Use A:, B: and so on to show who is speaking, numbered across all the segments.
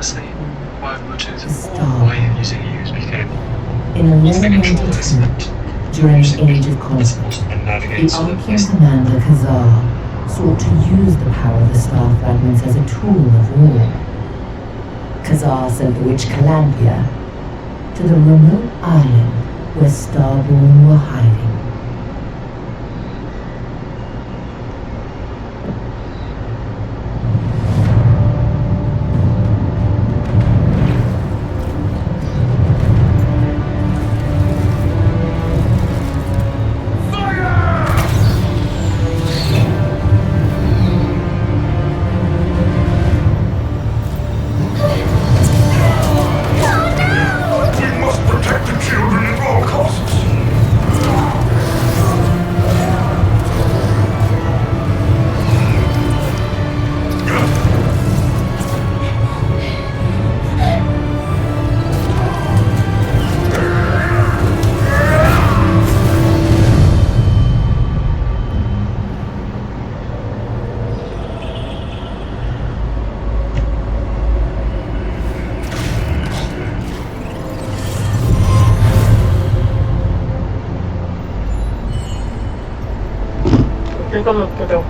A: honestly, why would it?
B: Star
A: Why are you using a USB cable?
B: in a
A: What's the control
B: low-voltage
A: of this
B: group
A: meant?
B: during
A: Using
B: the Age of
A: It's
B: Conflict.
A: supposed to navigate
B: The
A: so that
B: Archean commander Khazar sought to use the power of the star fragments as a tool of war. Khazar sent the witch Calampia to the remote island where Starborn were hiding.
C: We must protect the children at all costs.
D: 읽어놓게 되고.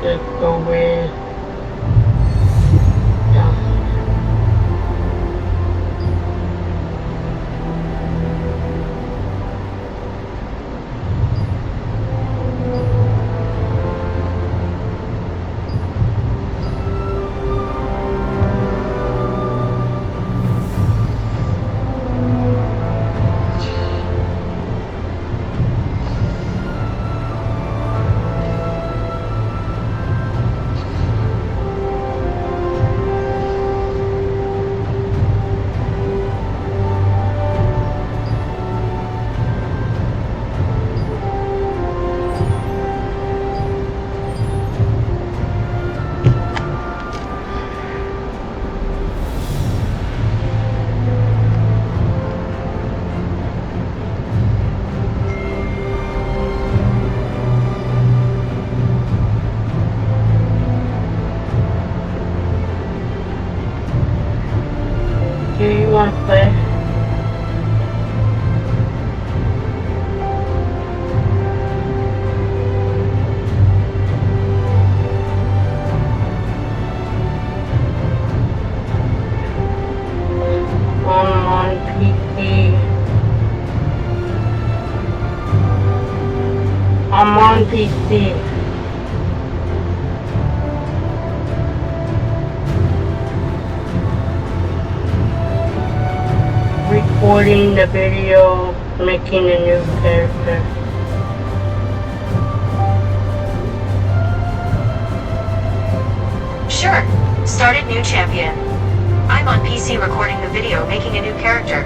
D: to go with. Yeah. Do you want to play? I'm on PC. I'm on PC. Recording the video, making a new character.
E: Sure. Started new champion. I'm on PC recording the video making a new character.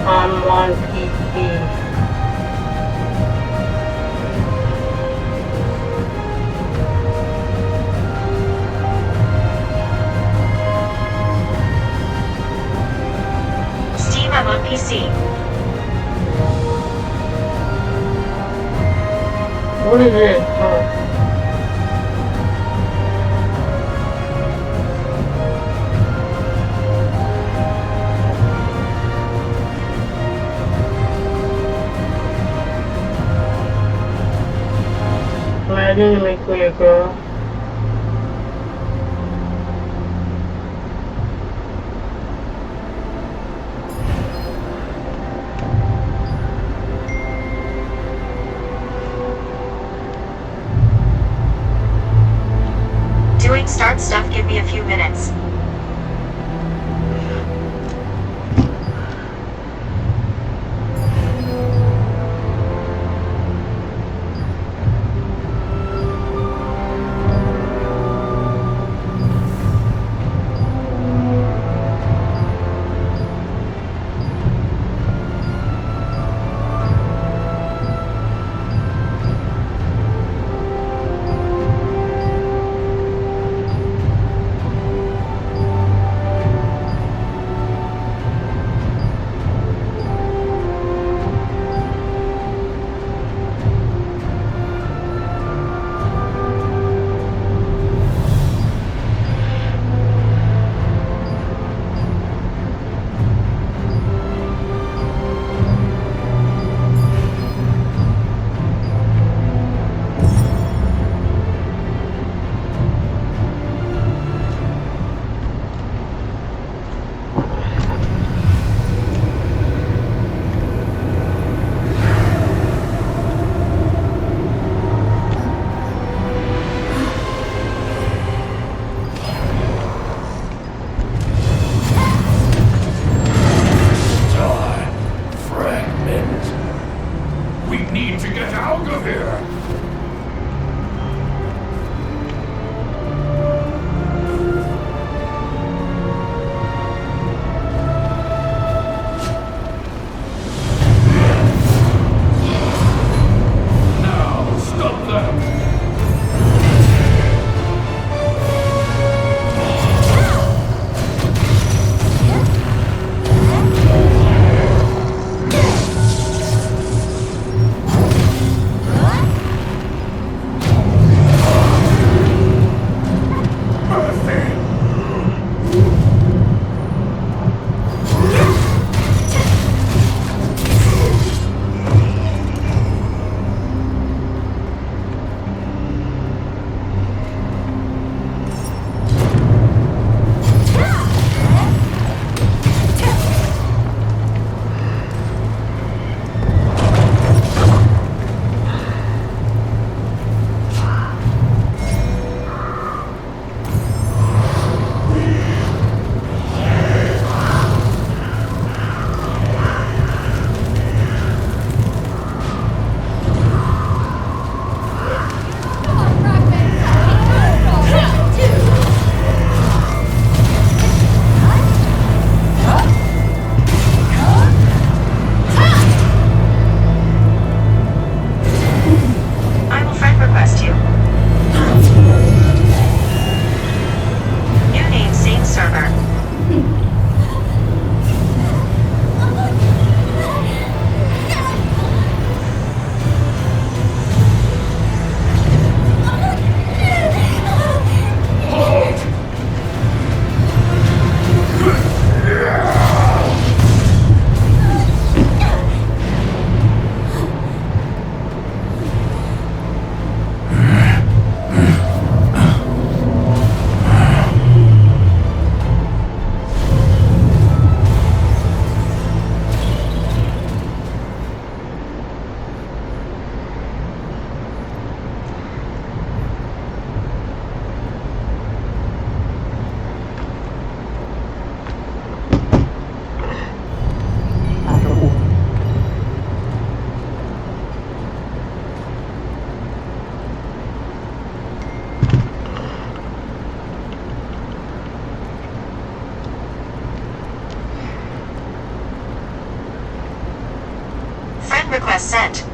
D: I'm on PC.
E: Steam, I'm on PC.
D: What is it? Oh. I didn't make me a girl.
E: Doing start stuff, give me a few minutes. request sent.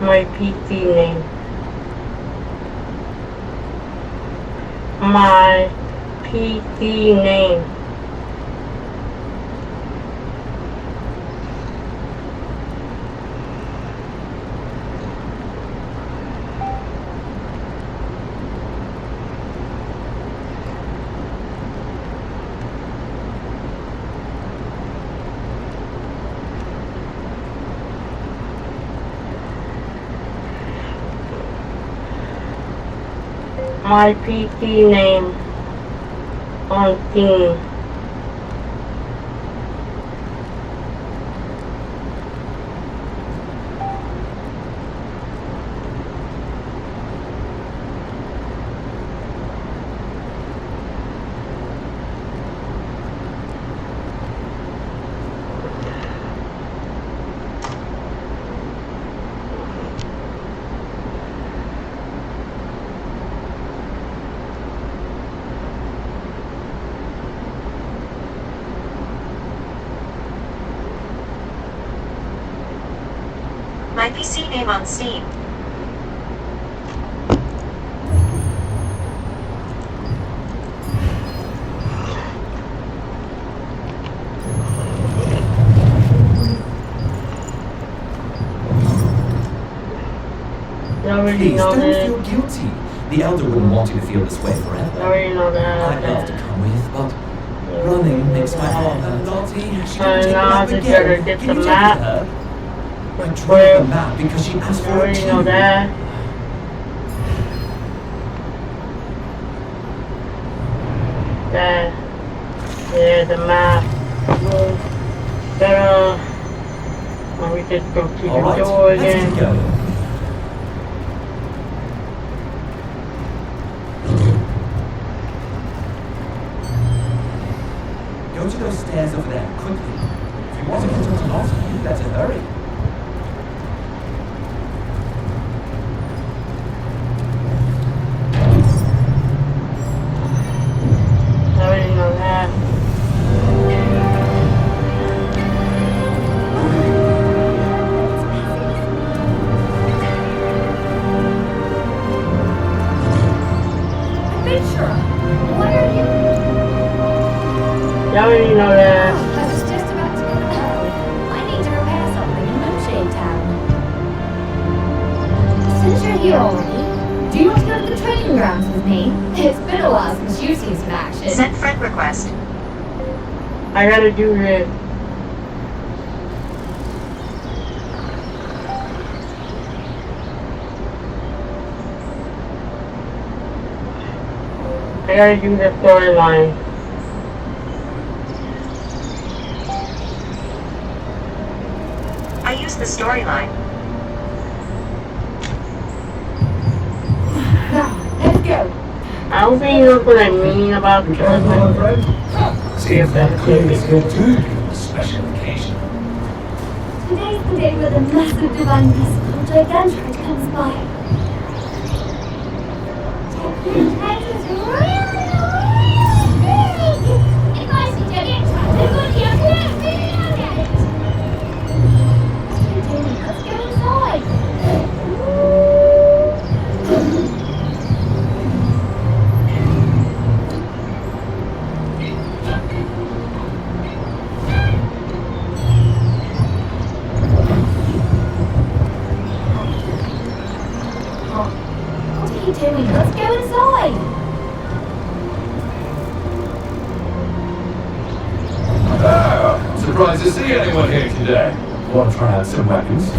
D: My PC name. My PC name. My PC name on Steam.
E: My PC name on Steam.
D: You already
F: Please
D: know
F: don't
D: that.
F: feel guilty. The Elder wouldn't want you to feel this way
D: You
F: forever.
D: already know that.
F: I'd love to come with, but running makes my heart hurt. Lottie, she
D: And
F: didn't take the
D: now
F: map
D: I just
F: again.
D: gotta get
F: Can
D: the
F: you take
D: map.
F: it to her? I drew
D: Well,
F: the map because she asked
D: You
F: for it
D: already
F: too.
D: know that. That. Yeah, the map. Well, better. Let me just go to
F: All
D: the
F: right,
D: door
F: let's
D: again.
F: get going. Go to those stairs over there, quickly. If you want to get up to Lottie, you better hurry.
D: I already know that.
G: Adventurer, what are you?
D: You already know that.
G: I was just about to go home. I need to repair something in Moonshade Town. Since you're here already, do you want to go to the training grounds with me? It's been a while since you've seen some action.
E: Sent friend request.
D: I gotta do this. I gotta do the storyline.
E: I use the storyline.
G: Now, let's go.
D: I don't think you know what I mean about
C: Hello,
D: the
C: friend. See if that clean is good too. Special occasion.
G: Today's the day where the massive divine beast called Gigantrite comes by. Gigantrite is really, really big! If I see Gigantrite, I'm going to get really at it! What are you doing? Let's go inside! What are you doing? Let's go inside!
C: Ah, surprised to see anyone here today. Want to try out some weapons?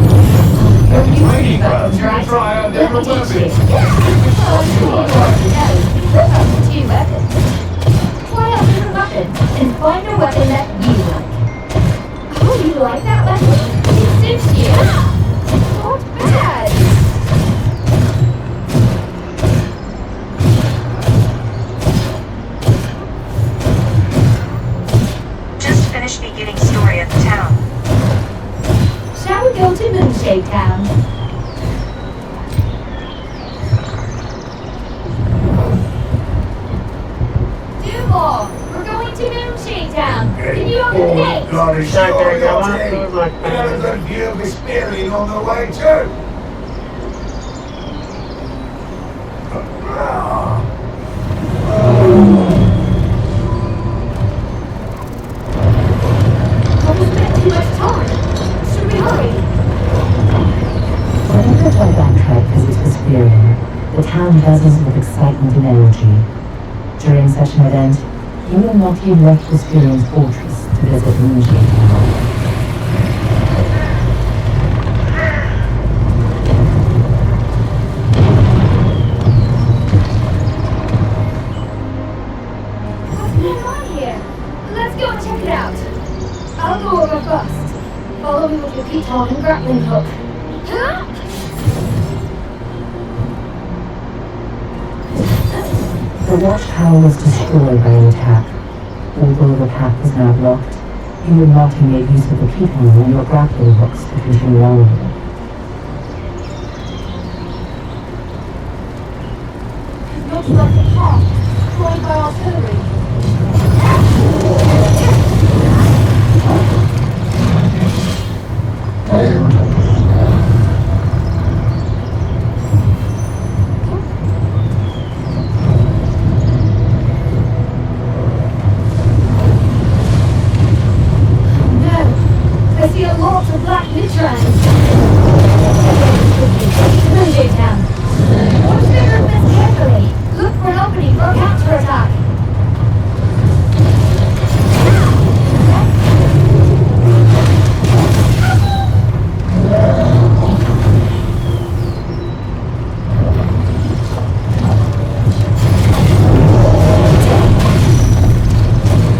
G: Your new
C: Training
G: weapons,
C: grounds, you
G: right?
C: try out
G: Let me
C: different
G: teach you.
C: weapons.
G: Well, I'm sure you already know. Look up the two weapons. Try out different weapons and find a weapon that you like. Oh, you like that weapon? It suits you. Not bad.
E: Just finished beginning story at the town.
G: Shall we go to Moonshade Town? Duval, we're going to Moonshade Town. Can you open the gate?
C: Bloody
D: Sorry,
C: sure,
D: I want
C: you're
D: to my
C: We got a good view of Experian on the way too.
G: Almost spent too much time. Should we hurry?
B: Whenever Tolbantrek visits Vesperian, the town buzzes with excitement and energy. During such an event, you and Lottie left Vesperian's fortress to visit Moonshade Town.
G: What's going on here? Let's go and check it out. I'll go over first. Follow me with your piton and grappling hook. Huh?
B: The watchtower was destroyed by an attack. Although the path was now blocked, you and Lottie made use of the piton and your grappling hooks to continue onward.
G: It looks like the path destroyed by artillery. No, I see a lot of black mitrans. Moonshade Town. Watch the movements carefully. Look for an opening for a counterattack.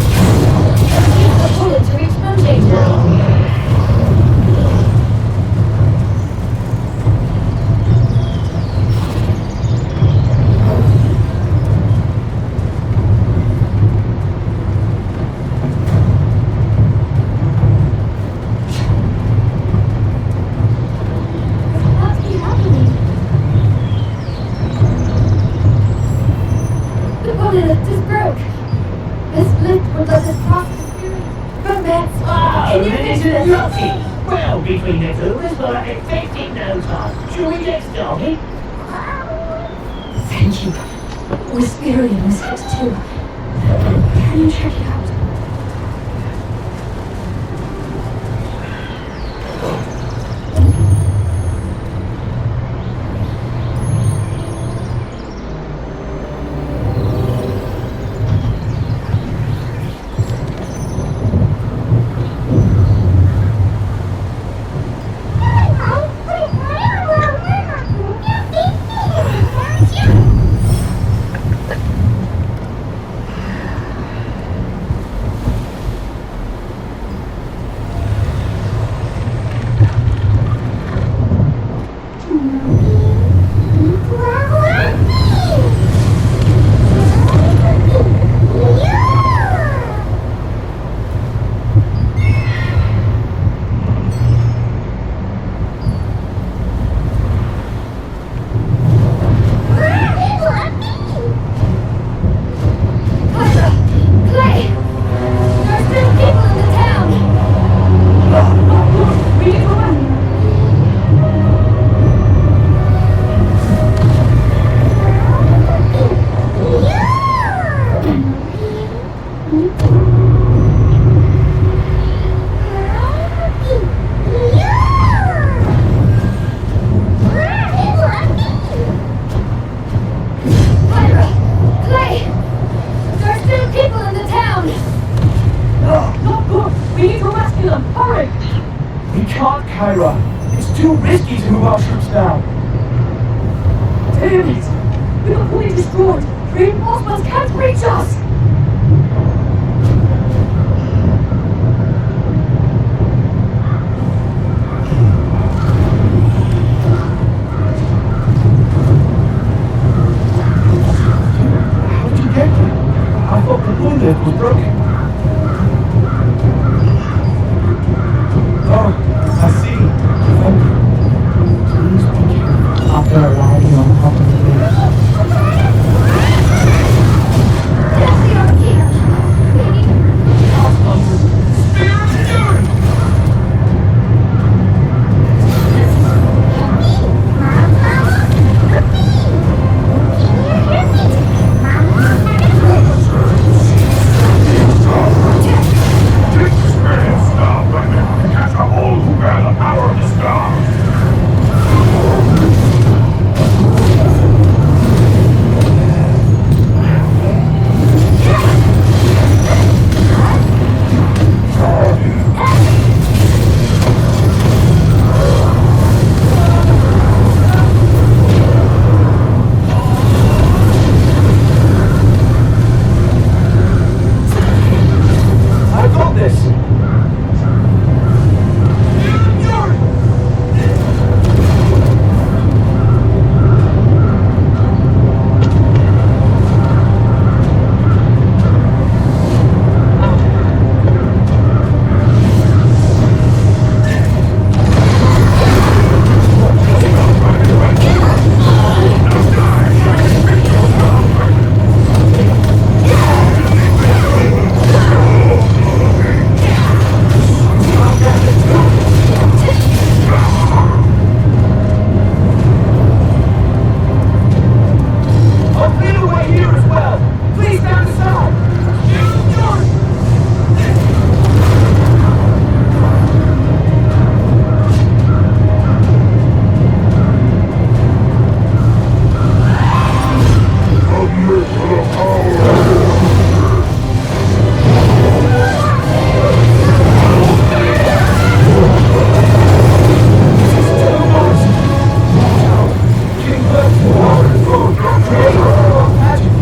G: Use the bullet to reach Moonshade Town. What's happening? The bullet just broke. This split would let us cross the spirit. Romance. Can you fix this?
H: Lucky. Well, between the two of us, we'll have it fixed in no time. Shall we get started?
G: Thank you. Wisperian was hit too. Can you check it out?
H: Kyra.
F: It's too risky to move our troops now.
G: Damn it! We got fully destroyed! Reinforcements can't reach us!
F: How did you get here? I thought the blue lift was broken. Oh, I see. Thank you. Please be careful.
B: After arriving on top of the ridge,
C: Take this man's star, Batman. Catch up all who bear the power of the star.
F: I got this. I'll clear the way here as well. Please stand aside. Getting close. Magic.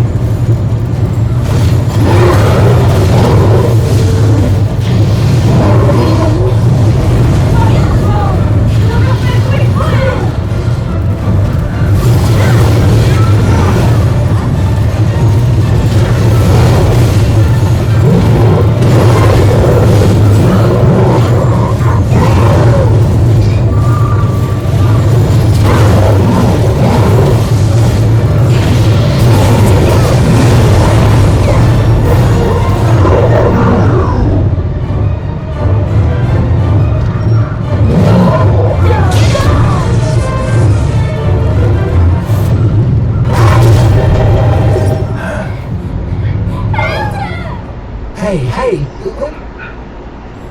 F: Hey.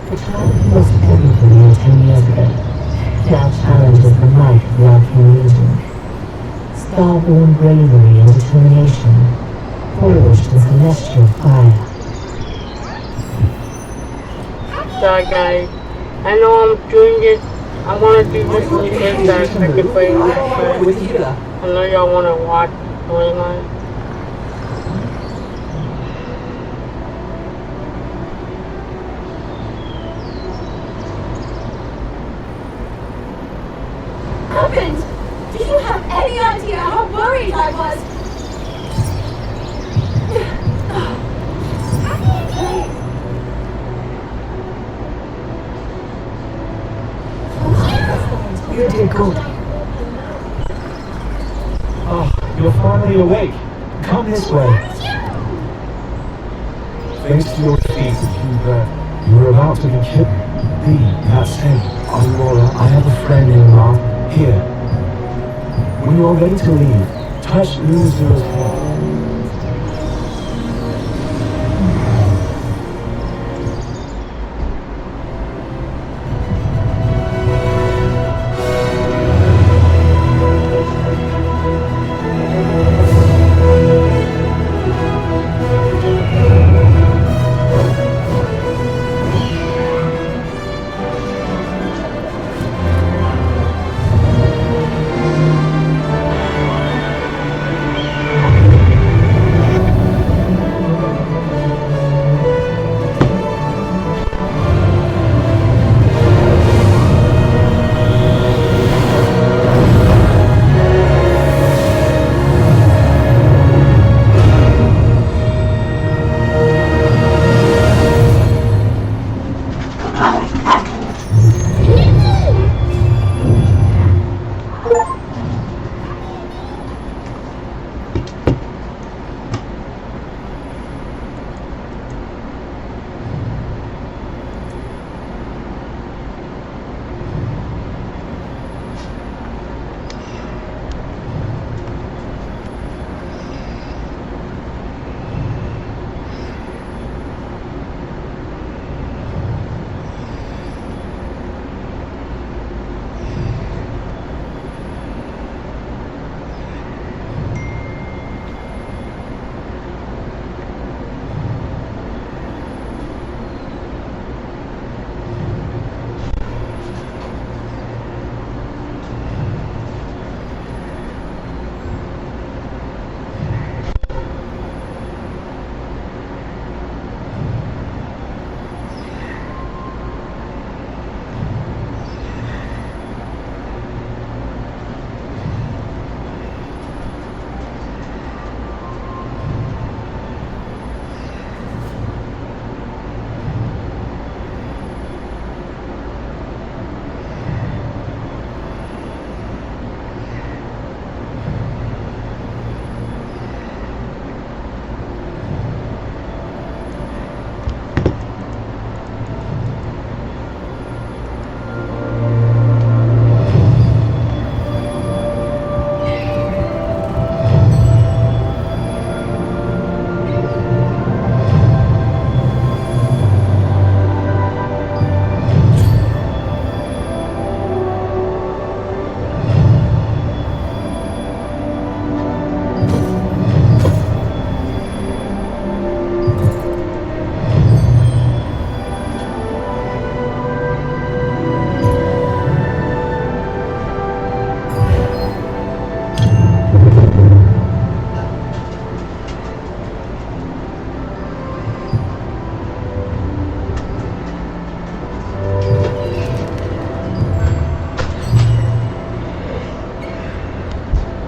B: the child who was everything here 10 years ago now challenges the might of the Arcane Legion. Starborn bravery and determination, forged in celestial fire.
D: Sorry guys. I know I'm doing this. I want to do this in case that I could play this,
F: With Hila.
D: I know y'all want to watch storyline.
G: Happened? Do you have any idea how worried I was?
B: You did good.
F: Oh, you're finally awake. Come this way. Thanks to your feat of human breath, you were about to be kidnapped. Be that same. Aurora, I have a friend in Ra. Here. When you are ready to leave, touch Luna's hand.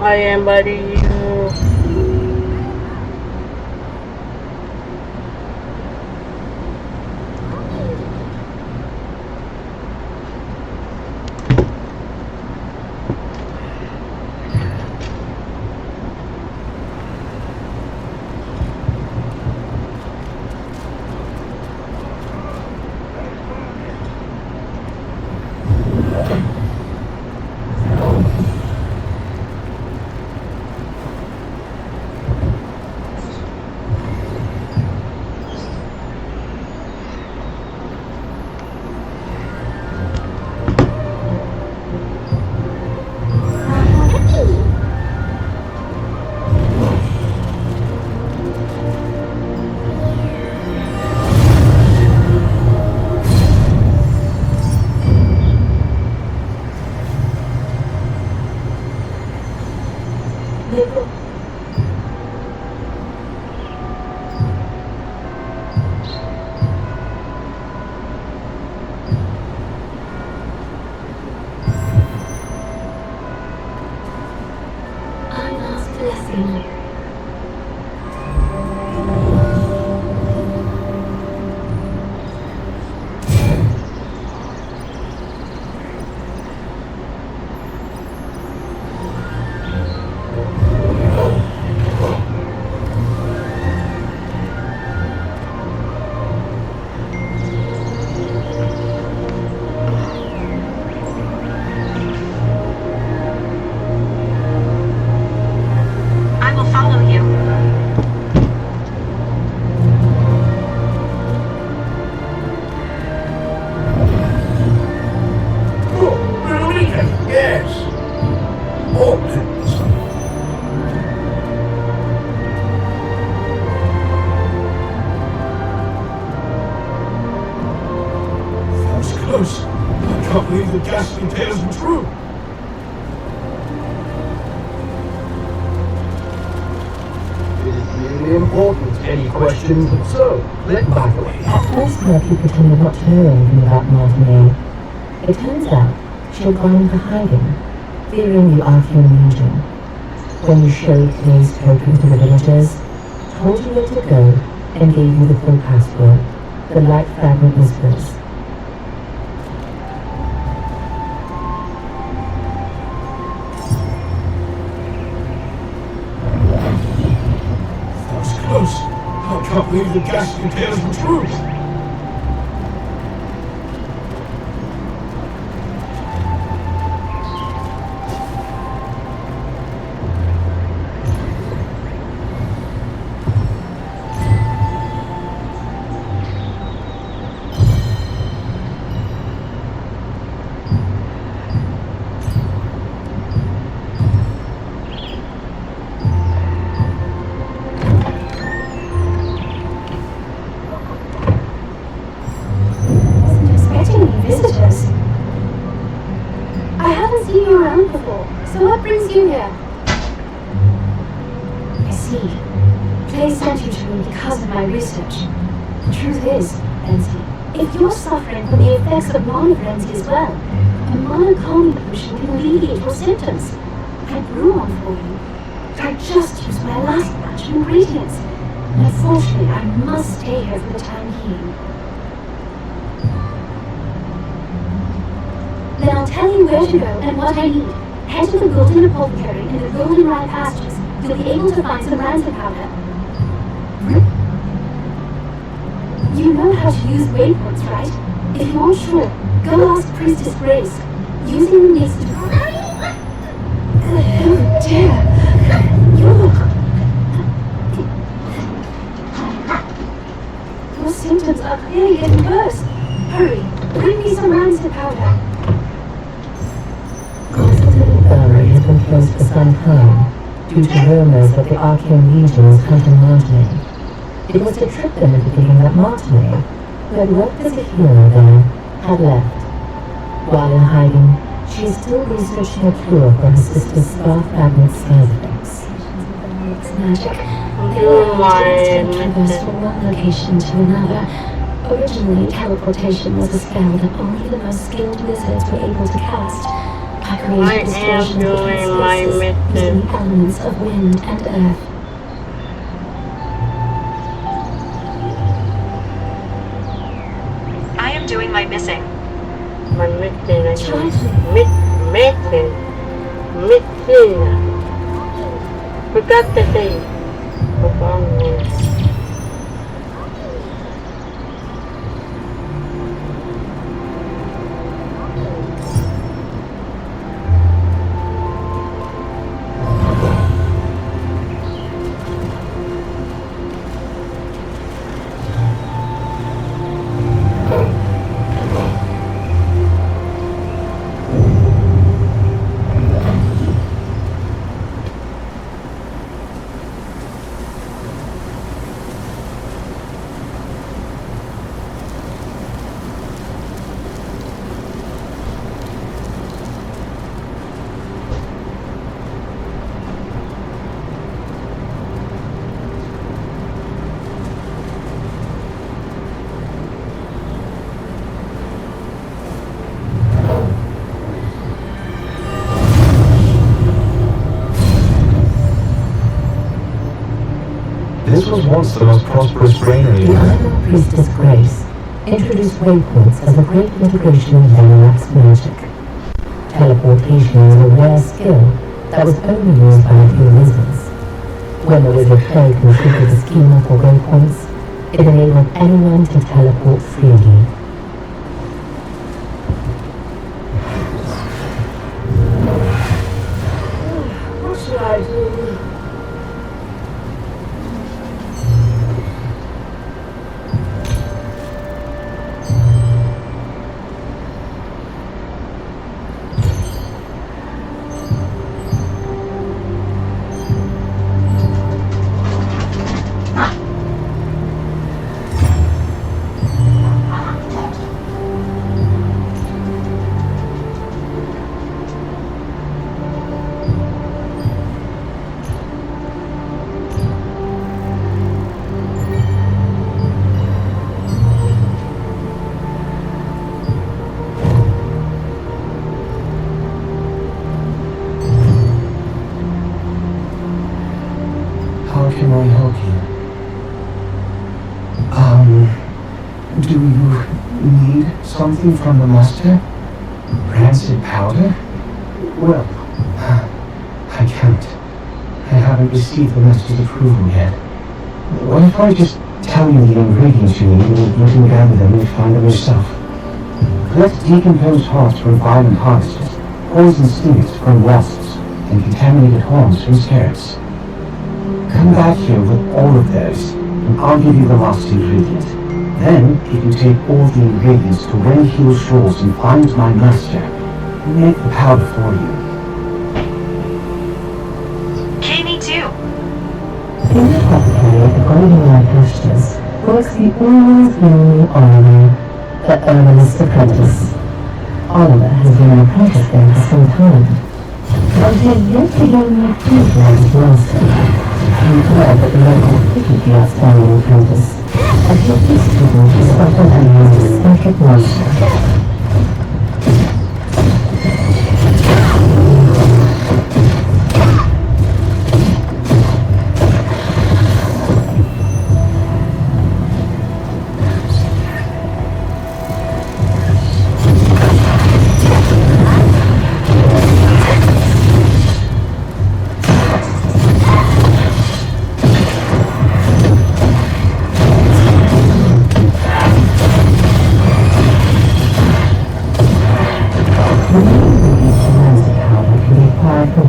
D: I am buddy you.
E: I will follow you.
C: Oh, Veronica, yes. Oh, that was close. I can't believe the ghastly tales were true.
F: It is really important. Any questions? So, let back away.
B: At first, Murphy pretended not to know anything about Martinet. It turns out she had gone into hiding, fearing the Archean Legion. When you showed Clay's token to the villagers, told you where to go, and gave you the full password, the Light Fragment Whispers.
C: That was close. I can't believe the ghastly tales were true.
G: Wasn't expecting any visitors. I haven't seen you around before, so what brings you here? I see. Clay sent you to me because of my research. The truth is, Lindsay, if you're suffering from the effects of mana frenzy as well, a mana calming potion can alleviate your symptoms. I brew one for you. But I just used my last batch of ingredients. And unfortunately, I must stay here for the time being. Then I'll tell you where to go and what I need. Head to the Golden Apothecary in the Goldenrod pastures. You'll be able to find some rancid powder. You know how to use waypoints, right? If you aren't sure, go ask Priestess Grace. Using them needs to... Oh dear. Your symptoms are clearly getting worse. Hurry, bring me some rancid powder.
B: Constantine Infirmary has been closed for some time due to rumors that the Archean Legion is hunting Martinet. It was to trip them into thinking that Martinet, who had worked as a hero there, had left. While in hiding, she is still researching a cure for her sister's star fragment side effects.
G: It's magic. They allow to traverse from one location to another. Originally, teleportation was a spell that only the most skilled wizards were able to cast. I
D: I
G: created
D: am
G: distortion of
D: doing my
G: spaces using
D: mission.
G: the elements of wind and earth.
E: I am doing my missing.
D: My mission.
G: Try
D: Mission. Forgot to say the wrong word.
F: This was once the most prosperous granary.
B: The Iron Priestess Grace introduced waypoints as a great integration of Velorax magic. Teleportation was a rare skill that was only used by a few wizards. When the wizard Clay configured the schema for waypoints, it enabled anyone to teleport freely.
H: What should I do?
F: How can I help you? Do you need something from the master? Rancid powder? Well, I can't. I haven't received the master's approval yet. What if I just tell you the ingredients you need and you can gather them and find them yourself? Collect decomposed hearts from violent harvesters, poison stingers from wasps, and contaminated horns from scarabs. Come back here with all of those, and I'll give you the last ingredient. Then, if you take all the ingredients to Wrenhill Shores and find my master, make the powder for you.
E: Me too.
B: In the apothecary at the Golden Eye Pastures works the always lonely Oliver, the herbalist apprentice. Oliver has been an apprentice there for some time, but he has yet to gain the approval of his master. He heard that the local pitied the outstanding apprentice, and he assisted him to suffer and use a psychic monster.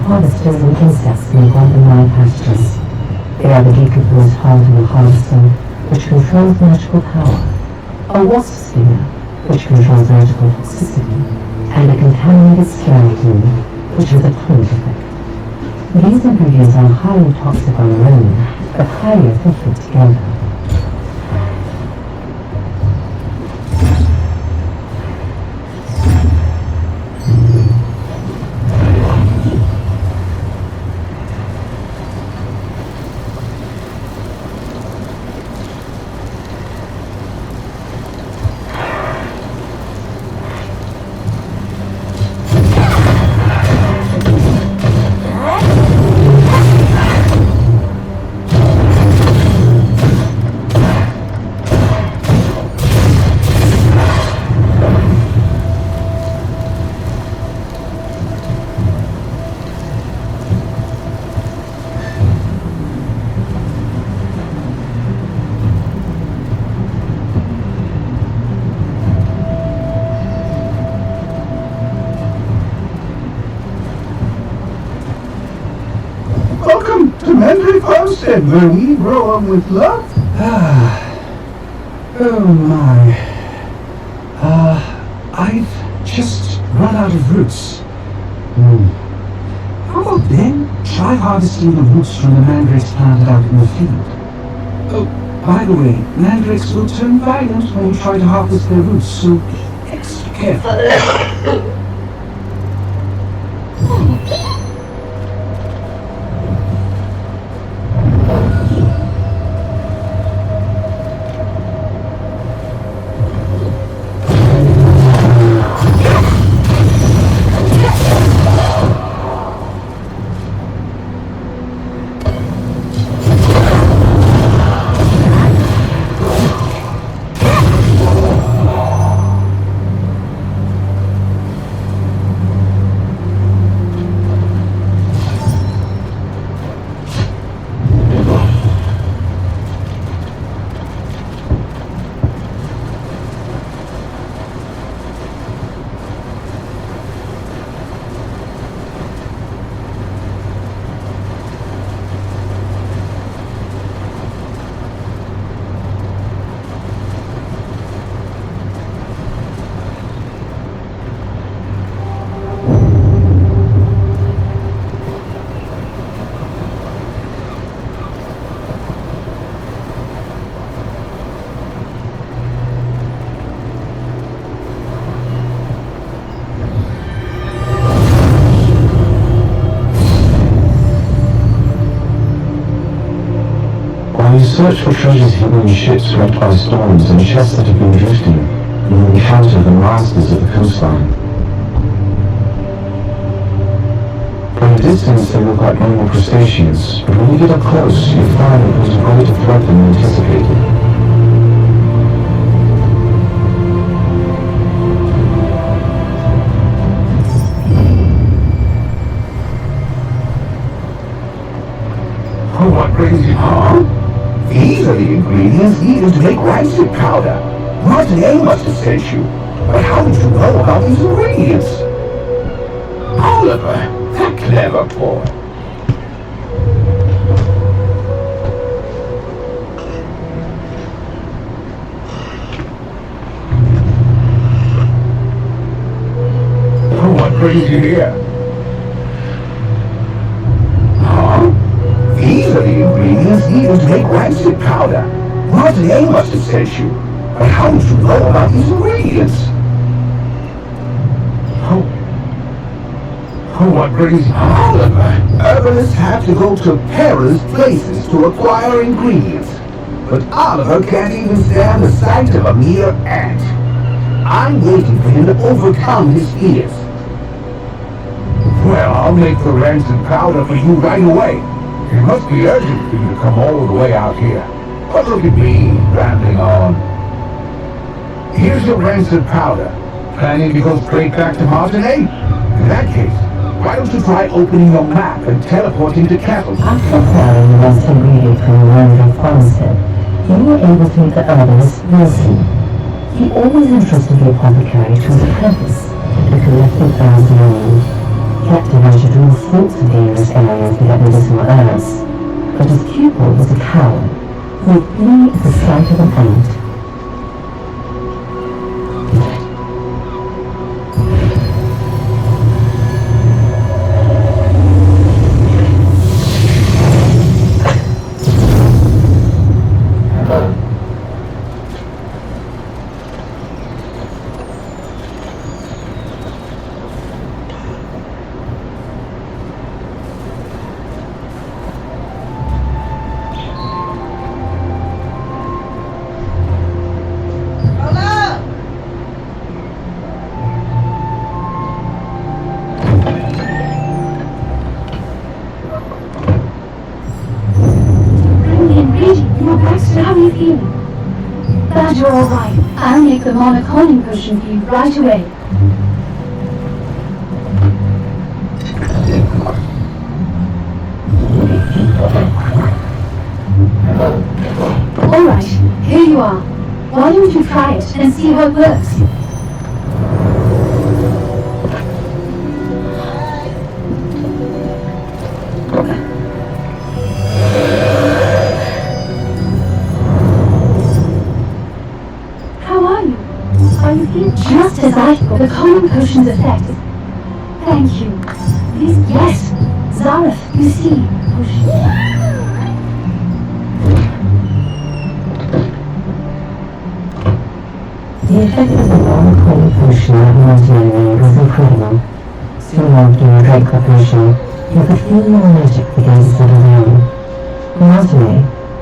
B: Harvesters and insects in the Golden Eye Pastures. They are the decomposed heart of a harvester, which controls magical power, a wasp stinger, which controls magical toxicity, and a contaminated skeleton, which has a tonic effect. These ingredients are highly toxic on their own, but highly effective together.
C: said when we grow up with love.
F: Oh my. I've just run out of roots. How about then try harvesting the roots from the mandrakes planted out in the field? Oh, by the way, mandrakes will turn violent when you try to harvest their roots, so be extra careful. While you search for treasures hidden in ships swept by storms and chests that have been drifting, you will encounter the masters of the coastline. From a distance they look like normal crustaceans, but when you get up close, you find it was a greater threat than you anticipated.
C: Oh, what brings you harm? These are the ingredients needed to make rancid powder. Martin A must have sent you. But how did you know about these ingredients? Oliver, that clever boy. Oh, what brings you here? These are the ingredients needed to make rancid powder. Martin A must have sent you. But how did you know about these ingredients? Oh, what brings you? Oliver, herbalists have to go to perilous places to acquire ingredients. But Oliver can't even stand the sight of a mere ant. I'm waiting for him to overcome his fears. Well, I'll make the rancid powder for you right away. It must be urgent for you to come all the way out here. But look at me, rambling on. Here's your rancid powder. Planning to go straight back to Martin A? In that case, why don't you try opening your map and teleporting to Castle?
B: After acquiring the lost ingredient from the Randall Farmstead, you were able to meet the herbalist Wilson. He always entrusted the apothecary to his apprentice and collected herbs and oil. Captain managed to all sorts of dangerous areas to get medicinal herbs, but his pupil was a coward who would flee at the sight of an ant.
G: How are you feeling? Glad you're alright. I'll make the monoconing potion for you right away. Alright, here you are. Why don't you try it and see how it works? that the calming potion's effect? Thank you. Please, yes. Zareth, you see. Potion.
B: The effect of the long cold potion that Monty made was incredible. Soon after you drank the potion, you could feel your magic begin to settle down. Monty,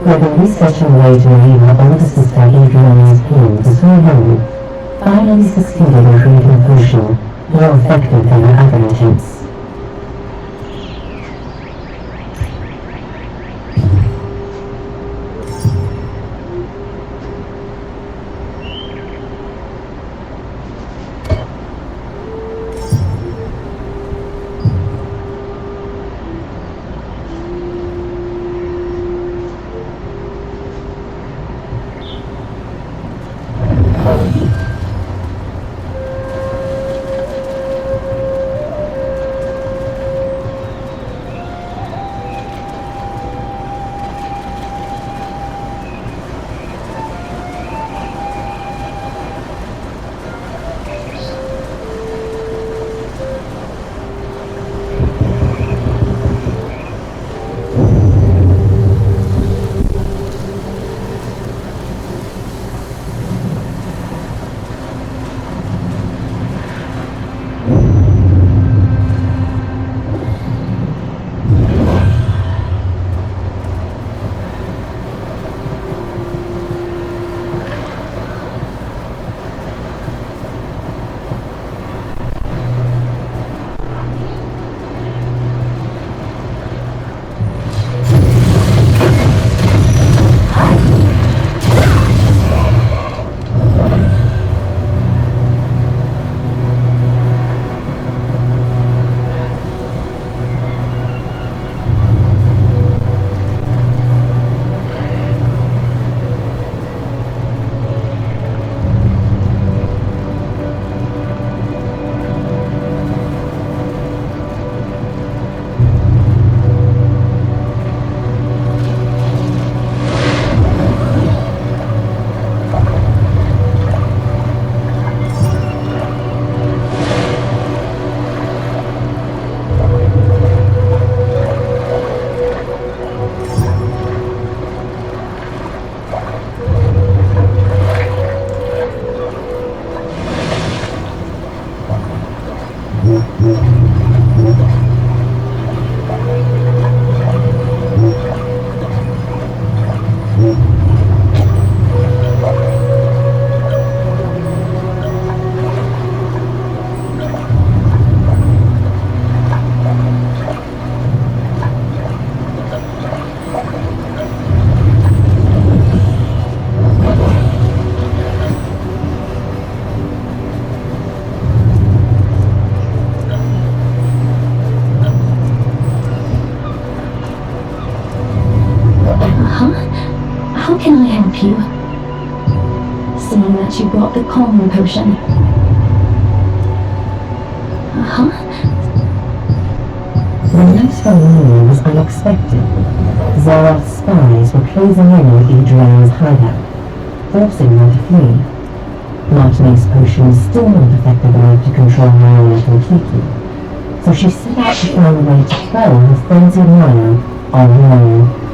B: who had been researching a way to relieve her older sister Adriana's pain for so long, finally succeeded in creating a potion more effective than her other attempts.
G: How can I help you? Seeing that you brought the calming potion.
B: The news from Lily was unexpected. Zarath's spies were closing in on Adriana's hideout, forcing her to flee. Martinique's potion was still not effective enough to control Marina completely, so she set out to find a way to quell her frenzied Marina on her own.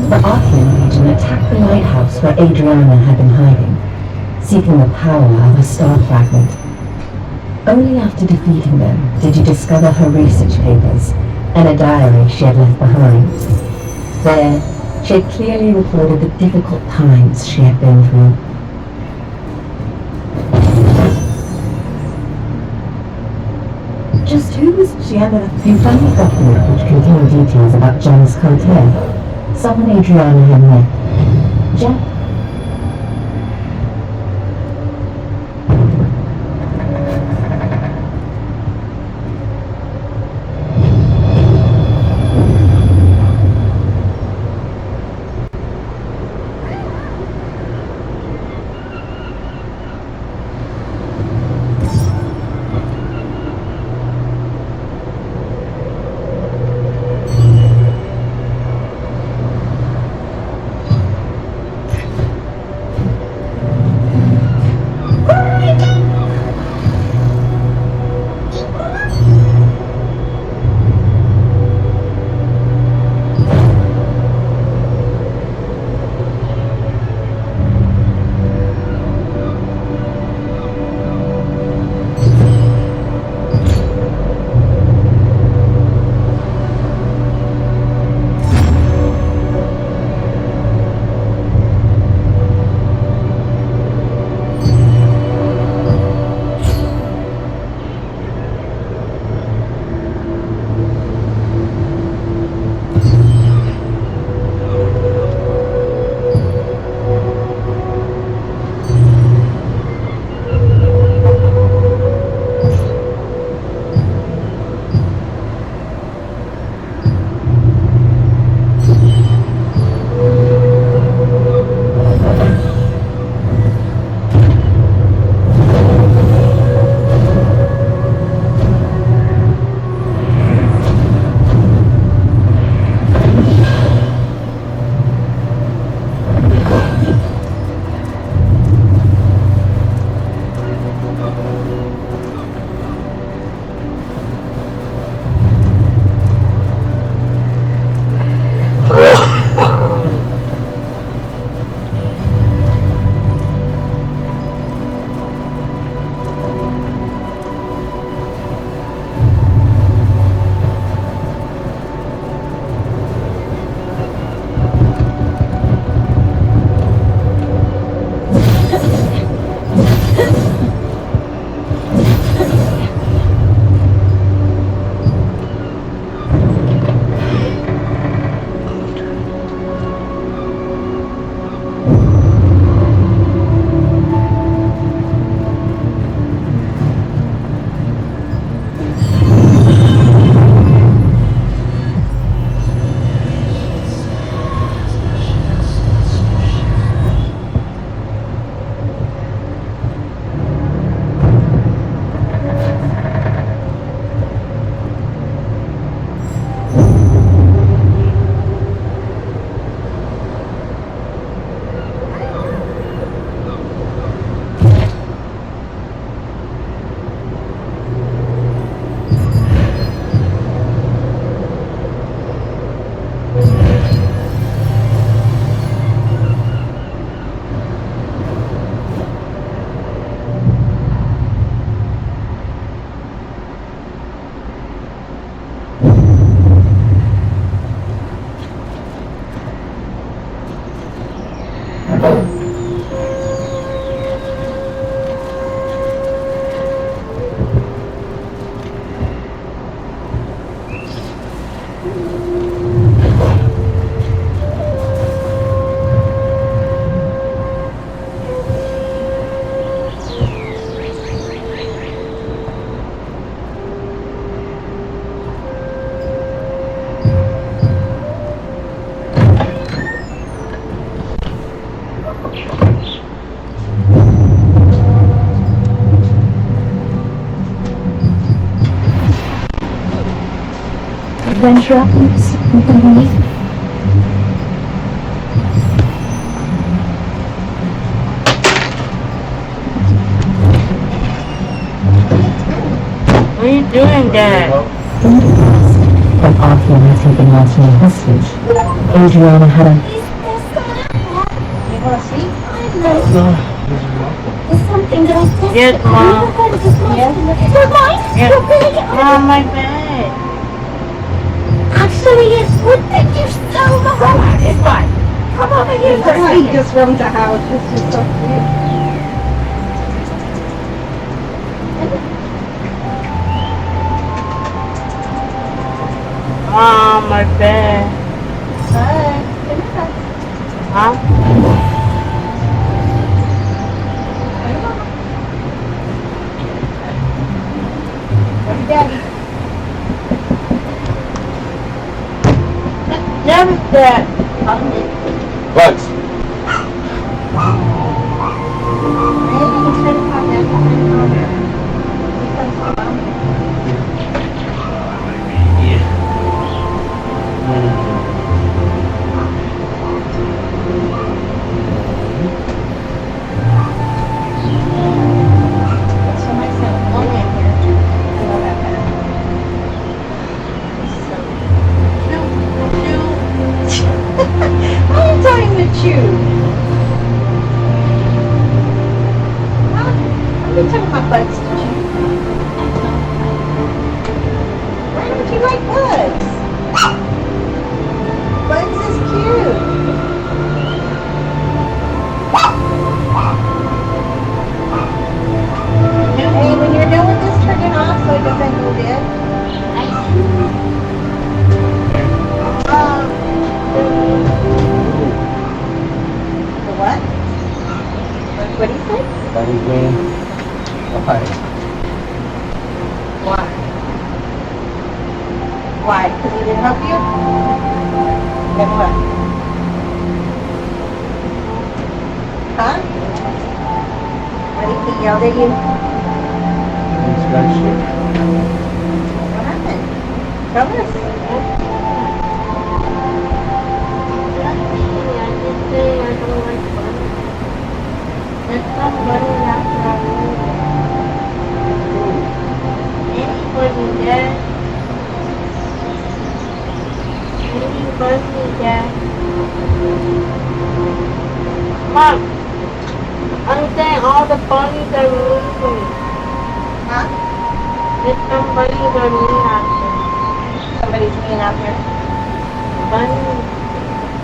B: The Archean Legion attacked the lighthouse where Adriana had been hiding, seeking the power of a star fragment. Only after defeating them did you discover her research papers and a diary she had left behind. There, she had clearly recorded the difficult times she had been through. Just who was Gianna? You found a document which contained details about Janice Cartier, someone Adriana had met. Jack?
G: Adventure up underneath.
D: What are you doing, Dad?
B: In the past, when Archeon had taken Martine hostage, Adriana had a
G: There's something that I said.
D: Yes, Mom.
G: Yes. You're mine?
D: Yes.
G: You're really
D: Oh, my bed.
G: Actually, it would thank you so much. Come on, it's fine. Come over here for a second.
I: Just roamed the house. This is so cute.
D: Oh, my bed.
I: Hi.
D: Huh?
I: Daddy.
D: Never that.
F: Bugs.
I: Why are you telling me to chew? I've been telling my bugs to chew. Why don't you like bugs? Bugs is cute. Hey, when you're done with this, turn it off so it doesn't go dead. The what? What do you say?
F: That is me. Why?
I: Why? Why? Because he didn't help you? Then what? Huh? Why do you think he yelled at you? What happened? Tell us.
D: Mom, I'm saying all the bunnies are moving.
I: Huh?
D: There's somebody are mean out there.
I: Somebody's being out there.
D: Bunnies.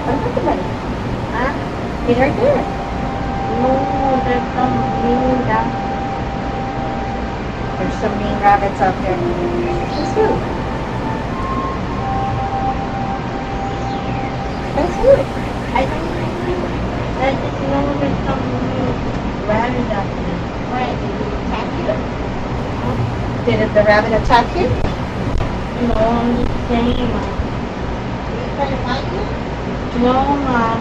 I: What about the bunny?
D: Huh?
I: He's right there.
D: No, there's some mean down.
I: There's some mean rabbits out there. Who's who? Who's who?
D: I don't know. I just know there's some mean rabbit out there.
I: Why? Did he attack you? Did the rabbit attack you?
D: No, I'm just saying, Mom.
I: Did he try to fight you?
D: No, Mom.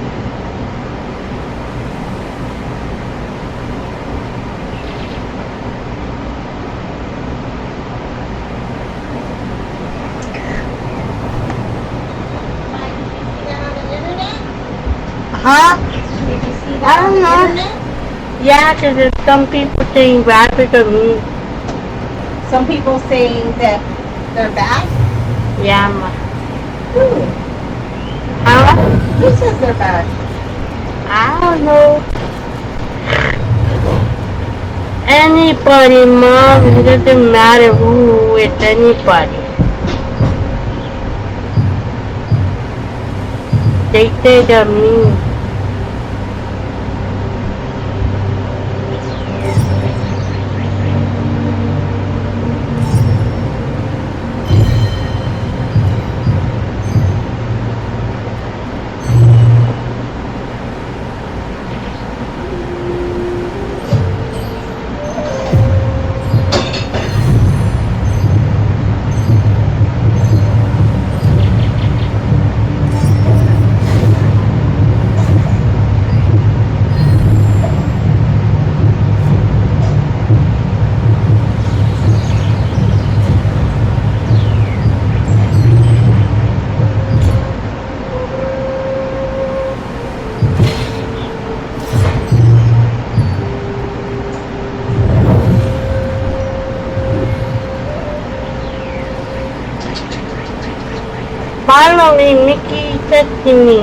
D: Huh?
I: Did you see
D: I
I: that
D: don't
I: on the
D: know.
I: internet?
D: Yeah, because there's some people saying rabbits are mean.
I: Some people saying that they're bad.
D: Yeah, Mom.
I: Who?
D: Huh?
I: Who says they're bad?
D: I don't know. Anybody, Mom. It doesn't matter who. It's anybody. They say they're mean. Finally, Mickey said to me,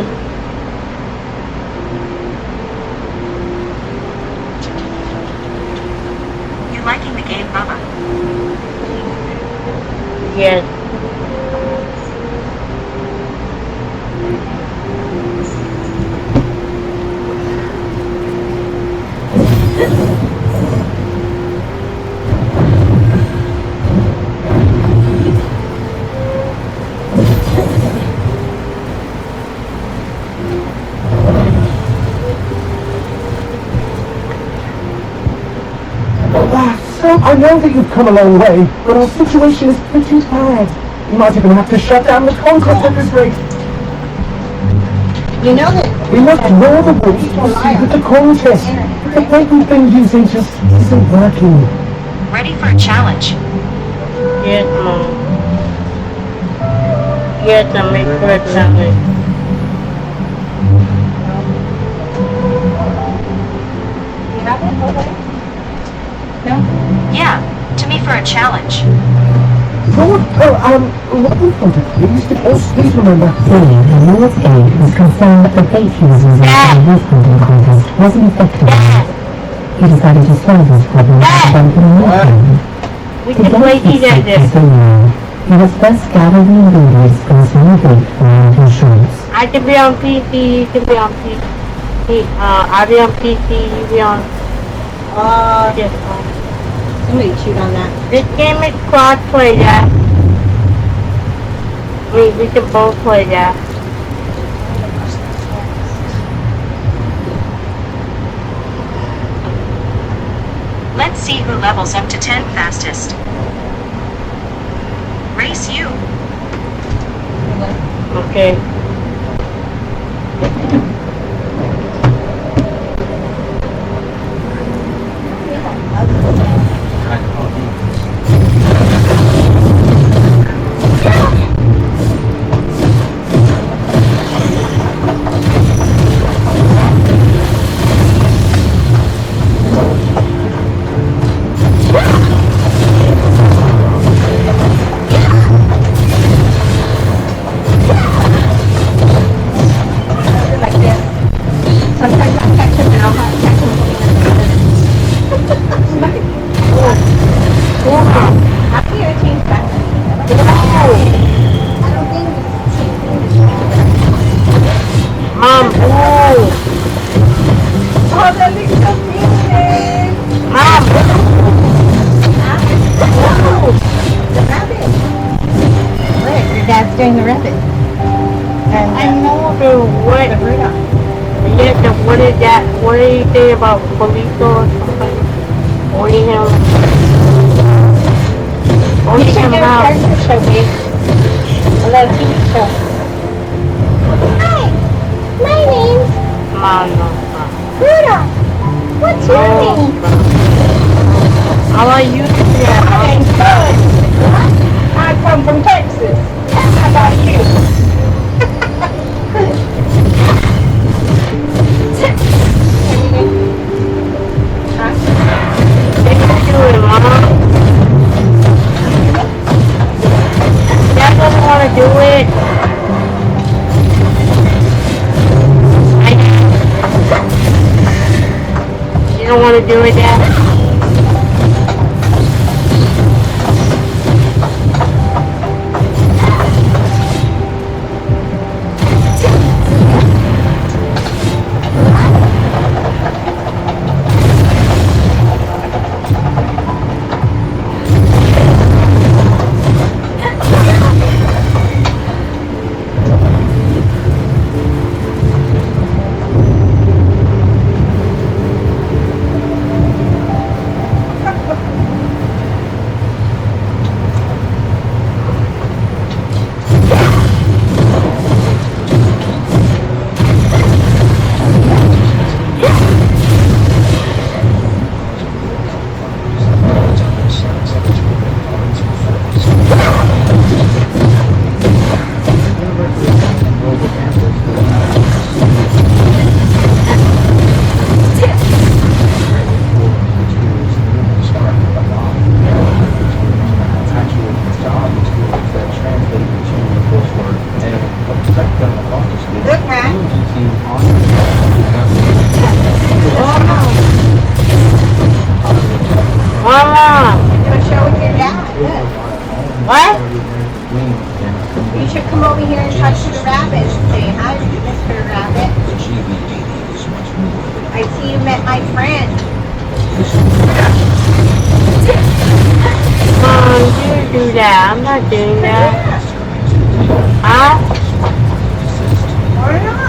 D: Yes.
F: I know that you've come a long way, but our situation is pretty bad. You might even have to shut down the contest at this rate.
I: You know that
F: We must know the rules to proceed with the contest. The way we've been using just isn't working.
E: Ready for a challenge?
D: Yes, Mom. Yes, I'm ready for a challenge.
I: you have it already? No?
E: Yeah, to me for a challenge.
F: Lord, please remember.
B: Lord A was concerned that the bait he was using for the wolf hunting contest wasn't effective. He decided to solve this problem by developing a new plan.
D: We can play these at this.
B: He was first gathering the ingredients for his new bait for American shrimps.
D: I can be on PC, you can be on PC. I'll be on PC, you be on yes.
I: Somebody shoot on that.
D: This game is cross-play, yeah. We can both play that.
E: Let's see who levels up to 10 fastest. Race you.
D: Okay.
I: Like this. Sometimes I catch them and I'll catch them. After you change back. I don't think
D: Mom, ooh.
I: Oh, that looks so big.
D: Mom.
I: The rabbit. Look, your dad's doing the rabbit. And
D: I know the what.
I: the Rudolph.
D: Yeah, the what is that? What do you say about Polito or something? Only him. Only
I: You should
D: him
I: do a
D: out.
I: character show, babe. A little TV show. Hi, my name's
D: Mom, no.
I: Rudolph. What's your name?
D: How are you?
I: My name's Bud. I come from Texas. How about you?
D: What are you doing, Mom? Dad doesn't want to do it. You don't want to do it, Dad?
I: Look, man.
D: Mama!
I: Do a show with your dad. Look.
D: What?
G: gonna talk to the rabbit and say, hi, Mr. Rabbit. I see you met my friend.
D: Mom, you do that. I'm not doing that. Huh?
G: Why not?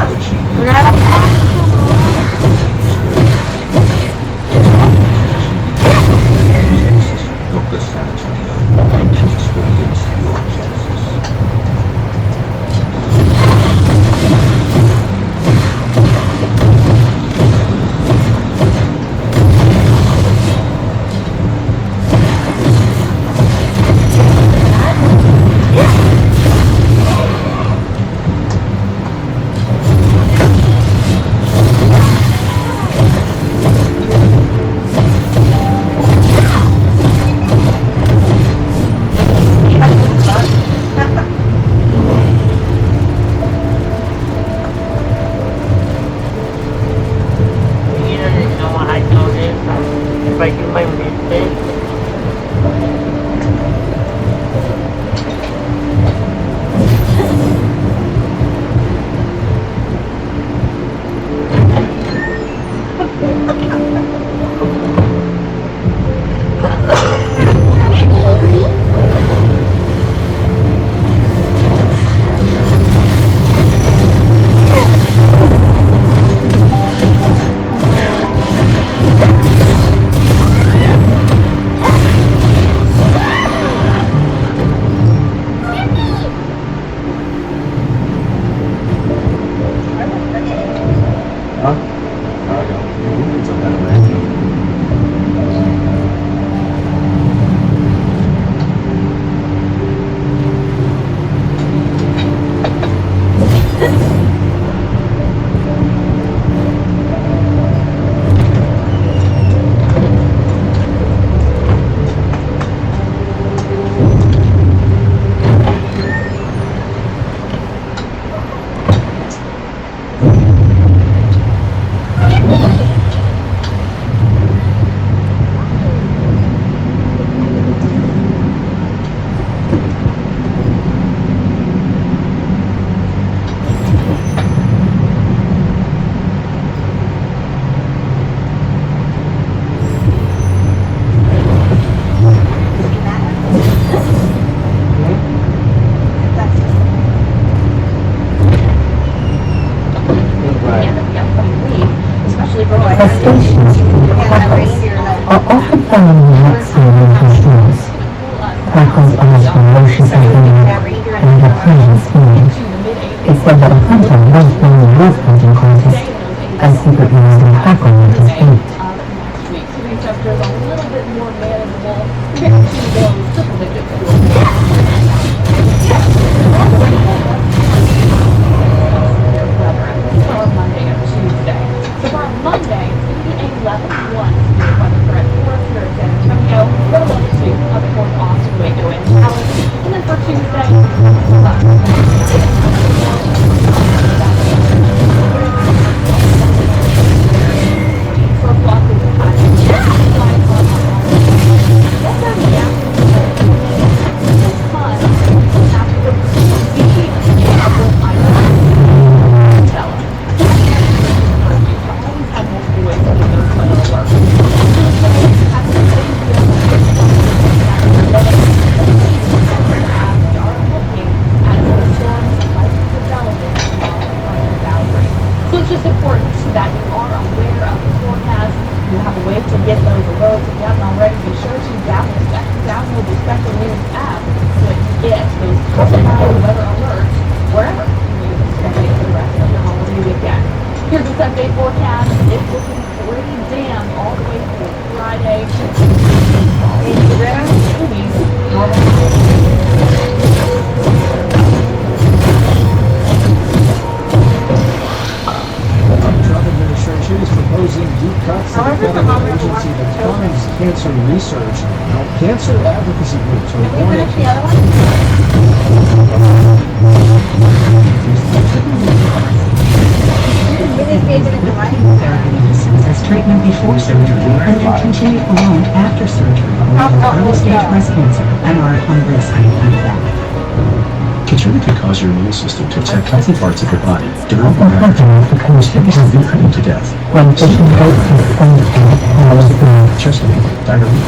B: Crustaceans and crackles are often found in maximum stores. Crackles are as ferocious as they are, and are pleasant smelling. It's said that a hunter once won a wolf hunting contest and secretly using crackle on his bait.
J: Receptors a little bit more manageable. You're going to see those triple digits. For Monday and Tuesday. So for Monday, it's going to be a level 1 weather threat for San Antonio, level 2 up towards Austin, Waco, and Dallas. And then for Tuesday, for Boston, So it's just important that you are aware of the forecast. You have a way to get those alerts. If you haven't already, be sure to download the Spectrum News app so that you get those customized weather alerts wherever you spend it for the rest of your holiday weekend. Here's the 7-day forecast. It's looking pretty damn all the way through Friday.
F: Trump administration is proposing deep cuts to the federal agency that funds cancer research. Now, cancer advocacy groups are warning.
B: As treatment before surgery and then continue alone after surgery with early stage breast cancer and are on risk after that. To
K: Keytruda could cause your immune system to attack healthy parts of your body during or after you to death. Chest pain, diarrhea,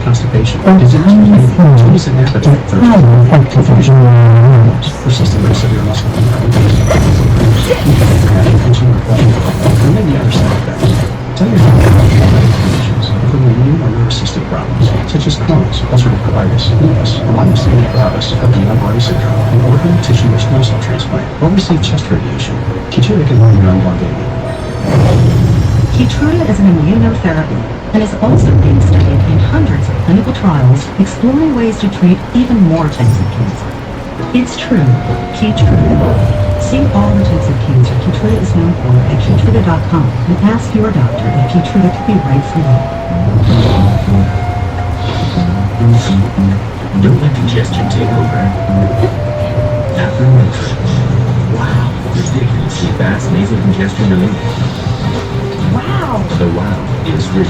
K: constipation, dizziness, an appetite, thirst, confusion, persistent or severe muscle and many other side effects. Tell your doctor about conditions, including immune or nervous system problems, such as Crohn's, ulcerative colitis, lupus, myasthenia gravis, Guillain-Barré syndrome, and organ, tissue, or stem cell transplant, or receive chest radiation. Keytruda can run your unborn baby.
L: Keytruda is an immunotherapy and is also being studied in hundreds of clinical trials exploring ways to treat even more types of cancer. It's true, Keytruda. See all the types of cancer Keytruda is known for at Keytruda.com and ask your doctor if Keytruda could be right for you.
K: Don't let congestion take over. After Motrin. Wow, ridiculously fast nasal congestion relief.
L: Wow!
K: The wow is real.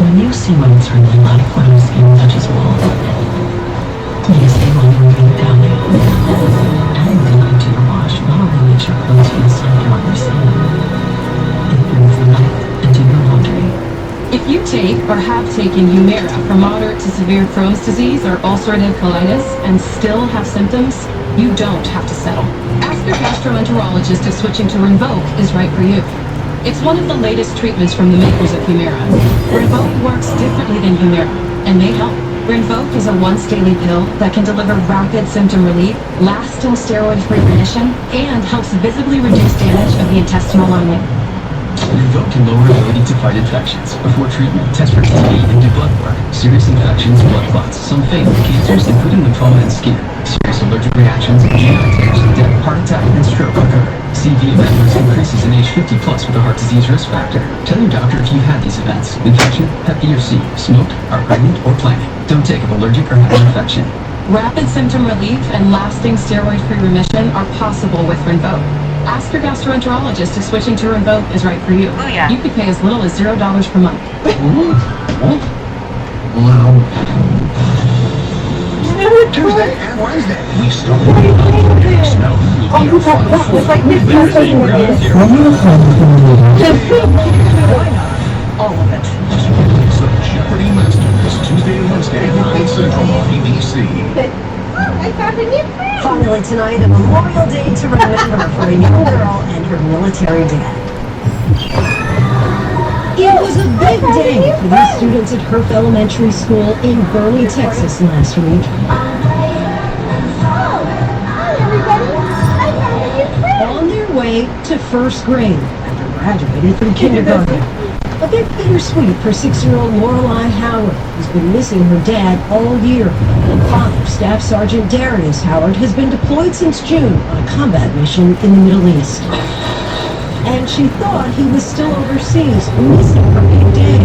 L: When you see one that's really light when your skin touches wall, please stay on your breathing belly. Adding lemon to your wash not only makes your clothes feel silky on your skin, it brings life into your laundry.
M: If you take or have taken Humira for moderate to severe Crohn's disease or ulcerative colitis and still have symptoms, you don't have to settle. Ask your gastroenterologist if switching to Rinvoq is right for you. It's one of the latest treatments from the makers of Humira. Rinvoq works differently than Humira, and they help. Rinvoq is a once-daily pill that can deliver rapid symptom relief, lasting steroid-free remission, and helps visibly reduce damage of the intestinal lining.
K: Rinvoq can lower ability to fight infections. Before treatment, test for TB and do blood work. Serious infections, blood clots, some fatal cancers, including lymphoma and skin. Serious allergic reactions, GI tears, death, heart attack, and stroke occur. CV event risk increases in age 50 plus with a heart disease risk factor. Tell your doctor if you've had these events: infection, Hep B or C, smoked, are pregnant, or planning. Don't take if allergic or have an infection.
M: Rapid symptom relief and lasting steroid-free remission are possible with Rinvoq. Ask your gastroenterologist if switching to Rinvoq is right for you.
E: Oh, yeah.
M: You could pay as little as $0 per month.
K: Wow.
C: Tuesday and Wednesday.
K: We still snow.
L: All of it.
C: So Jeopardy Masters, Tuesday and Wednesday, 9 Central on ABC.
G: I found a new friend.
L: Finally tonight, a Memorial Day to remember for a young girl and her military dad. It was a big day for these students at Herf Elementary School in Burley, Texas last week.
G: Hi, everybody. I found a new friend.
L: On their way to first grade after graduated from kindergarten. A bit bittersweet for 6-year-old Lorelei Howard, who's been missing her dad all year. Father, Staff Sergeant Darius Howard, has been deployed since June on a combat mission in the Middle East. And she thought he was still overseas, missing her big day.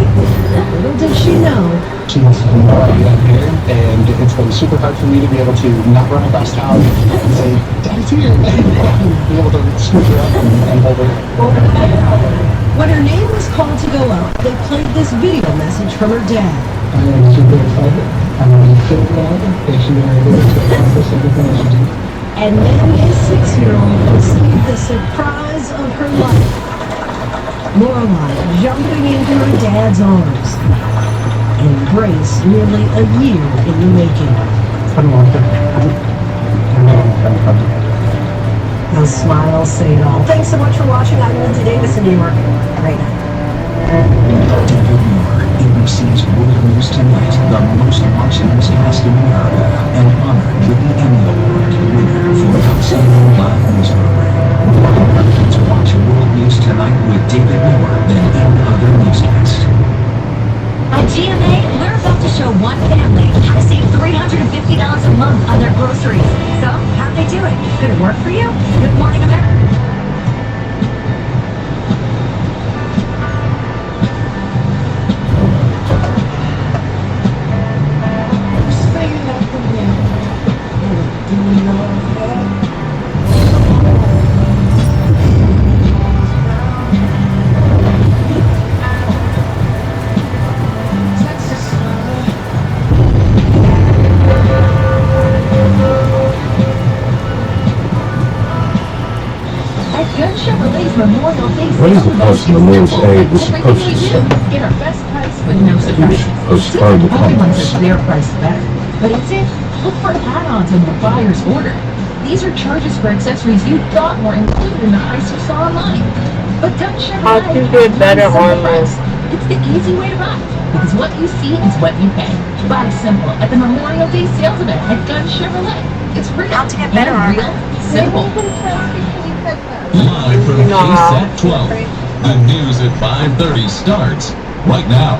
L: Little did she know.
F: She's already up here, and it's been super hard for me to be able to not run across town and say, Daddy's here, be able to scoop her up and hold her.
L: When her name was called to go out, they played this video message from her dad.
F: I am super excited. I'm so glad that she was able to accomplish everything that she did.
L: And then his 6-year-old received the surprise of her life. Lorelei jumping into her dad's arms. An embrace nearly a year in the making. Those smiles say it all. Thanks so much for watching. I'm Lindsay Davis in New York. Great night.
K: David Moore, ABC's World News Tonight, the most watched newscast in America, and honored with the Emmy Award winner for Outstanding Live News Program. To watch World News Tonight with David Moore than any other newscast.
N: At GMA, we're about to show one family how to save $350 a month on their groceries. So, how'd they do it? Could it work for you? Good morning, America. Memorial Day
C: What is
N: sales
C: the post in the Lord's aid was supposed to say?
N: Get our best price with no surprises.
C: Postpone the
N: Everyone
C: comments.
N: says their price is better. But is it? Look for add-ons in the buyer's order. These are charges for accessories you thought were included in the price you saw online. But Gun
D: How
N: Chevrolet
D: to get better
N: has a
D: armor.
N: price. It's the easy way to buy. Because what you see is what you pay. Buy simple at the Memorial Day sales event at Gun Chevrolet. It's real
E: How to get better
N: and real
E: armor.
N: simple.
O: Live from
D: You know how.
O: KSAT 12. The news at 5:30 starts right now.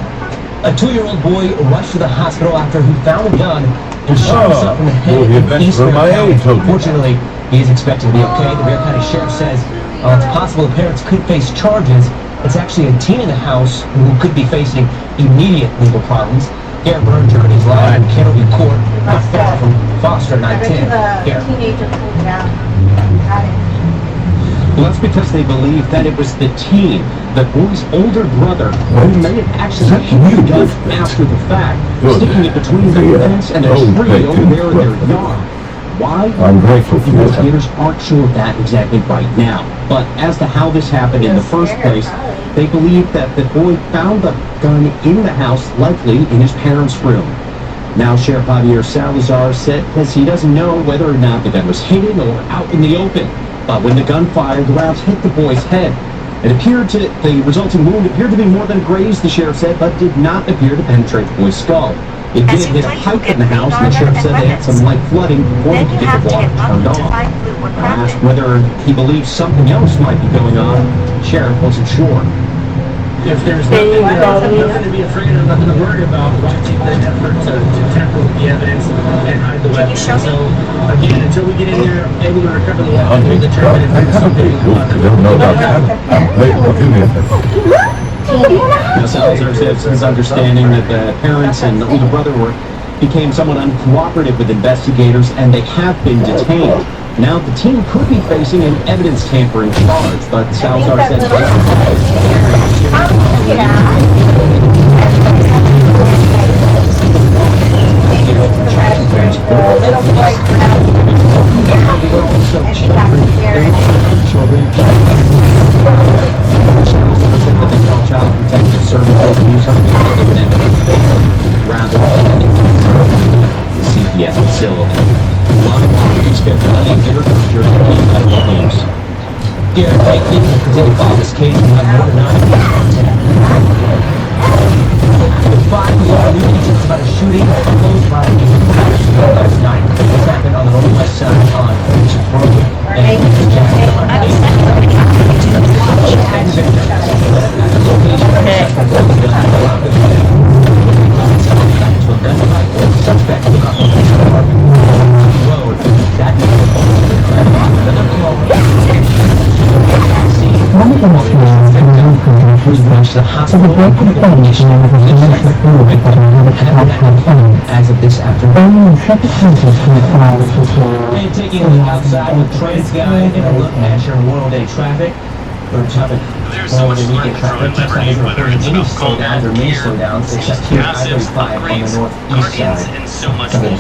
P: A 2-year-old boy rushed to the hospital after he found a gun and shot himself in the head
C: well, the
P: in
C: adventure
P: East
C: of
P: Ware
C: my
P: County.
C: age, told me.
P: Fortunately, he is expected to be okay. The Ware County Sheriff says it's possible the parents could face charges. It's actually a teen in the house who could be facing immediate legal problems. Garrett Burns is live in Kennedy Court, not far from Foster and I-10. Garrett.
J: Teenager pulled it out. Got it.
Q: Well, that's because they believe that it was the teen, the boy's older brother, who may have actually used the gun after the fact, sticking it between the fence and a tree over there in their yard. Why?
C: I'm grateful for that.
Q: Investigators aren't sure of that exactly right now. But as to how this happened in the first place, they believe that the boy found the gun in the house, likely in his parents' room. Now, Sheriff Javier Salazar says he doesn't know whether or not the gun was hidden or out in the open. But when the gun fired, the rounds hit the boy's head. The resulting wound appeared to be more than a graze, the sheriff said, but did not appear to penetrate the boy's skull. It did hit a pipe in the house, and the sheriff said they had some light flooding before they could get the water turned off. I asked whether he believes something else might be going on. The sheriff wasn't sure.
H: If there's nothing to be afraid of, nothing to worry about, why take the effort to tamper with the evidence and hide the weapon? So, again, until we get in there able to recover the weapon, we'll determine if there's something
C: I don't know about that. Wait, what do you mean?
Q: Now, Salazar says his understanding that the parents and the older brother became somewhat uncooperative with investigators, and they have been detained. Now, the teen could be facing an evidence tampering charge, but Salazar says Child Protective Services use rather than the CPS facility. A lot of properties get plenty of agriculture news. Garrett Bateman presented by this case in number 9. With 5 more new agents about a shooting close by last night. This happened on the northwest side on Bishop Road. As of this afternoon. And taking a look outside with Trans Guy and a look at your Memorial Day traffic. We're topic.
A: There's so much fun throwing liberty, whether it's about
P: slowdowns or mini slowdowns, except here at
A: passives,
P: I-35 on the
A: upgrades,
P: northeast
A: guardians,
P: side.
A: and so much more.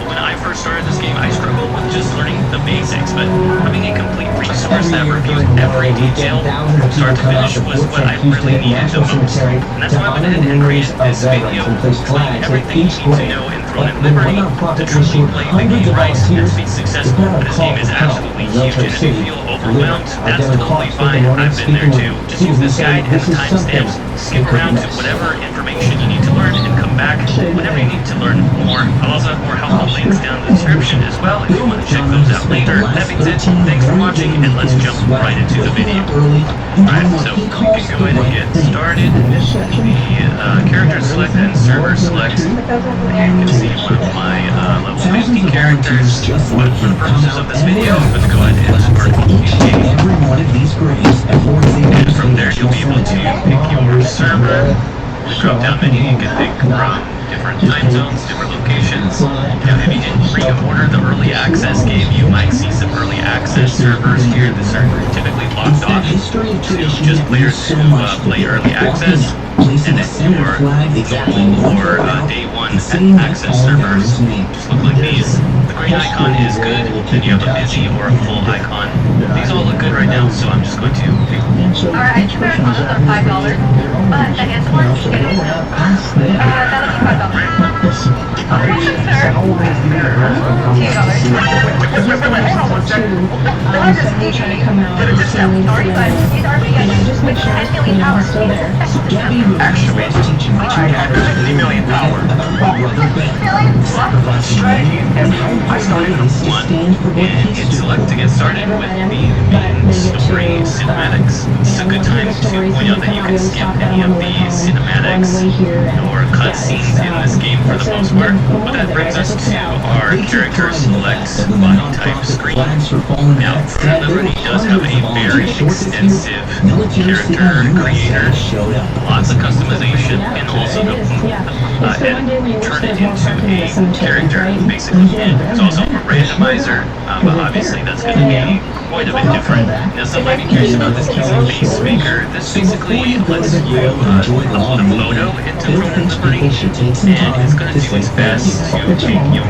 A: When I first started this game, I struggled with just learning the basics, but having a complete resource that reviews every detail from start to finish was what I really needed the most. And that's why I went ahead and created this video, explaining everything you need to know in Throne and Liberty to truly play the game right and to be successful. This game is absolutely huge, and if you feel overwhelmed, that's totally fine. I've been there too. Just use this guide and the timestamps. Skip around to whatever information you need to learn and come back whenever you need to learn more. I'll also have more helpful links down in the description as well if you want to check those out later. That being said, thanks for watching, and let's jump right into the video. Alright, so we can go ahead and get started. The character select and server select. You can see one of my level 50 characters. But for the purposes of this video, I'm going to go ahead and start in-game. And from there, you'll be able to pick your server. The drop-down menu you can pick from different time zones, different locations. And if you didn't pre-order the early access game, you might see some early access servers here. These are typically locked off to just players who play early access, and then your normal or day one access servers just look like these. The green icon is good, then you have a busy or a full icon. These all look good right now, so I'm just going to pick
E: Alright, I are $5, but the handsome one is getting that'll be $5. Correction, sir. $2.
J: Trying to come out
E: With a discount, sorry, but these are big
J: just make sure
E: $10 million power.
J: still there.
O: Actually, $50 million power. Strategy. I started
A: one and hit select to get started with the main story cinematics. This is a good time to point out that you can skip any of the cinematics or cutscenes in this game for the most part. But that brings us to our character select body type screen. Now, Liberty does have a very extensive character creator, lots of customization, and also and turn it into a character basically. And there's also a randomizer, but obviously that's going to be quite a bit different. Now, some might be curious about this easy face maker. This basically lets you upload a photo into Roman Liberty, and it's going to do its best to take your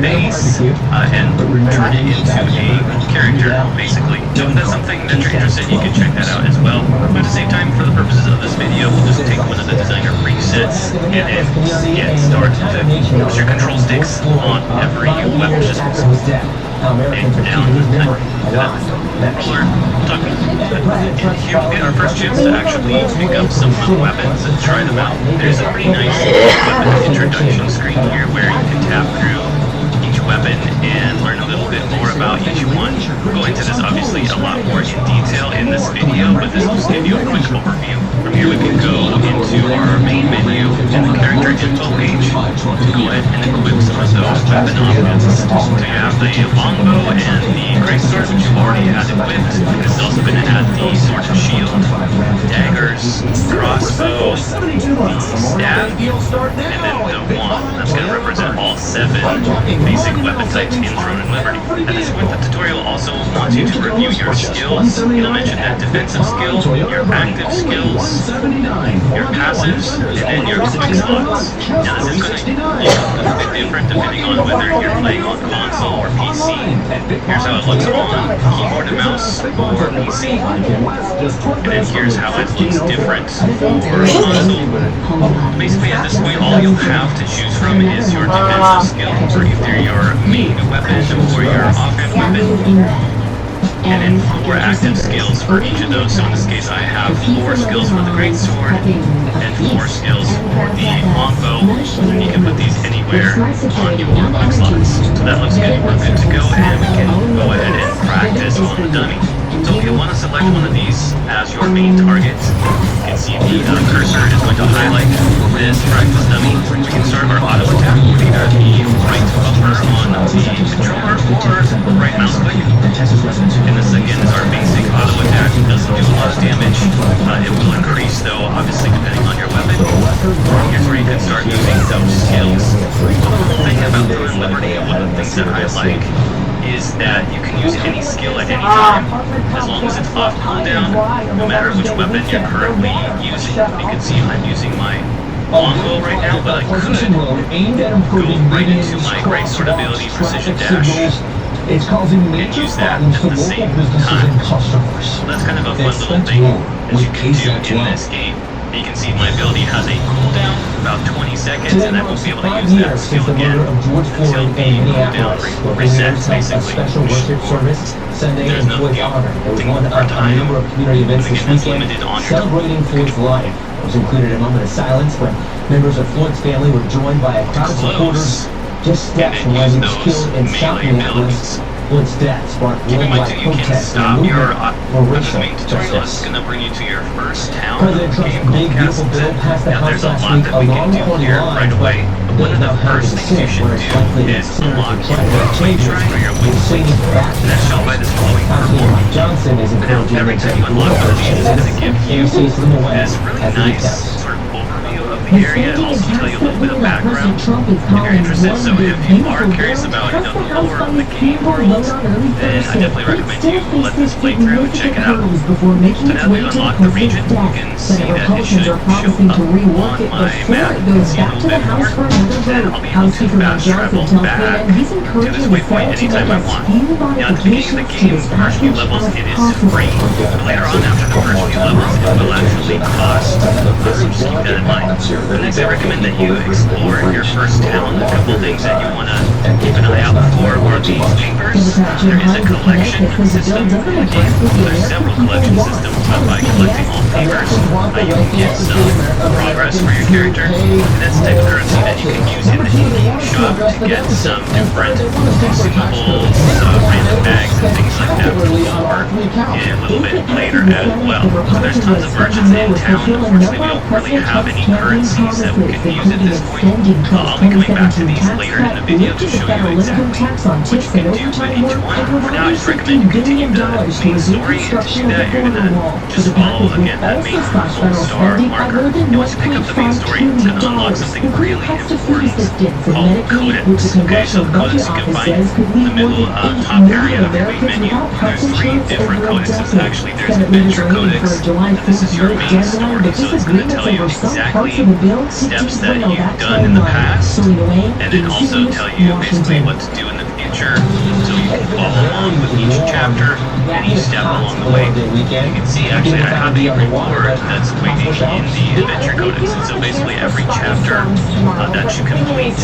A: face and turn it into a character, basically. So if that's something that you're interested in, you can check that out as well. But at the same time, for the purposes of this video, we'll just take one of the designer presets and then start to use your control sticks on every weapon just down and here we get our first chance to actually pick up some weapons and try them out. There's a pretty nice weapon introduction screen here where you can tap through each weapon and learn a little bit more about each one. We'll go into this obviously a lot more in detail in this video, but this will just give you a quick overview. From here we can go into our main menu and the character info page to go ahead and equip some of those weapon options. So you have the longbow and the greatsword, which you've already had equipped. This is also going to add the sword and shield, daggers, crossbow, the staff, and then the wand. That's going to represent all 7 basic weapon types in Throne and Liberty. At this point, the tutorial also wants you to review your skills. It'll mention that defensive skill, your active skills, your passives, and then your quick slots. Now this is going to look a bit different depending on whether you're playing on console or PC. Here's how it looks on keyboard and mouse or PC. And then here's how it looks different for console. Basically at this point, all you'll have to choose from is your defensive skill for either your main weapon or your offhand weapon. And then 4 active skills for each of those. So in this case, I have 4 skills for the greatsword and 4 skills for the longbow. And you can put these anywhere on your quick slots. So that looks good. We're good to go, and we can go ahead and practice on the dummy. So if you want to select one of these as your main target, you can see the cursor is going to highlight this practice dummy. We can start our auto attack with either the right bumper on the controller or right mouse click. And this again is our basic auto attack. It doesn't do a lot of damage. It will increase though, obviously depending on your weapon. Here's where you can start using those skills. The thing about Throne and Liberty, one of the things that I like is that you can use any skill at any time, as long as it's off cooldown, no matter which weapon you're currently using. You can see I'm using my longbow right now, but I could go right into my greatsword ability, Precision Dash,
C: It's causing
A: and use that at the same time. So that's kind of a fun little thing that you can do in this game. You can see my ability has a cooldown, about 20 seconds, and I won't be able to use that skill again until the cooldown resets, basically. There's no thing for time. Everything is limited on your
P: Celebrating Floyd's life was included a moment of silence when members of Floyd's family were joined by a crowd of supporters just steps from when he was killed in South Minneapolis. Floyd's death sparked
A: Keep in mind
P: worldwide
A: too, you can
P: protests
A: stop
P: and
A: your
P: movement for
A: this
P: racial
A: main tutorial. This is
P: justice.
A: going to bring you to your first town
P: President
A: game
P: Trump's
A: called
P: big beautiful bill
A: Castleton.
P: passed the
A: Now
P: House
A: there's a
P: last
A: lot
P: week
A: that we can
P: along
A: do
P: party
A: here
P: lines,
A: right away.
P: but
A: One of the first things you should do is unlock your wave shrine or your wave seat. And that's shown by this glowing purple.
P: Johnson is
A: Now every time you unlock one of these, it's going to give you this really nice sort of overview of the area and also tell you a little bit of background if you're interested. So if you are curious about the lore of the game world, then I definitely recommend you let this play through and check it out. So now we've unlocked the region, you can see that it should show up on my map. You can see a little bit more. Then I'll be able to fast travel back to this waypoint anytime I want. Now at the beginning of the game, the first few levels it is free. But later on after the first few levels it will actually cost. So just keep that in mind. Next I recommend that you explore your first town. A couple things that you want to keep an eye out for are these chambers. There is a collection system in the game. There's several collection systems, but by collecting all favors, you can get some progress for your character. And that's the type of currency that you can use in the in-game shop to get some different consumables, random bags, and things like that for a little bit later as well. So there's tons of merchants in town. Unfortunately, we don't really have any currencies that we can use at this point. I'll be coming back to these later in the video to show you exactly what you can do with each one. For now, I just recommend you continue the main story, and to do that, you're gonna just follow again that main gold star marker. And once you pick up the main story, it's gonna unlock something really important called codex. Okay, so codex you can find in the middle top area of the main menu. There's 3 different codexes. Actually, there's Adventure Codex, and this is your main story. So it's gonna tell you exactly steps that you've done in the past, and then also tell you basically what to do in the future, so you can follow along with each chapter and each step along the way. You can see actually I have a reward that's waiting in the Adventure Codex, and so basically every chapter that you complete,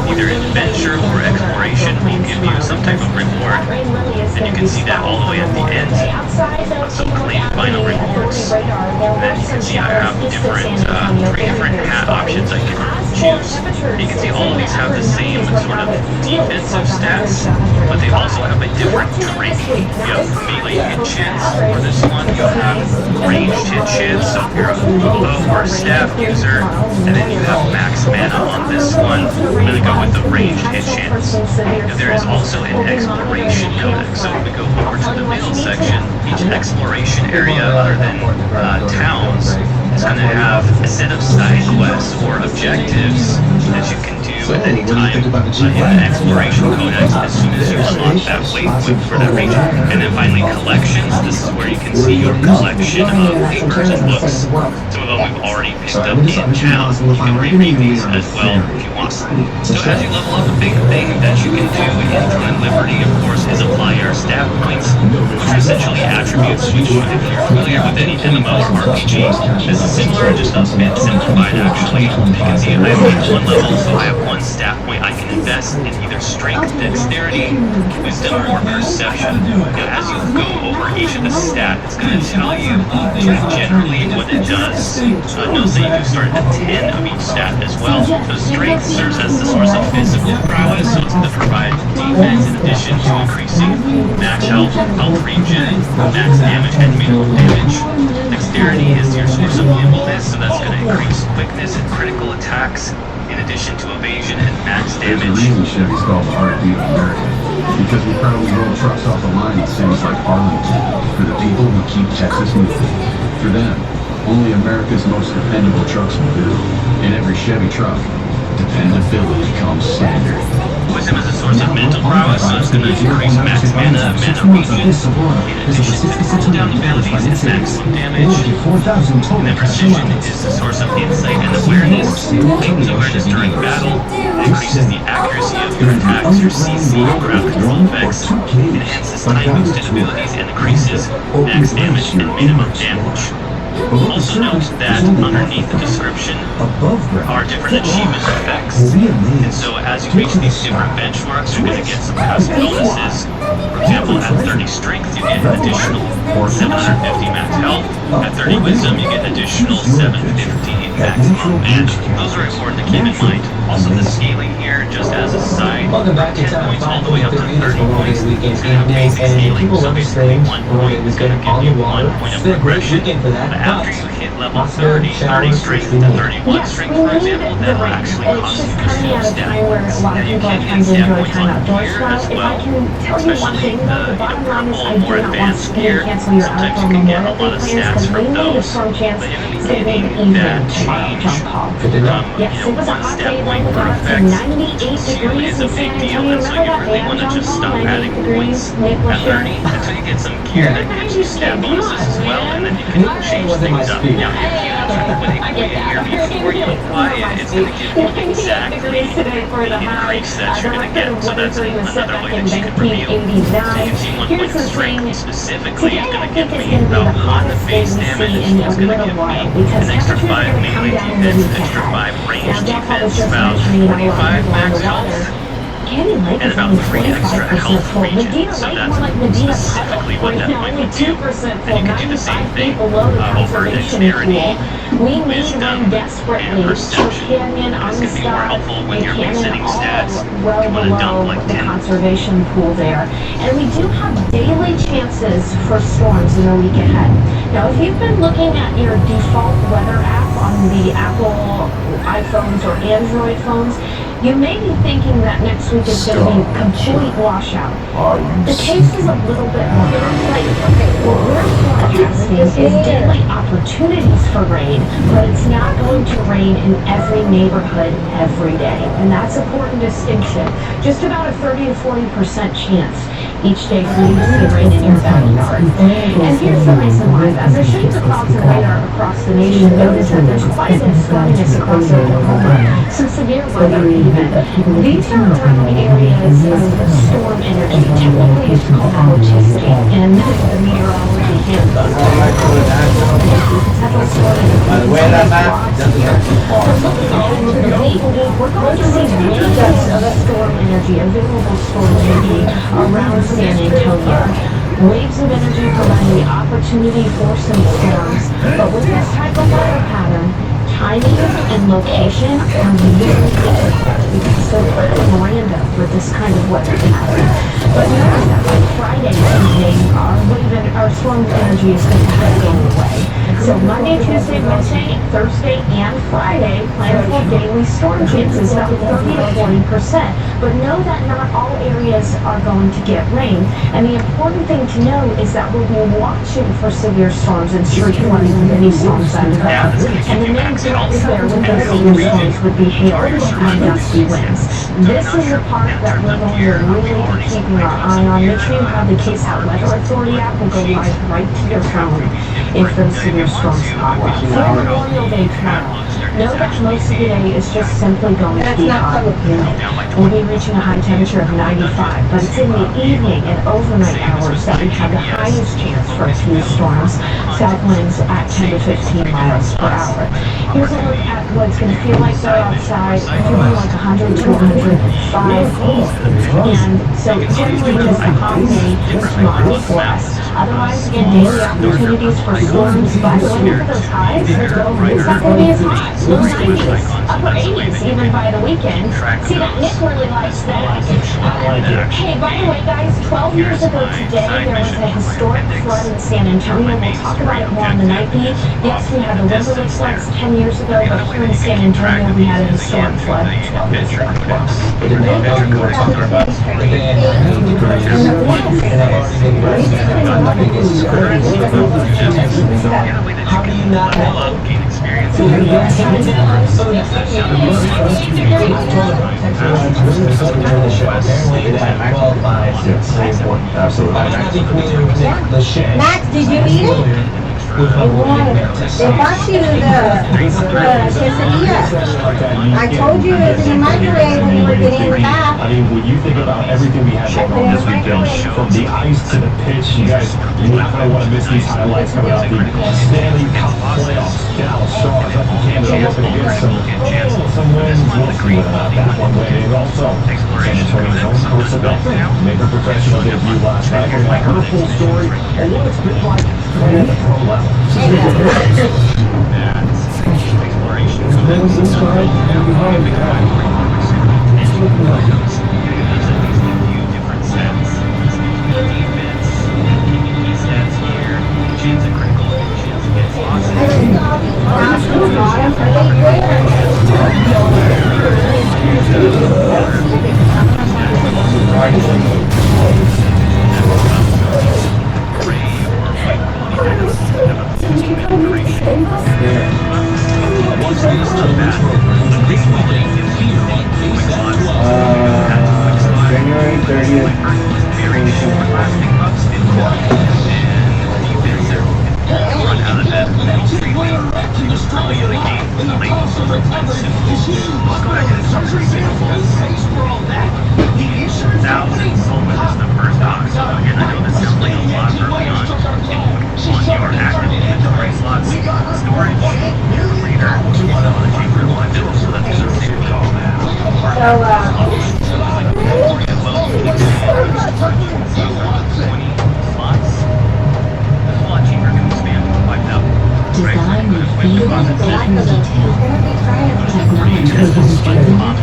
A: either adventure or exploration, will give you some type of reward, and you can see that all the way at the end. So claim final rewards, and then you can see I have different 3 different hat options I can choose. You can see all of these have the same sort of defensive stats, but they also have a different trait. You have melee hit chance for this one, you have ranged hit chance, so if you're a bow or a staff user, and then you have max mana on this one. I'm going to go with the ranged hit chance. Now, there is also an exploration codex, so if we go over to the middle section, each exploration area other than towns is going to have a set of side quests or objectives that you can do at any time in the exploration codex as soon as you unlock that waypoint for that region. And then finally collections. This is where you can see your collection of papers and books. Some of them we've already picked up in town. You can reread these as well if you want. So as you level up, a big thing that you can do in Throne and Liberty, of course, is apply your stat points, which are essentially attributes, which if you're familiar with any MMO or RPG, this is similar, just a bit simplified actually. You can see I have 1 level, so I have 1 stat point I can invest in either strength, dexterity, wisdom, or perception. Now as you go over each of the stats, it's going to tell you generally what it does. Note that you can start at 10 of each stat as well. So strength serves as the source of physical prowess, so it's going to provide defense in addition to increasing max health, health regen, max damage, and melee damage. Dexterity is your source of nimbleness, so that's going to increase quickness and critical attacks, in addition to evasion and max damage.
R: The reason Chevy's called the heartbeat of America, because we proudly roll trucks off the line in cities like Arlington, for the people who keep Texas moving. For them, only America's most dependable trucks will do. In every Chevy truck, dependability comes standard.
A: Wisdom is a source of mental prowess, so it's going to increase max mana, mana regen, in addition to cooldown abilities and maximum damage. And then precision is the source of insight and awareness. Heightened awareness during battle, it increases the accuracy of your attacks, your CC, ground control effects, enhances time-boosted abilities, and increases max damage and minimum damage. Also note that underneath the description are different achievement effects, and so as you reach these different benchmarks, you're going to get some custom bonuses. For example, at 30 strength, you get an additional 750 max health. At 30 wisdom, you get additional 750 maximum mana. Those are important to keep in mind. Also, the scaling here, just as a side, from 10 points all the way up to 30 points, it's going to have basic scaling. So basically, 1 point is going to give you 1 point of progression. But after you hit level 30 strength to 31 strength, for example, that'll actually cause you to slow down. Now you can get stab points on gear as well, especially the purple, more advanced gear. Sometimes you can get a lot of stats from those, but in the beginning, that change from, one stat point per effect is a big deal, and so you really want to just stop adding points at 30 until you get some gear that gives you stat bonuses as well, and then you can change things up. Now, if you put a gear before you apply it, it's going to give you exactly the increase that you're going to get. So that's another way that you can reveal. So you can see 1.3 specifically is going to give me about 1 base damage. It's going to give me an extra 5 melee defense, extra 5 range defense, about 25 max health, and about 3 extra health regions. So that's specifically what that point would do. And you can do the same thing over dexterity, wisdom, and perception. It's going to be more helpful when you're resetting stats. You want to dump like 10.
J: Conservation pool there. And we do have daily chances for storms in the week ahead. Now, if you've been looking at your default weather app on the Apple iPhones or Android phones, you may be thinking that next week is going to be a complete washout. The case is a little bit more complicated. What we're forecasting is daily opportunities for rain, but it's not going to rain in every neighborhood every day. And that's an important distinction. Just about a 30 to 40% chance each day for you to see rain in your backyard. And here's the reason why. As I show you the clouds and radar across the nation, notice that there's quite a bit of storminess across Oklahoma. Some severe weather even. These are around areas of storm energy. Technically it's called vorticity, and this is the meteorology handbook.
S: By the way, that map doesn't have too far.
J: We're going to see waves of storm energy, available storm energy around San Antonio. Waves of energy providing the opportunity for some storms, but with this type of weather pattern, timing and location are really difficult because so random with this kind of weather pattern. But notice that by Friday evening, our storm energy is going to have gone away. So Monday, Tuesday, Wednesday, Thursday, and Friday, plan for daily storm chances about 30 to 40%. But know that not all areas are going to get rain. And the important thing to know is that we'll be watching for severe storms and street flooding and many storms that develop. And the main threat is there with those severe storms would be hail and gusty winds. This is the part that we're going to really be keeping our eye on. Make sure you have the KSAT Weather Authority app will go live right to your phone if those severe storms pop up. For Memorial Day tomorrow, know that most of the day is just simply going to be hot. We'll be reaching a high temperature of 95, but it's in the evening and overnight hours that we have the highest chance for a few storms. South winds at 10 to 15 miles per hour. Here's a look at what it's going to feel like though outside. Feeling like 100 to 105. And so generally just a hot day tomorrow for us. Otherwise, again, daily opportunities for storms. By the way, look at those highs. It's not going to be as hot. Low 90s, upper 80s even by the weekend. See that Nick really likes that. Hey, by the way, guys, 12 years ago today, there was a historic flood in San Antonio. We'll talk about it more on the night beat. Yes, we had the Limberlake floods 10 years ago, but here in San Antonio, we had a historic flood 12 years ago.
S: I didn't know you were talking about
P: how do you not have
I: Max, did you eat it? They bought you the quesadilla. I told you it was in the microwave when you were getting in the bath.
F: I mean, when you think about everything we had going on this weekend, from the ice to the pitch, you guys, you're not going to want to miss these highlights coming out. The Stanley Cup playoffs, Dallas Stars up in Canada, looking to get some wins. We'll see about that one way. And also, San Antonio's own Carissa Belton made her professional debut last night. We'll have her full story and what it's been like playing at the pro level.
A: Defense, defense here, chance of critical, chance against loss.
F: January 30th.
A: Plastic cups in wine, and he did several run out of that little street lead. He was early in the game, late, and simple. Let's go back to the summer thousands sold is the first ox. Again, I know this sounds like a lot early on your active inventory slots, storage, reader, one of the cheaper modules, so that's a safe call.
N: Design with feeling and taking detail. Technology is strengthening as it is bound.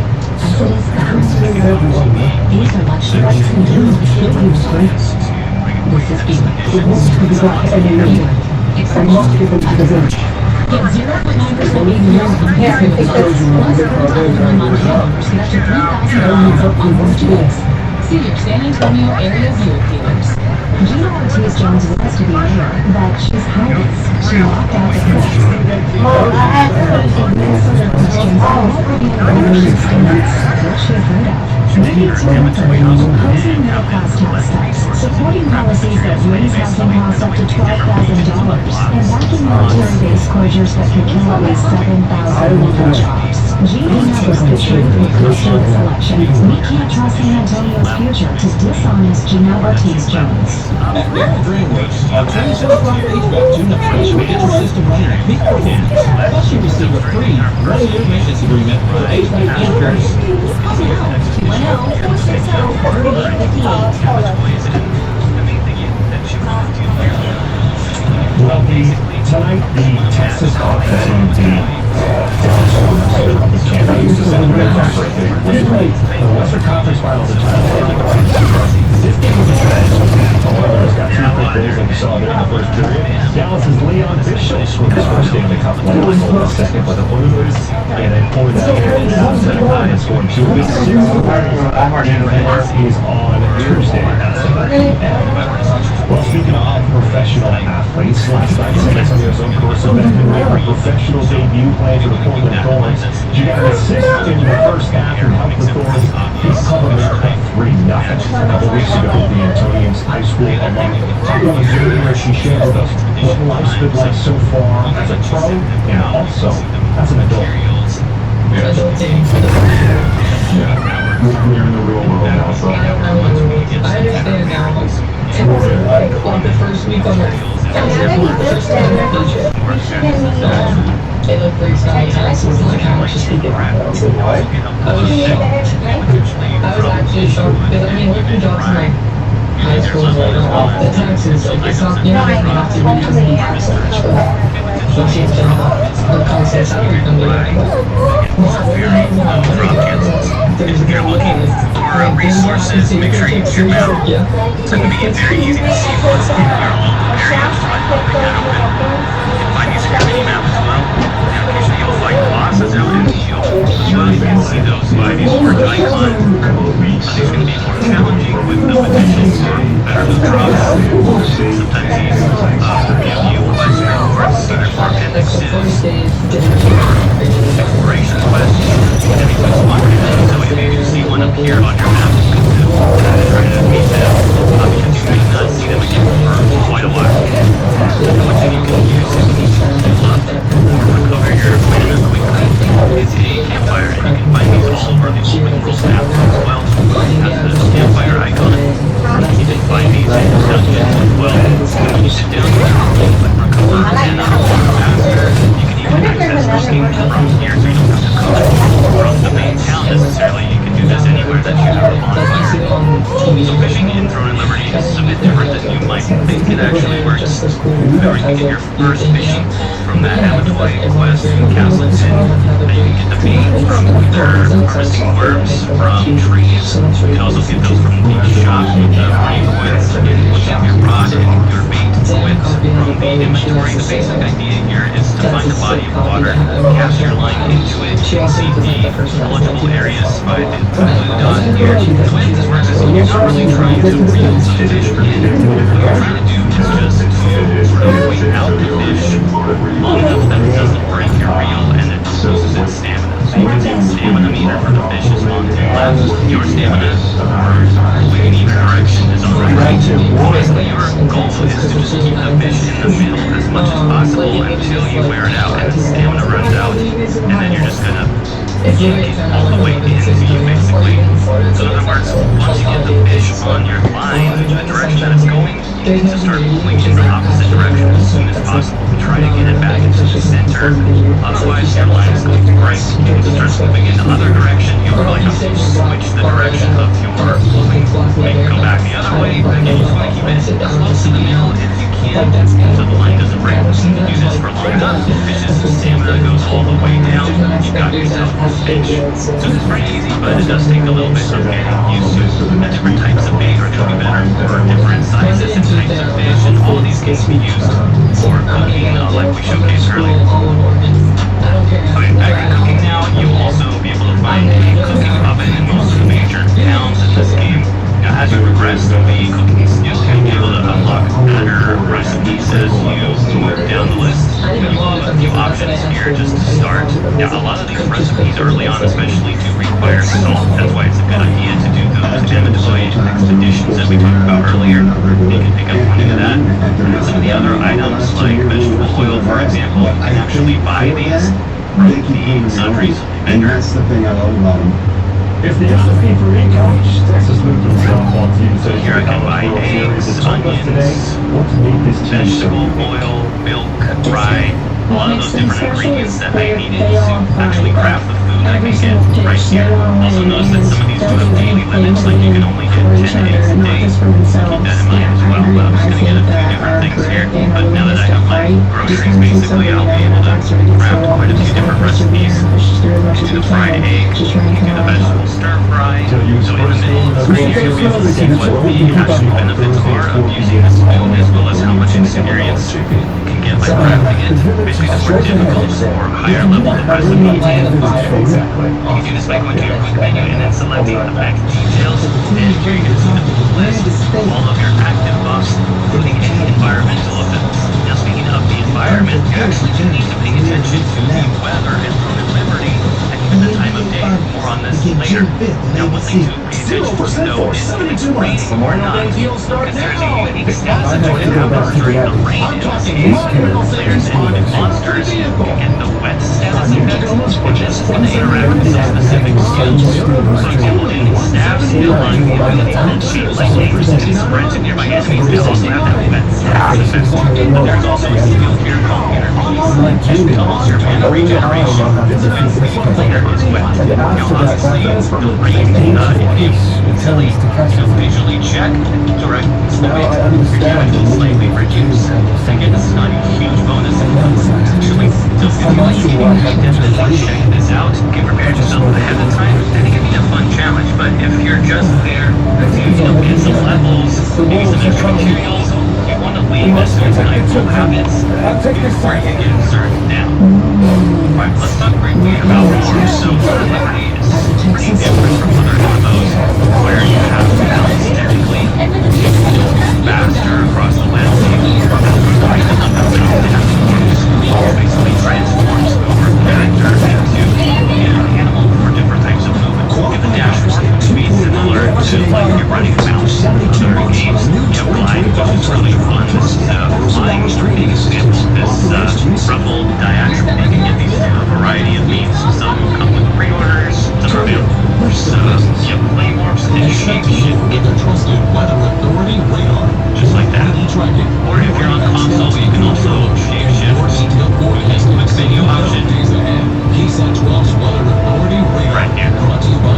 N: These are luxuries and humans. This is beauty.
M: Get 0.9% APR compared to plus $1,000 Montana versus up to $3,000 on most units. See your San Antonio area Buick dealers.
N: Gina Ortiz-Jones was to be mayor, but she's hiding. She walked out the press. Questions all revealing statements. What she heard of. Opposing middle-class tax cuts, supporting policies that raise housing costs up to $12,000, and backing military base closures that could kill at least 7,000 local jobs. Gina knows the truth will cost her this election. We can't trust San Antonio's future to dishonest Gina Ortiz-Jones.
K: At Merrill DreamWorks, our 2075 HVAC tune-up station will get your system running at peak performance. Plus, you receive a free 1-year maintenance agreement for HVAC and air.
F: Well, tonight the Texas Conference the Western Conference Finals in this game was a tragedy. Oilers got 2 quick goals like you saw there in the first period. Dallas's Leon Bishop scored his first Stanley Cup play. The second by the Oilers, and then poured that game down to the and scored 2 weeks. Is on Tuesday. Well, speaking of professional athletes, last night San Antonio's own Carissa Beckman made her professional debut playing for the Portland Thorns. She got an assist in the first half and helped the Thorns beat Colorado at 3-0. A couple weeks ago, the Antonian's high school alum talked about a journey where she shared with us what life's been like so far as a pro and also as an adult. We're in the real world now, so
M: I understand now. Like the first week on the first day of the feature. They look pretty nice. I was like, how much is he getting? I was shocked. I was actually shocked because I mean, working jobs in like high school right off the taxes, like it's not, you know, you have to read so she's been the constant salary from the
A: If you're looking for resources, make sure you check them out. It's going to be very easy to see what's in your local area. Find these here mini-maps as well. Occasionally you'll find bosses out in the field. You can see those by these work icons. These going to be more challenging with the potential for better drugs. Sometimes these give you quest rewards, either for appendixes, exploration quests, heavy quest 1. So if you see one up here on your map, try to meet them, because you may not see them again for quite a while. One thing you can use is recover your mana quickly. It's a campfire, and you can find these all over the open world map as well. That's the campfire icon. You can find these in dungeons as well. You sit down and recover mana faster. You can even access the game here, so you don't have to come from the main town necessarily. You can do this anywhere that you have a bonfire. So fishing in Throne and Liberty is a bit different than you might think it actually works. Remember, you get your first fishing from that Amadoi quest in Castleton, and you can get the bait from either harvesting worms from trees. You can also get those from the shop with the brave coins. You get your rod and your bait with from the inventory. The basic idea here is to find a body of water, cast your line into it, and see the eligible areas by the blue dot here. The way this works is you're not really trying to reel the fish in. What you're trying to do is just to sort of wait out the fish long enough that it doesn't break your reel and it loses its stamina. So you can see the stamina meter for the fish is on the left. your stamina or way in either direction is on the right. Basically, your goal is to just keep the fish in the middle as much as possible until you wear it out and the stamina runs out, and then you're just gonna get all the way into you, basically. So in other words, once you get the fish on your line, the direction that it's going, you need to start pulling in the opposite direction as soon as possible to try to get it back into the center. Otherwise, your line is going to break. If it starts moving in the other direction, you'll probably have to switch the direction of your pulling. Maybe go back the other way, but again, you want to keep it close to the middle if you can, so the line doesn't break. You can do this for long enough, the fish's stamina goes all the way down, you've got yourself a fish. So it's pretty easy, but it does take a little bit of getting used to. Different types of bait are going to be better for different sizes and types of fish, and all of these can be used for cooking, like we showcased earlier. Okay, back to cooking now, you'll also be able to find a cooking oven in most of the major towns in this game. Now, as you progress through the cooking, you'll be able to unlock better recipes as you move down the list. You will have a few options here just to start. Now, a lot of these recipes early on especially do require salt. That's why it's a good idea to do those Amidavoid expeditions that we talked about earlier. You can pick up plenty of that. Some of the other items like vegetable oil, for example, you can actually buy these from the sundries
R: And that's the thing I love about them.
F: If they're just looking for income, Texas moved himself on to
A: So here I can buy eggs, onions, vegetable oil, milk, rye, a lot of those different ingredients that I needed to actually craft the food I can get right here. Also notice that some of these do have daily limits, like you can only get 10 eggs a day. Keep that in mind as well, but I'm just going to get a few different things here. But now that I have my groceries, basically, I'll be able to craft quite a few different recipes. You can do the fried egg, you can do the vegetable stir fry. So in the middle of the screen here, you'll be able to see what the actual benefits are of using this food, as well as how much experience you can get by crafting it. Basically, the more difficult or higher level the recipe is.
F: Exactly.
A: You can do this by going to your quick menu and then selecting the back details. And here you can see the full list of all of your active buffs, including any environmental effects. Now, speaking of the environment, you actually do need to pay attention to the weather and productivity and even the time of day. More on this later. Now, one thing to pay attention to though is if it's raining or not, because there's a unique status that can happen during the rain in this game. Players and even monsters can get the wet status effect, which is when they interact with some specific skills. For example, in stabs, they'll run the ability to cheat lightly and sprint to nearby enemies. They'll also have that wet status effect. But there's also a skill here called Interface, which doubles your mana regeneration when the player is wet. Now, obviously, the rain is silly to visually check direct swimming. Your damage will slightly reduce. Again, this is not a huge bonus, actually. So if you like, you can definitely check this out. Get prepared yourself ahead of time, and it can be a fun challenge. But if you're just there to get some levels, maybe some extra materials, you want to leave this with nightfall habits before you get started now. Alright, let's talk briefly about more. So Liberty is pretty different from other MMOs, where you have to balance technically, faster across the landscape, basically transforms your character into an animal for different types of movement. You have the dash speed similar to like you're running a mouse in other games. You have glide, which is really fun. This is flying streaming example. This ruffled diagonal, you can get these through a variety of means. Some come with pre-orders, some are available. So you have flame orbs and shape shift.
O: With a trusted Weather Authority radar.
A: Just like that. Or if you're on console, you can also shape shift with this quick menu option.
O: KSAT 12's Weather Authority radar.
A: Right here.
O: Brought to you by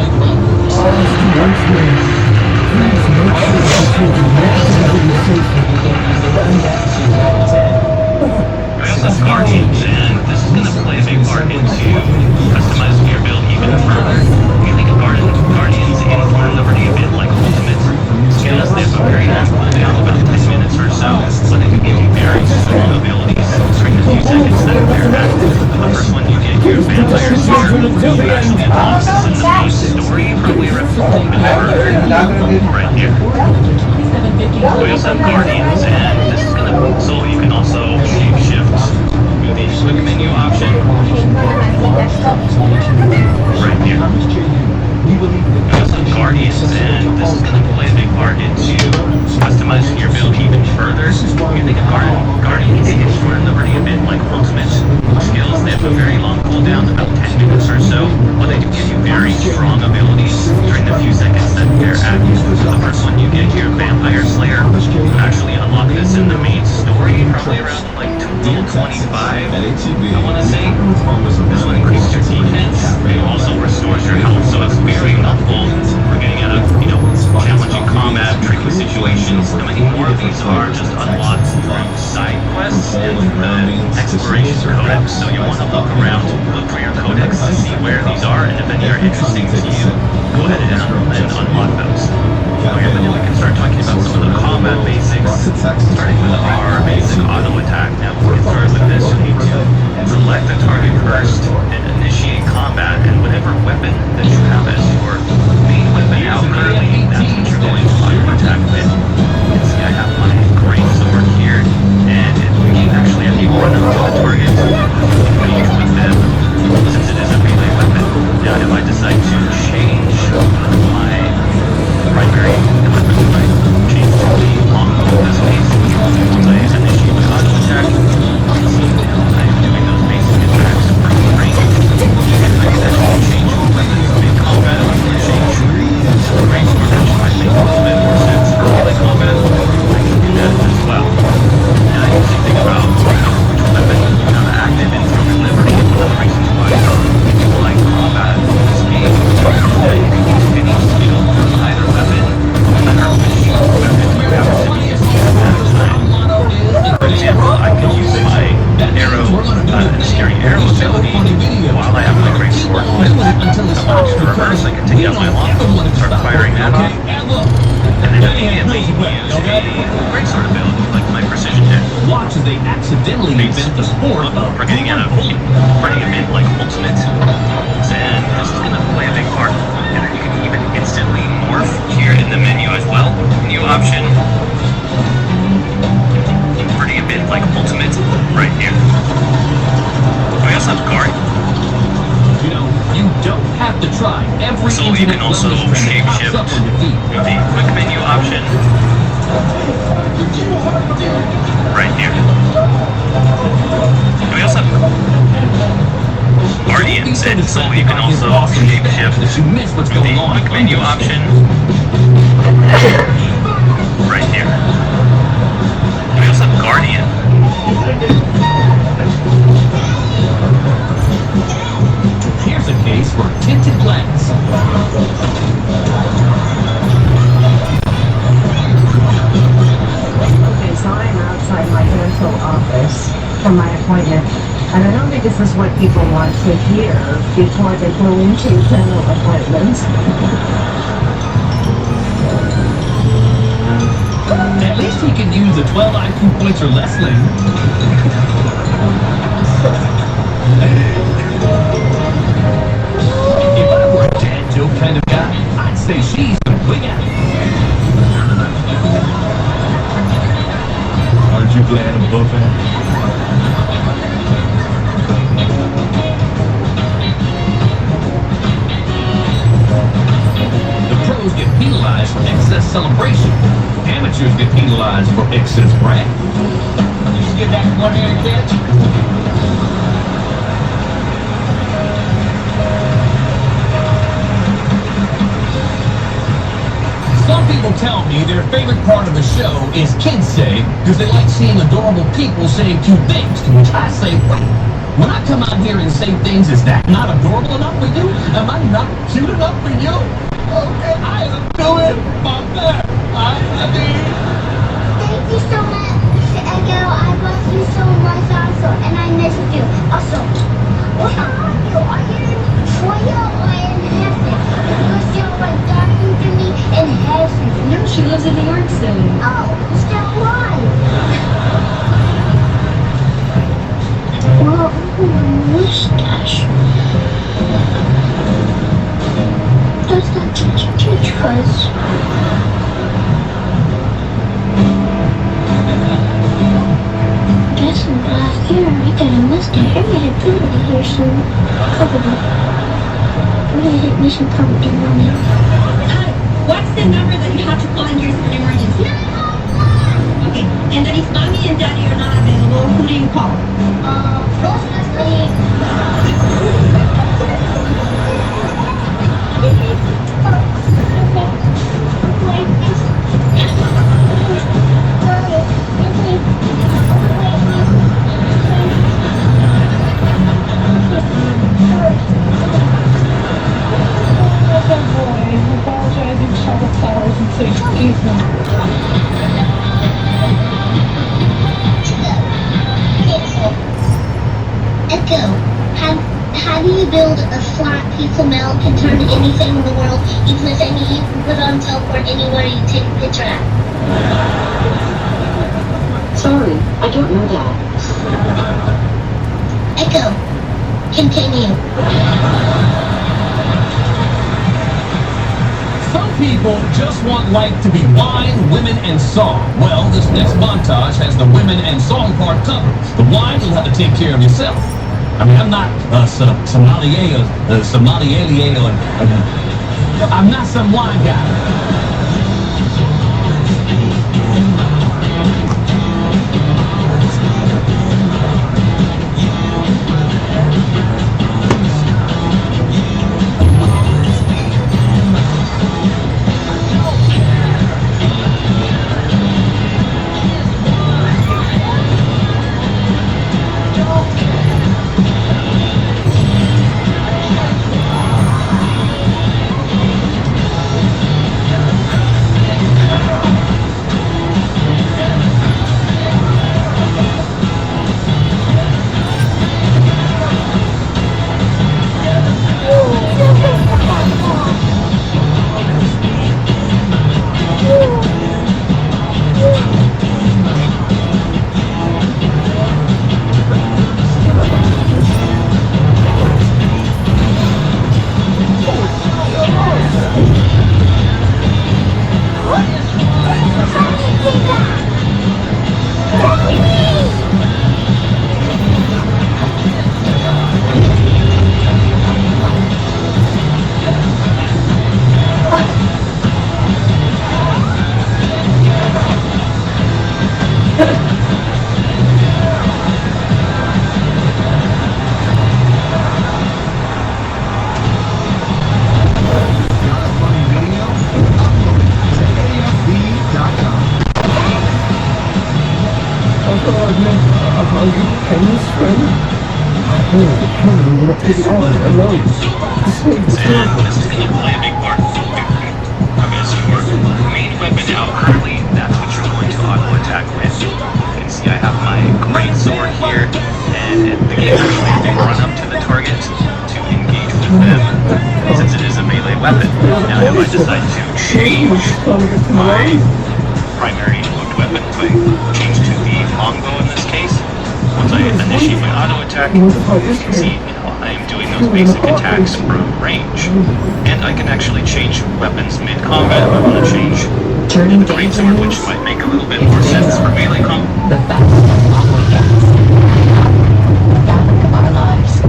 A: We also have Guardians, and this is going to play a big part into customizing your build even further. If you think of Guardians in Liberty a bit like Ultimate, yes, they have a very long cooldown, about 10 minutes or so, but they can give you very strong abilities during the few seconds that they're active. The first one you get your vampire spear, you actually unlock in the main story, probably around right here. We also have Guardians, and this is going to, so you can also shape shift through the quick menu option right here. some Guardians, and this is going to play a big part into customizing your build even further. You think of Guardians, it's sort of already a bit like ultimate skills. They have a very long cooldown, about 10 minutes or so, but they do give you very strong abilities during the few seconds that they're active. The first one you get here, Vampire Slayer, you actually unlock this in the main story, probably around like 25, I want to say. This one increases your defense, it also restores your health, so it's very helpful for getting out of, challenging combat, tricky situations. I mean, more of these are just unlocked through side quests and the exploration codex, so you want to look around, look for your codex to see where these are, and if any are interesting to you, go ahead and unlock those. Okay, then we can start talking about some of the combat basics, starting with our basic auto attack. Now, to get started with this, you need to select the target first and initiate combat, and whatever weapon that you have as your main weapon out currently, that's what you're going to auto attack with. You can see I have my great sword here, and actually I can run up to the target, engage with them, since it is a melee weapon. Now, if I decide to change my primary weapon, if I change to the longbow in this case, once I initiate my auto attack, you see now I'm doing those basic attacks from range. And I can actually change weapons mid-combat. I'm going to change range sword, which might make a little bit more sense for melee combat. I can do that as well. And I usually think about which weapon I'm active in from delivery. One of the reasons why people like combat in this game is that you can use any skill from either weapon, no matter which weapon you have to use at the time. For example, I can use my arrow, steering arrow ability while I have my great sword with. If I want to reverse, I can take out my longbow and start firing that off. And then immediately use a great sword ability, like my precision hit.
Q: Watch as they accidentally invent the sport
A: for getting out of running a bit like ultimate. And this is going to play a big part. And you can even instantly morph here in the menu as well. New option. Running a bit like ultimate right here. We also have guard.
Q: You don't have to try every
A: so you can also shapeshift with the quick menu option right here. We also have Guardians, and so you can also shapeshift with the quick menu option right here. We also have Guardian.
Q: Here's a case for tinted glass.
L: Okay, so I'm outside my dental office for my appointment, and I don't think this is what people want to hear before they go into dental appointments.
Q: At least he can use the 12 IQ points or less thing. If I were a dad joke kind of guy, I'd say she's the wig out. Aren't you glad I'm buffing? The pros get penalized for excess celebration. Amateurs get penalized for excess brag. You just get that one-handed catch? Some people tell me their favorite part of the show is kids say, because they like seeing adorable people saying cute things, to which I say, wait, when I come out here and say things, is that not adorable enough for you? Am I not cute enough for you? Okay, I am doing my best. I mean...
G: Thank you so much, Echo. I love you so much also, and I missed you. Also, where are you? Are you in Troya or in heaven? Because you're like talking to me in heaven.
M: No, she lives in New York City.
G: Oh, still alive. Well, mustache. Does that change us? Guess in the last year I got a mustache. I got a beauty here soon. Probably.
N: Mission Pumpkin Mommy.
E: What's the number that you have to call in case of an emergency? Okay, and then if mommy and daddy are not available, who do you call?
G: Echo, how do you build a flat piece of metal can turn anything in the world, even if any you can put on teleport anywhere you take a picture at?
N: Sorry, I don't know that.
G: Echo, continue.
T: Some people just want life to be wine, women, and song. Well, this next montage has the women and song part covered. The wine, you'll have to take care of yourself. I mean, I'm not sommelier, I'm not some wine guy. My primary moved weapon, if I change to the longbow in this case, once I initiate my auto attack, you can see, I am doing those basic attacks from range. And I can actually change weapons mid-combat if I want to change to the greatsword, which might make a little bit more sense for melee combat.
M: The fabric of our lives.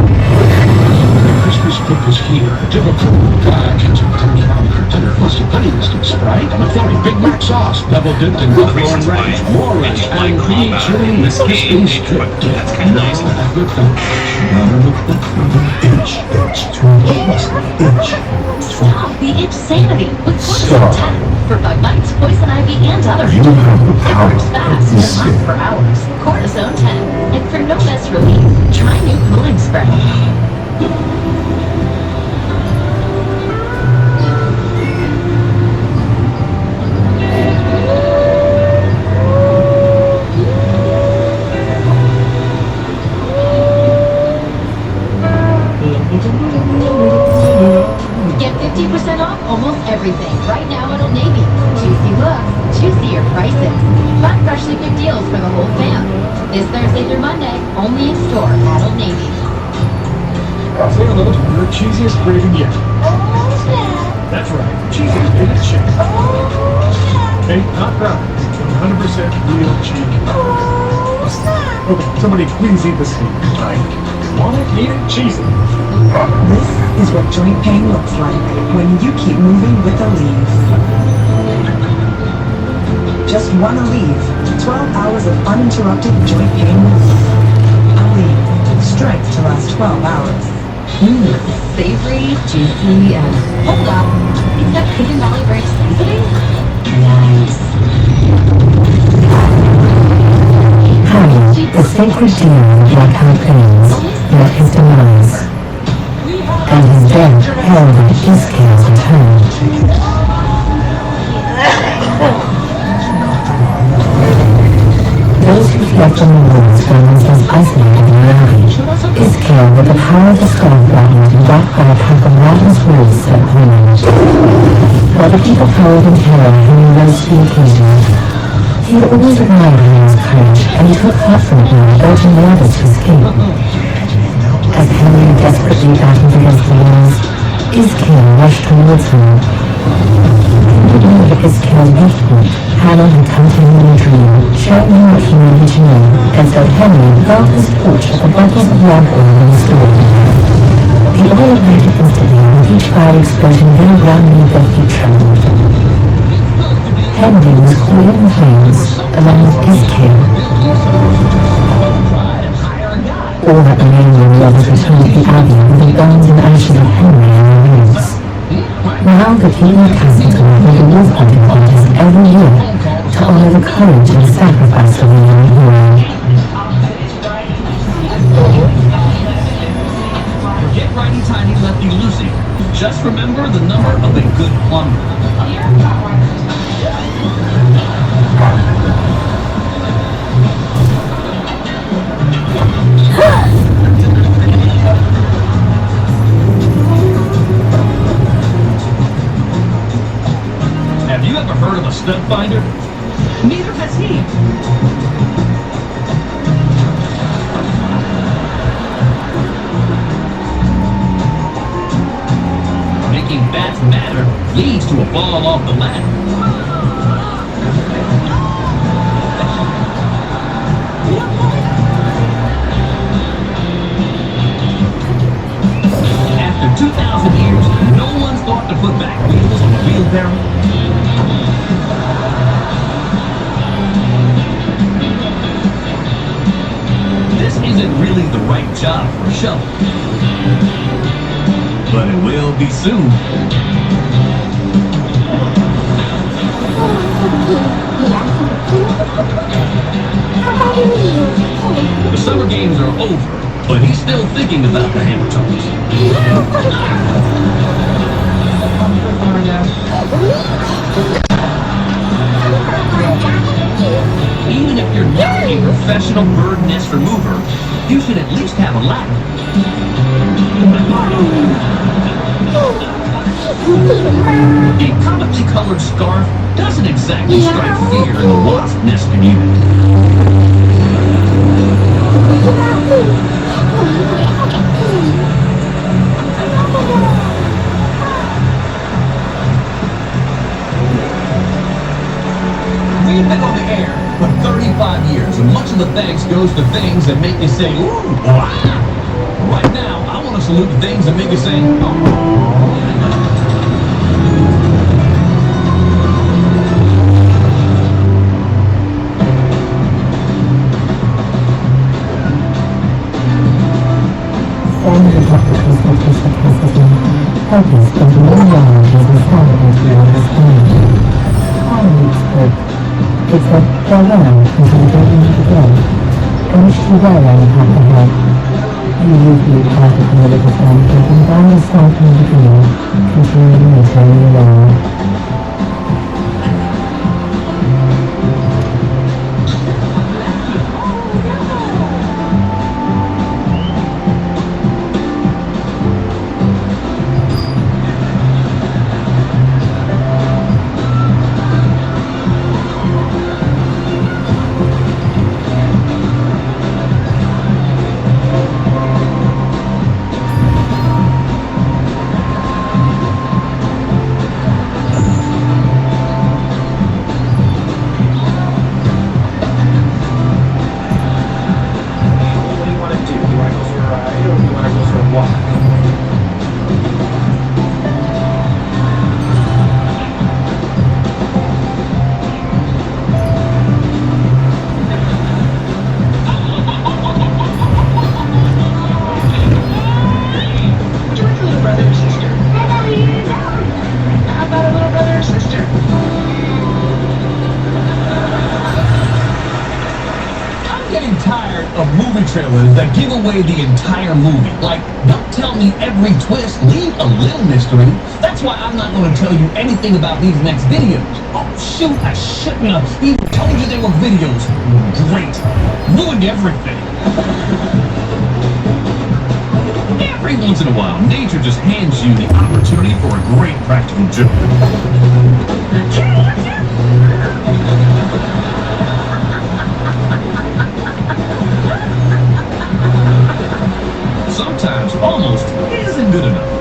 F: Christmas book is here. Typical package of creamy dinner plus a penny listed Sprite and a funny Big Mac sauce, double dipped in buffalo and ranch, more ranch, and creamy chili in this game.
A: That's kind of nice.
N: Stop the itch sanity with Cortisone 10 for bug bites, poison ivy, and other
C: You have the
N: It
C: power
N: works fast
C: to
N: and
C: escape.
N: lasts for hours. Cortisone 10. And for no mess relief, try new cooling spray. Get 50% off almost everything right now at Old Navy. Juicy looks, juicier prices. Find freshly picked deals for the whole fam. This Thursday through Monday, only in store at Old Navy.
F: Say hello to your cheesiest raven yet. That's right, cheesiest raven chick. Okay, not brown. 100% real cheese. Okay, somebody please eat this thing. Right.
H: Want it? Eat it? Cheese it.
L: This is what joint pain looks like when you keep moving with Aleve. Just one Aleve. 12 hours of uninterrupted joint pain relief. Aleve. Strength to last 12 hours.
B: Savory, juicy, and
E: Hold up. Is that Hidden Valley Breaks seasoning?
B: nice. Harry, the sacred demon of Blackheart Plains, met his demise, and his death heralded Iskale's return. Those who fled from the woods found themselves isolated in reality. Iskale, with the power of the Stormblade, backed by a pack of ravenous wolves, set upon them. While the people cowered in terror, Henry rose to the occasion. He had always admired Henry's courage, and he took heart from it now, urging the others to escape. As Henry desperately battled against the walls, Iskale rushed towards him. He knew that Iskale's weak point, Hannah had come to him in a dream, showing him what he needed to know, and so Henry felt his torch at the bottles of lamp oil in the store. The oil ignited instantly, and with each fire explosion, then around me their feet trembled. Henry was caught in flames, along with Iskale. All that remained when the others returned to the Abbey were the bones and ashes of Henry and the ruins. Now the King of Castleton held a wolf hunting contest every year to honor the courage and sacrifice of the young hero.
K: Get Righty Tighty, Lefty Loosey. Just remember the number of a good plumber. Have you ever heard of a step finder? Neither has he. Making bats matter leads to a fall off the ladder. After 2,000 years, no one's thought to put back wheels on a wheelbarrow. This isn't really the right job for a shovel. But it will be soon. The summer games are over, but he's still thinking about the hammer tones. Even if you're not a professional bird nest remover, you should at least have a ladder. A comically colored scarf doesn't exactly strike fear in the wasp nest community. We've been on the air for 35 years, and much of the thanks goes to things that make you say, ooh, wow. Right now, I want to salute the things that make you say, oh.
B: Focus on the new knowledge as we celebrate beyond this point. Finally spoke. It said farewell until the day we meet again. I wish you well on the path ahead. You usually part of the medical family and down the south from the beginning, continuing to turn you around.
O: trailers that give away the entire movie. Like, don't tell me every twist, leave a little mystery. That's why I'm not going to tell you anything about these next videos. Oh, shoot, I shouldn't have even told you they were videos. Great. Ruined everything. Every once in a while, nature just hands you the opportunity for a great practical joke. Sometimes almost isn't good enough.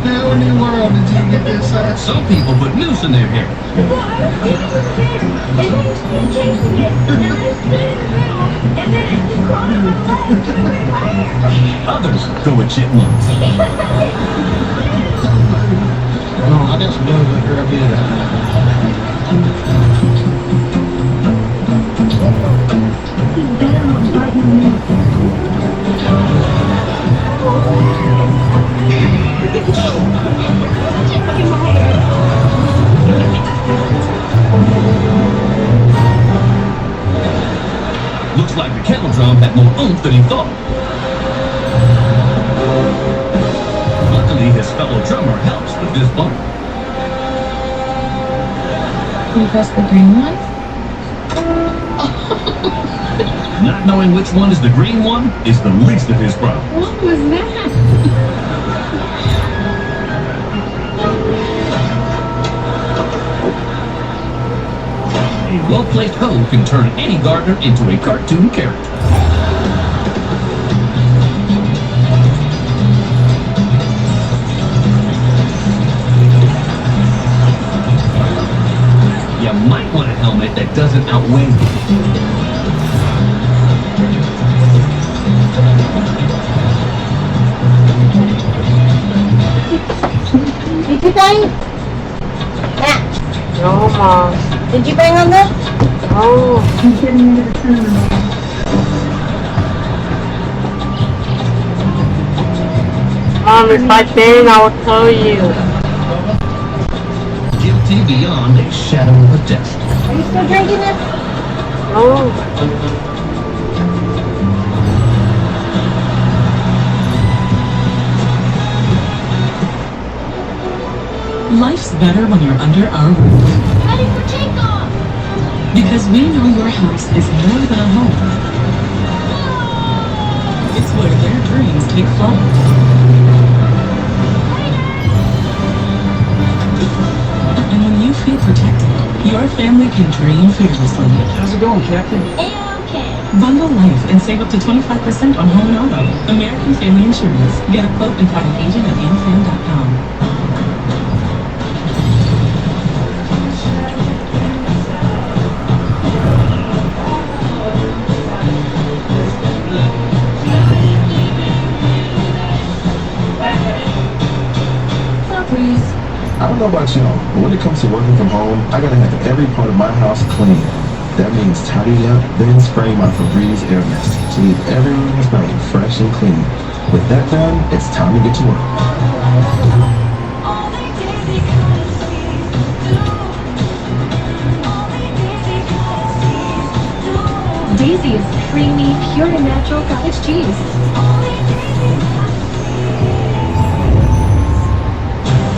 R: How in the world did you get this at?
O: Some people put noose in their hair. Others go with chipmunks.
R: No, I got some blood like her up
O: Looks like the kettle drum had more oomph than he thought. Luckily, his fellow drummer helps with this bump.
M: Can you press the green one?
O: Not knowing which one is the green one is the least of his problems.
M: What was that?
O: A well-placed hoe can turn any gardener into a cartoon character. You might want a helmet that doesn't outweigh you.
I: Did you bang? Matt,
D: No, Mom.
I: did you bang on this?
D: No.
I: I'm getting into the tournament.
D: Mom, if I bang, I will tell you.
O: Guilty beyond a shadow of a doubt.
I: Are you still drinking this?
D: No.
M: Life's better when you're under our roof.
G: Ready for takeoff!
M: Because we know your house is more than a home. It's where their dreams take flight. And when you feel protected, your family can dream fearlessly.
H: How's it going, Captain?
G: A-okay.
M: Bundle life and save up to 25% on home and auto. American Family Insurance. Get a quote and find an agent at amfam.com.
R: I don't know about y'all, but when it comes to working from home, I gotta have every part of my house clean. That means tidying up, then spraying my Febreze air mist to leave everything smelling fresh and clean. With that done, it's time to get to work.
N: Daisy is creamy, pure and natural cottage cheese.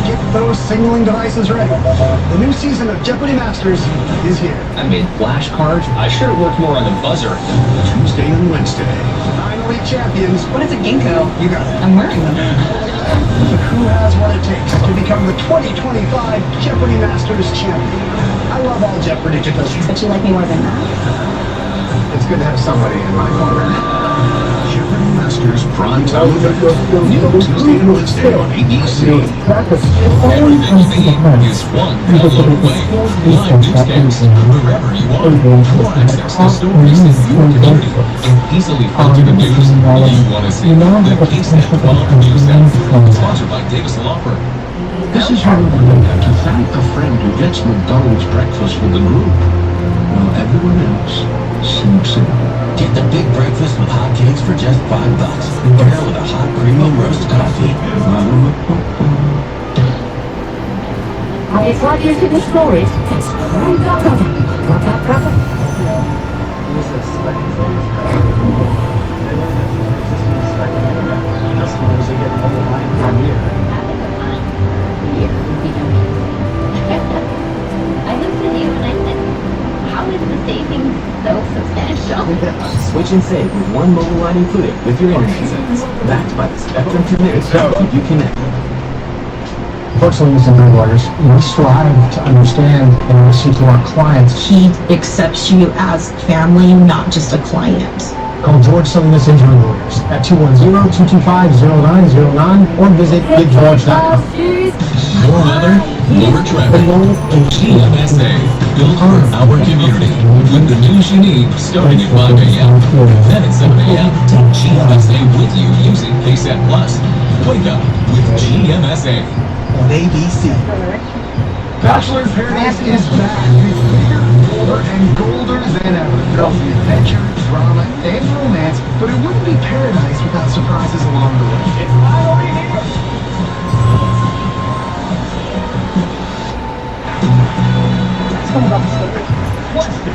H: Get those signaling devices ready. The new season of Jeopardy Masters is here.
K: I made flashcards. I sure worked more on the buzzer.
R: Tuesday and Wednesday.
H: Finally champions.
J: What is a ginkgo?
H: You got it.
J: I'm wearing them.
H: Who has what it takes to become the 2025 Jeopardy Masters champion? I love all Jeopardy contestants.
J: But you like me more than that?
H: It's good to have somebody in my corner.
R: Jeopardy Masters Prime Time Event. New Tuesday and Wednesday on ABC.
O: Everything is one download away. Live newscasts wherever you are. More access to stories in your community. And easily filter the news you want to see. The KSAT 12 News Network. Sponsored by Davis Law Firm.
R: This is how to thank a friend who gets McDonald's breakfast with the group, while everyone else sleeps in. Get the
K: big breakfast with hot cakes for just $5. Pair with a hot premium roast coffee.
N: It's right here to the storage. It's
G: I looked at you and I said, how is the savings so substantial?
P: Switch and save with one mobile line included with your internet service. Backed by the Spectrum Connect to keep you connected.
F: Fortunately, as injury lawyers, we strive to understand and listen to our clients.
J: He accepts you as family, not just a client.
F: Call George Salinas Injury Lawyers at 210-225-0909 or visit getgeorge.com.
K: More weather, more traffic. GMSA, built for our community. With the news you need starting at 5 a.m. Then at 7 a.m. GMSA with you using KSAT Plus. Wake up with GMSA on ABC.
C: Bachelor's Paradise is back. It's bigger, bolder, and golder than ever. Filled with adventure, drama, and romance, but it wouldn't be paradise without surprises along the way. It's finally here!
H: Question.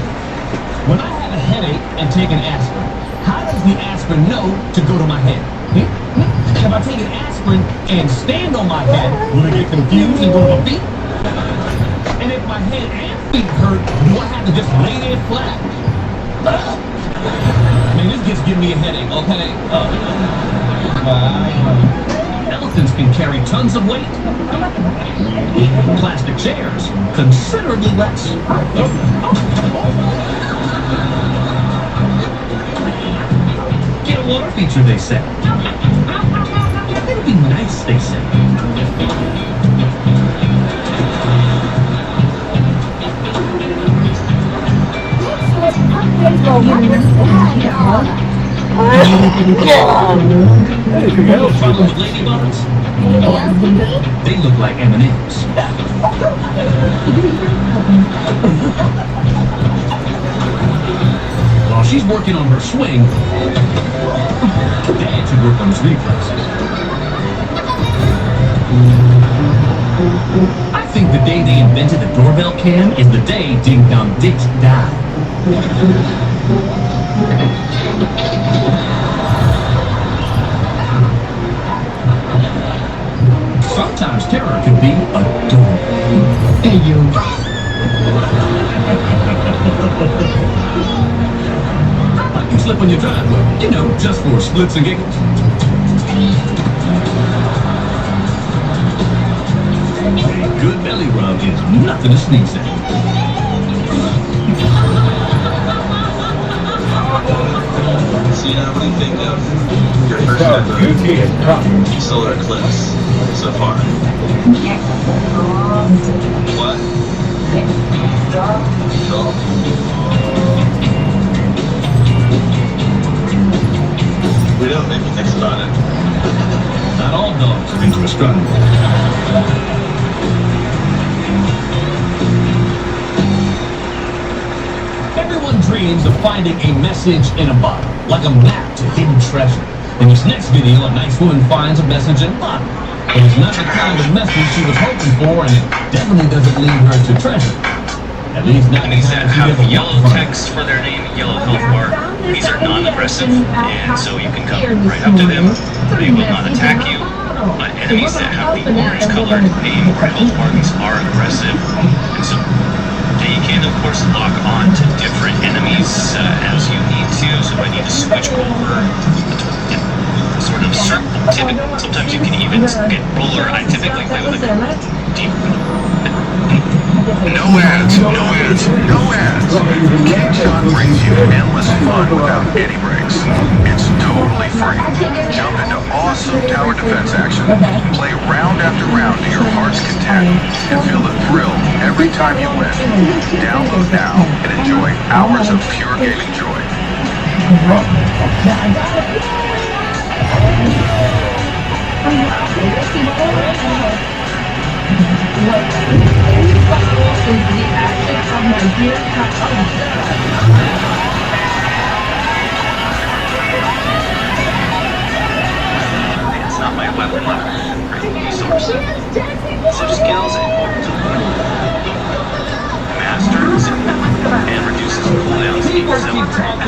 H: When I have a headache and take an aspirin, how does the aspirin know to go to my head? If I take an aspirin and stand on my head, will it get confused and go to my feet? And if my head and feet hurt, do I have to just lay there flat? Man, this just giving me a headache, okay? Elephants can carry tons of weight. Plastic chairs, considerably less. Get a water feature, they say. It'd be nice, they say.
C: Anything else?
H: Problem with ladybirds? They look like M&Ms. While she's working on her swing, Dad should work on his reflexes. I think the day they invented the doorbell cam is the day Ding Dong Ditch died. Sometimes terror can be adorable. Hey, you. You slip on your driveway, you know, just for splits and giggles. A good belly rub is nothing to sneeze at.
R: So, what do you think of your first ever solar eclipse so far? What? Cool. We don't make mistakes about it.
H: Not all dogs are into astronomy. Everyone dreams of finding a message in a bottle, like a map to hidden treasure. In this next video, a nice woman finds a message in a bottle. But it's not the kind of message she was hoping for, and it definitely doesn't lead her to treasure. At least not
T: Companies that have yellow text for their name, yellow health bar, these are non-aggressive, and so you can come right up to them. They will not attack you. But enemies that have the orange colored name or health bar, these are aggressive. And so you can, of course, lock on to different enemies as you need to. So if I need to switch over, sort of circle. Sometimes you can even get roller. I typically play with a deep.
C: No ads, no ads, no ads. King Shot brings you endless fun without any breaks. It's totally free. Jump into awesome tower defense action. Play round after round to your heart's content. And feel the thrill every time you win. Download now and enjoy hours of pure gaming joy.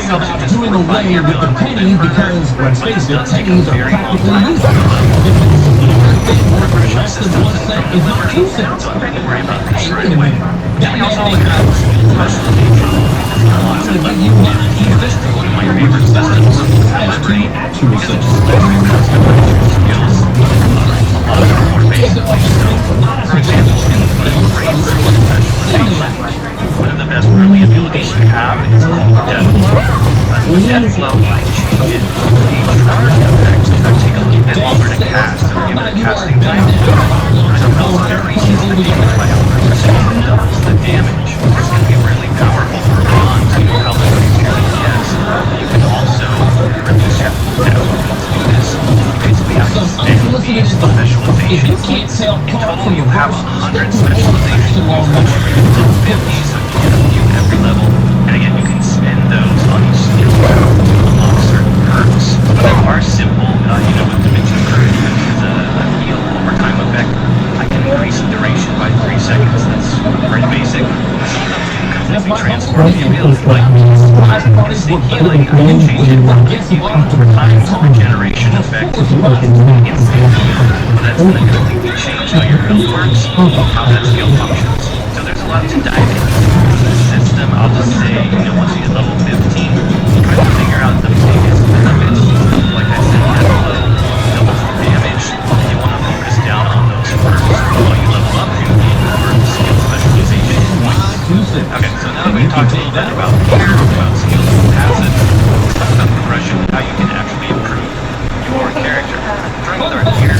P: talking about doing away with the penny because, let's face it, pennies are practically useless. Less than 1 cent is not 2 cents.
T: So I'm not worried about this right away.
P: That
T: We also
P: man
T: have special
P: I'm gonna give you one of
T: my favorite systems.
P: actually such
T: Skills. A lot of them are more basic. For example, in brain specialization, one of the best early abilities you have is called death flow. With death flow, I change it to a charge effect. So I take a little bit longer to cast and give it a casting time. There's a military skill that you can try out. The damage is going to be really powerful for Ron to help reduce your DPS. You can also reduce your death. You basically have to spend these specialization points. In total, you have 100 specialization points. 50, so you get a few every level. And again, you can spend those on each skill to unlock certain perks. There are simple, with Dimension Encouragement as a heal over time effect. I can increase duration by 3 seconds. That's pretty basic. Completely transform the ability. Like, instant healing, I can change it from healing time to regeneration effect instantly. That's going to completely change how your build works, how that skill functions. So there's a lot to dive into. The system, I'll just say, once you hit level 15, try to figure out the biggest benefits. Like I said, death flow, doubles the damage. You want to focus down on those first while you level up to your skill specialization points. Okay, so now that we've talked a little bit about here, about skills and passive, let's talk about progression, how you can actually improve your character. During other gear,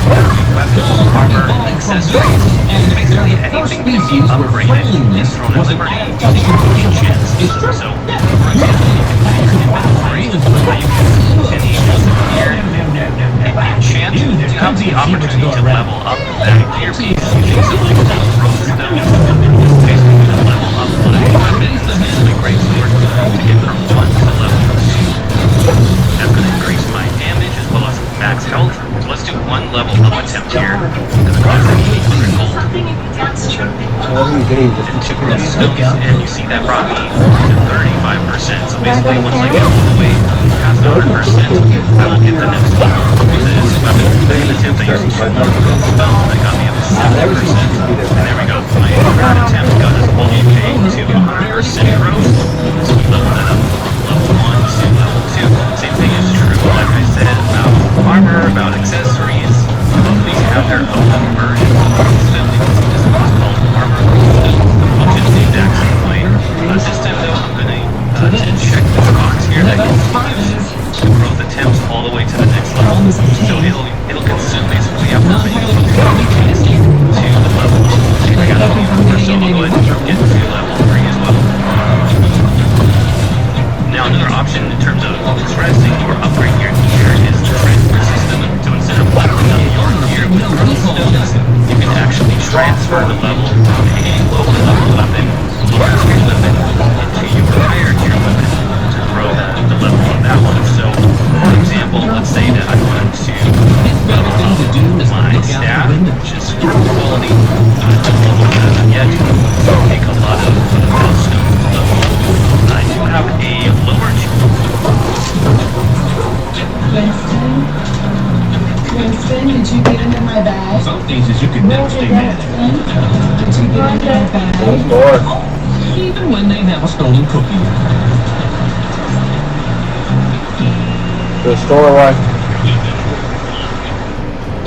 T: weapons, armor, accessories, basically anything can be upgraded in Throne of Liberty using enchants. So, for example, you can upgrade how you can any gear. Enchant, you have the opportunity to level up that gear piece using something called Roadstone. Basically, you level up one of your weapons, especially great sword, to get from 1 to level 2. That's going to increase my damage as well as max health. So let's do 1 level up attempt here. It's going to cost 800 gold. And you see that brought me to 35%. So basically, once I get all the way past 100%, I will get the next level. This weapon, the attempt I used to spell, that got me up to 70%. And there we go. My third attempt got us all the way to 100% growth. So we leveled that up from level 1 to level 2. Same thing is true, like I said, about armor, about accessories. Both of these have their own version of the system. This one is called armor. Functions the exact same way. System, though, I'm going to check this box here that continues growth attempts all the way to the next level. So it'll consume basically everything to the level. I got all the armor, so I'll go ahead and get to level 3 as well. Now another option in terms of progressing or upgrading your gear is the transfer system. So instead of leveling up your gear with stones, you can actually transfer the level from a lower level weapon, lower tier weapon, into your higher tier weapon to grow the level of that one. So for example, let's say that I wanted to level up my staff, which is for quality, yet take a lot of stones to level up. I do have a lower
J: Winston, did you get into my bag?
P: Some things that you can never stay mad at.
J: Did you get into my bag?
P: Even when they have a stolen cookie.
S: The store wife.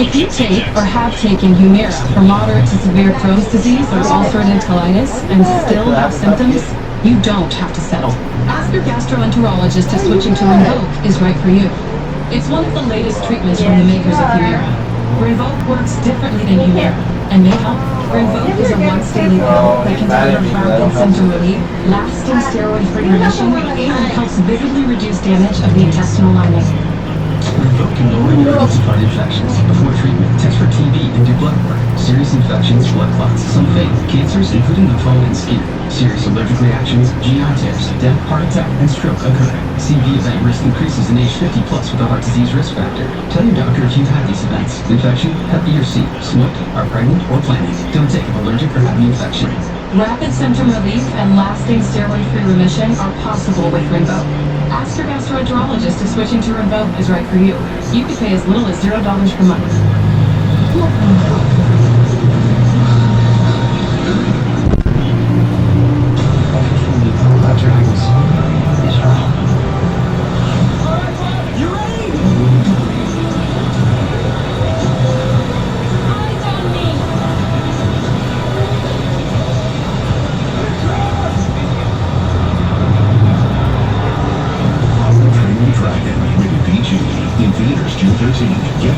M: If you take or have taken Humira for moderate to severe Crohn's disease or ulcerative colitis and still have symptoms, you don't have to settle. Ask your gastroenterologist if switching to Rinvoq is right for you. It's one of the latest treatments from the makers of Humira. Rinvoq works differently than Humira and may help. Rinvoq is a once-daily pill that can deliver rapid symptom relief, lasting steroid-free remission, and helps visibly reduce damage of the intestinal lining.
K: Rinvoq can lower your risk of heart infections. Before treatment, test for TB and do blood work. Serious infections, blood clots, some fatal cancers, including lymphoma and skin. Serious allergic reactions, GI tears, death, heart attack, and stroke occur. CV event risk increases in age 50 plus with a heart disease risk factor. Tell your doctor if you've had these events. Infection, Hep B or C, smoked, are pregnant, or planning. Don't take if allergic or have an infection.
M: Rapid symptom relief and lasting steroid-free remission are possible with Rinvoq. Ask your gastroenterologist if switching to Rinvoq is right for you. You could pay as little as $0 per month.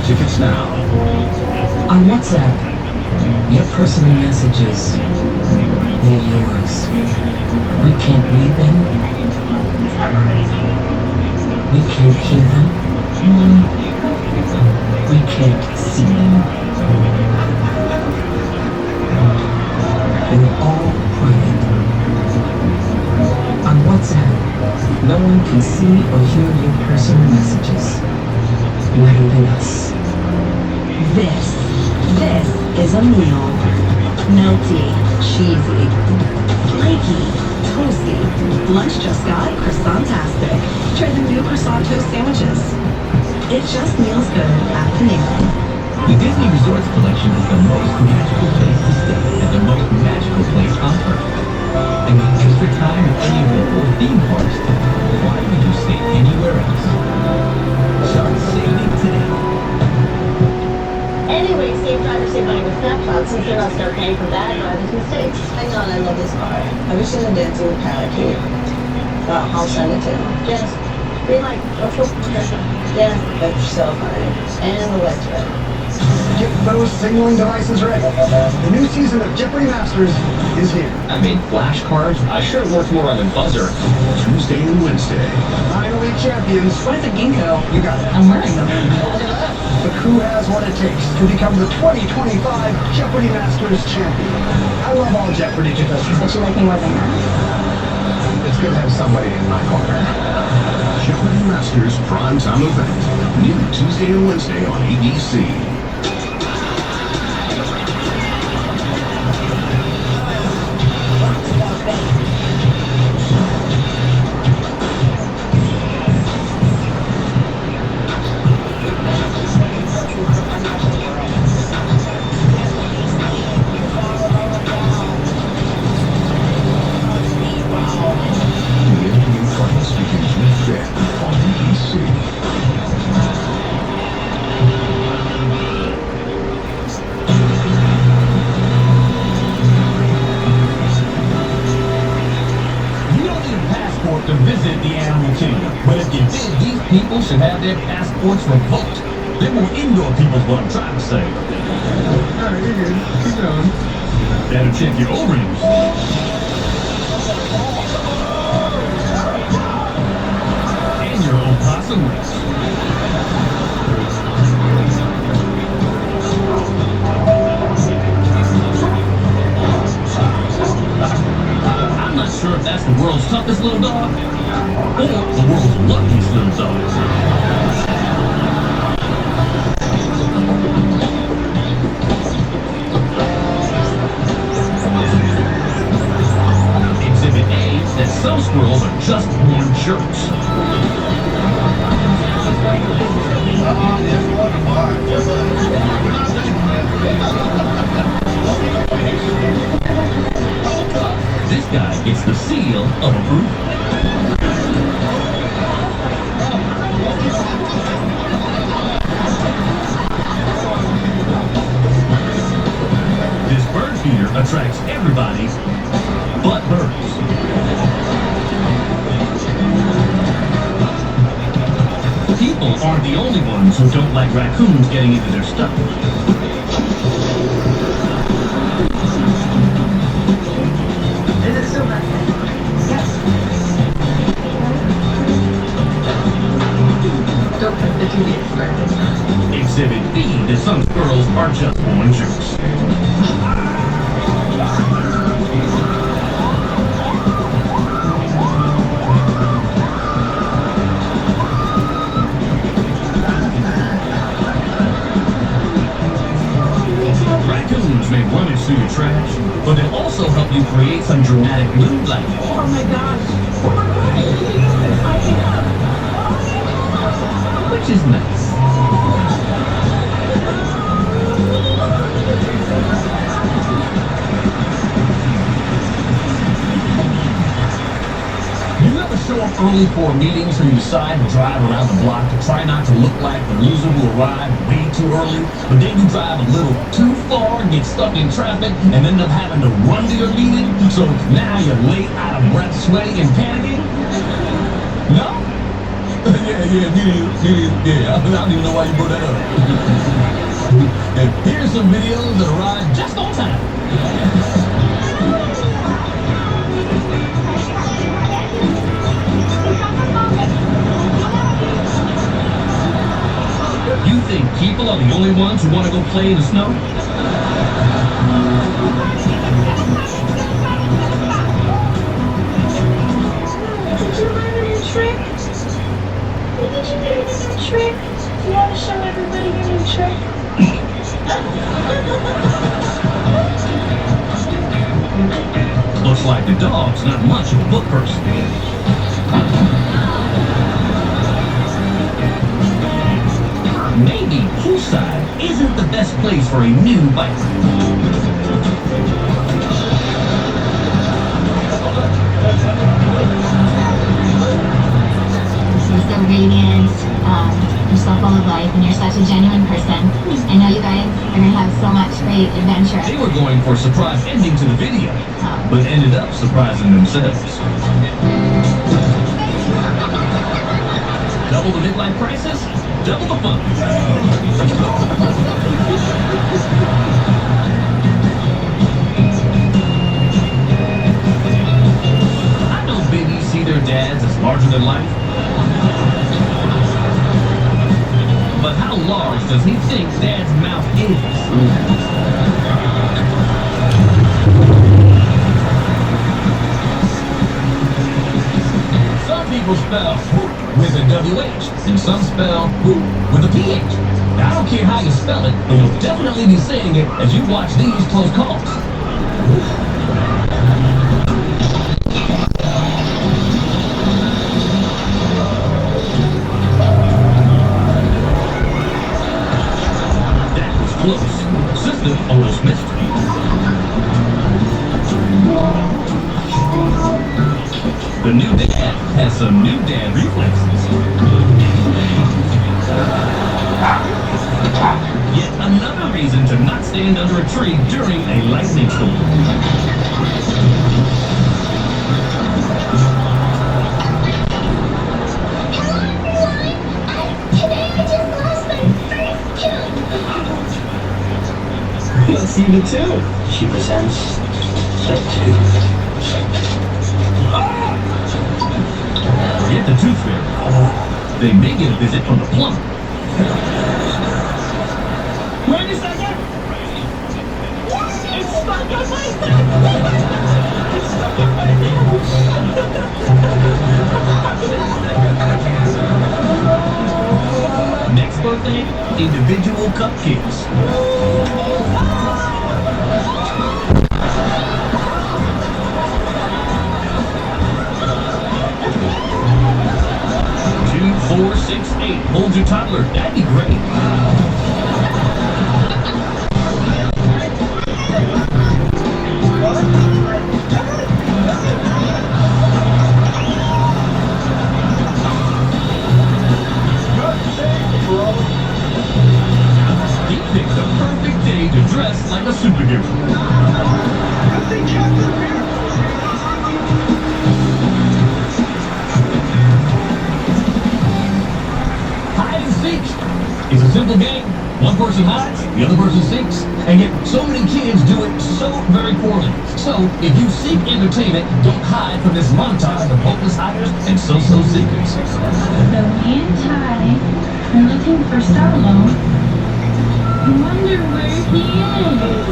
R: Tickets now.
L: On WhatsApp, your personal messages, they're yours. We can't read them. We can't hear them. We can't see them. They're all private. On WhatsApp, no one can see or hear your personal messages. Not even us.
N: This is a meal. Melty, cheesy, flaky, toasty. Lunch just got croissant-tastic. Try the new croissant toast sandwiches. It just meals good at Panera.
K: The Disney Resorts Collection is the most magical place to stay at the most magical place on Earth. And with extra time at any of the 4 theme parks, why would you stay anywhere else? Start saving today.
I: Anyway, safe driver, save money with Snapshot since they're not start paying for bad drivers' mistakes. Hang on, I love this car. Have you seen the dancing with Parakeet? I'll send it to you. Just green light. Yeah, that's so funny. And the light's red.
U: Get those signaling devices ready. The new season of Jeopardy Masters is here.
K: I made flashcards. I sure worked more on the buzzer.
R: Tuesday and Wednesday.
U: Finally champions.
N: What is a ginkgo?
U: You got it.
N: I'm wearing them.
U: But who has what it takes to become the 2025 Jeopardy Masters champion? I love all Jeopardy contestants.
N: But you like me more than that?
U: It's good to have somebody in my corner.
R: Jeopardy Masters primetime event. New Tuesday and Wednesday on ABC.
K: To visit the animal kingdom. But if you did, these people should have their passports revoked. They're more indoor people is what I'm trying to say. Alright, you're good. Keep going. Better check your ovaries. And your opossum rest. I'm not sure if that's the world's toughest little dog, or the world's luckiest little dog. Exhibit A says some squirrels are just born jerks. This guy gets the seal of approval. This bird feeder attracts everybody but birds. People aren't the only ones who don't like raccoons getting into their stuff.
I: Is it still back there? Yes. Don't put the TV distracted.
K: Exhibit B that some squirrels are just born jerks. Raccoons
Q: may rummage through your trash, but they also help you create some dramatic mood lighting.
J: Oh my gosh.
Q: Which is nice. You ever show up early for a meeting so you decide to drive around the block to try not to look like the loser who arrived way too early, but then you drive a little too far and get stuck in traffic and end up having to run to your meeting, so now you're late, out of breath, sweating, and panicking? No? Yeah. I don't even know why you brought that up. And here's some videos that arrived just on time. You think people are the only ones who want to go play in the snow?
J: Did you learn a new trick? Did you learn a new trick? You want to show everybody your new trick?
Q: Looks like the dog's not much of a book person. Maybe poolside isn't the best place for a new biker.
N: You're so radiant, you're so full of life, and you're such a genuine person. I know you guys are going to have so much great adventure.
Q: They were going for a surprise ending to the video, but ended up surprising themselves. Double the midlife crisis, double the fun. I know babies see their dads as larger than life. But how large does he think Dad's mouth is? Some people spell whoop with a WH, and some spell whoop with a PH. Now, I don't care how you spell it, but you'll definitely be saying it as you watch these close calls. Close. Sister almost missed it. The new dad has some new dad reflexes. Yet another reason to not stand under a tree during a lightning storm.
H: Let's see the two. She presents the two.
Q: Forget the tooth fairy. They may get a visit from the plumber.
J: Wait a second! It's stuck on my neck! It's stuck on my neck!
Q: Next birthday, individual cupcakes. 4, 6, 8. Hold your toddler. That'd be great. He picked the perfect day to dress like a superhero. It's a simple game. One person hides, the other person seeks, and yet so many kids do it so very poorly. So, if you seek entertainment, don't hide from this montage of hopeless hiders and so-so seekers.
N: So me and Ty are looking for Starlo. I wonder where he is.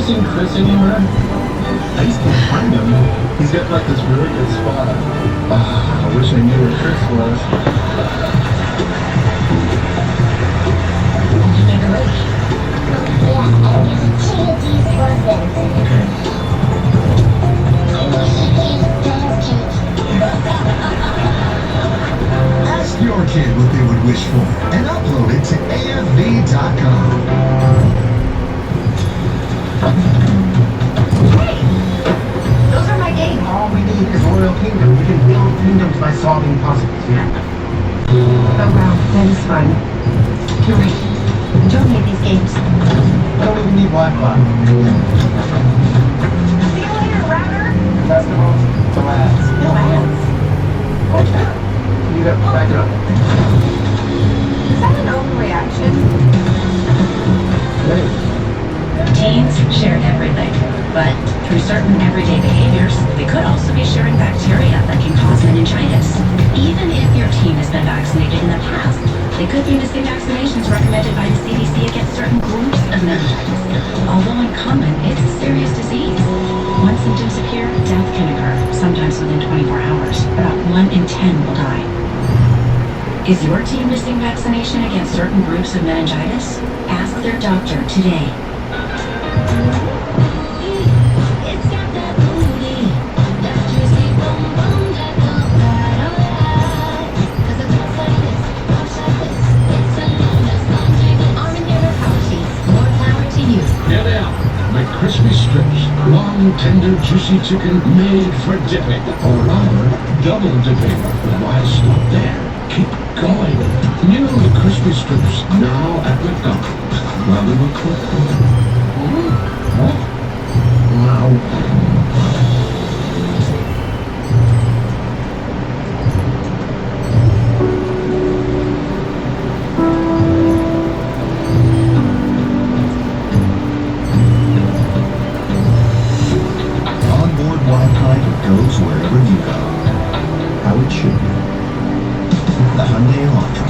R: seen Chris anywhere? I used to find him. He's got like this really good spot. I wish I knew where Chris was. Okay.
U: Ask your kid what they would wish for and upload it to AFV.com.
I: Those are my games.
P: All we need is Royal Kingdom. We can build kingdoms by solving puzzles.
I: Oh wow, that is fun. You're right. Don't need these games.
P: I don't even need Wi-Fi.
I: See you later, router.
P: Festivals, no ads.
I: No ads.
P: Watch that. You got back it up.
I: Is that an overreaction?
N: Teens share everything, but through certain everyday behaviors, they could also be sharing bacteria that can cause meningitis. Even if your teen has been vaccinated in the past, they could be missing vaccinations recommended by the CDC against certain groups of meningitis. Although uncommon, it's a serious disease. Once symptoms appear, death can occur, sometimes within 24 hours. About 1 in 10 will die. Is your teen missing vaccination against certain groups of meningitis? Ask their doctor today.
Q: Here they are, McCrispy strips, long, tender, juicy chicken made for dipping, or rather, double dipping. Why stop there? Keep going. New McCrispy strips now at McDonald's. Well, they look quick. What? Wow.
U: Onboard Wi-Fi goes wherever you go. How it should be. The Hyundai Elantra.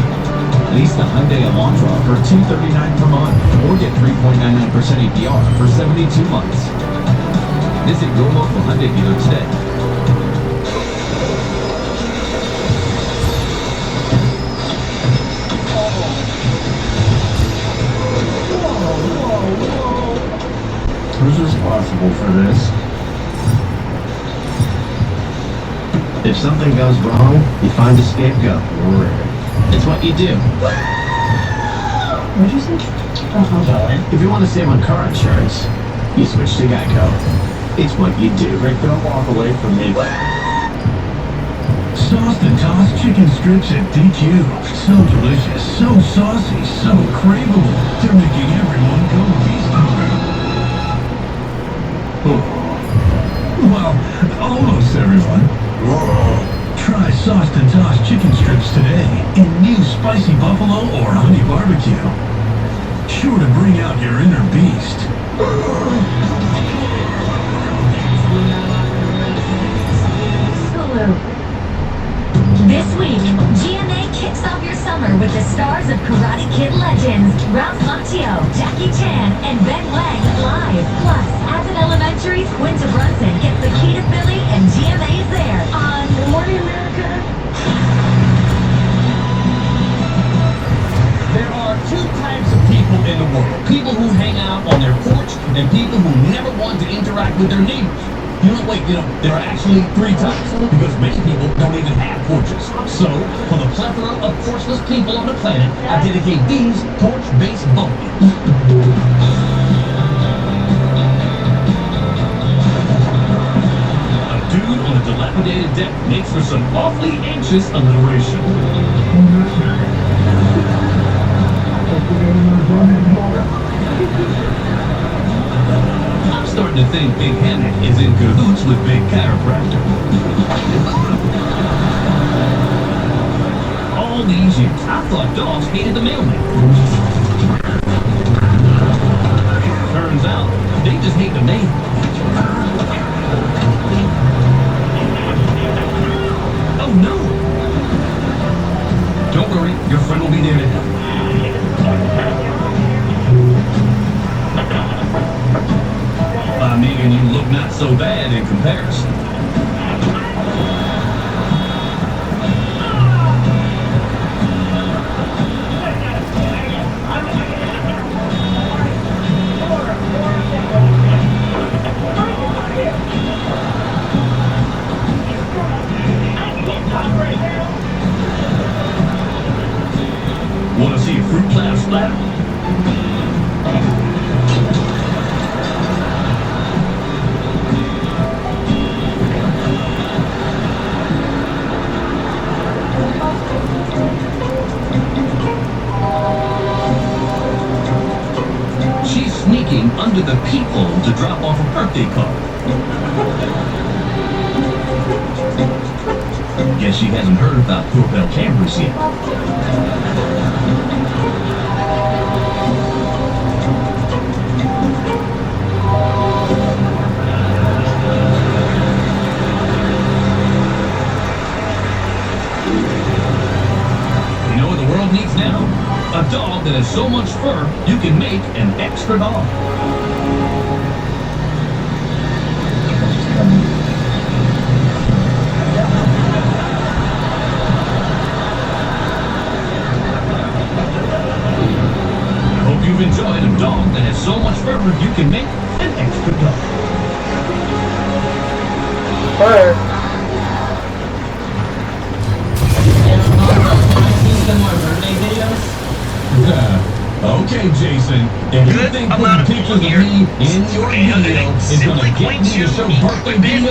Q: Lease the Hyundai Elantra for $239 per month, or get 3.99% APR for 72 months. Visit your local Hyundai dealer today.
R: Who's responsible for this?
P: If something goes wrong, you find a scapegoat. It's what you do.
L: What'd you say?
P: If you want to save on car insurance, you switch to Geico. It's what you do.
R: Rick, don't walk away from me.
Q: Sauced and tossed chicken strips at DQ. So delicious, so saucy, so craveable. They're making everyone go beast hungry. Well, almost everyone. Try sauced and tossed chicken strips today in new spicy buffalo or honey barbecue. Sure to bring out your inner beast.
N: This week, GMA kicks off your summer with the stars of Karate Kid legends Ralph Macchio, Jackie Chan, and Ben Wang live. Plus, as an elementary, Quinta Brunson gets the key to Philly, and GMA is there on Good Morning America.
Q: There are two types of people in the world. People who hang out on their porch and people who never want to interact with their neighbors. There are actually three types, because many people don't even have porches. So, for the plethora of porchless people on the planet, I dedicate these porch-based bumpkins. A dude on a dilapidated deck makes for some awfully anxious alliteration. I'm starting to think Big Hammock is in cahoots with Big Chiropractor. All these years, I thought dogs hated the mailman. Turns out, they just hate the mail. Oh no! Don't worry, your friend will be there to help. making you look not so bad in comparison. Want to see a fruit cloud splatter? She's sneaking under the peephole to drop off a birthday card. Guess she hasn't heard about Corbell campers yet. You know what the world needs now? A dog that has so much fur, you can make an extra dog. I hope you've enjoyed a dog that has so much fur, you can make an extra dog.
D: Fur.
Q: Okay, Jason. If you think putting pictures of me in your video is gonna get me to show birthday videos,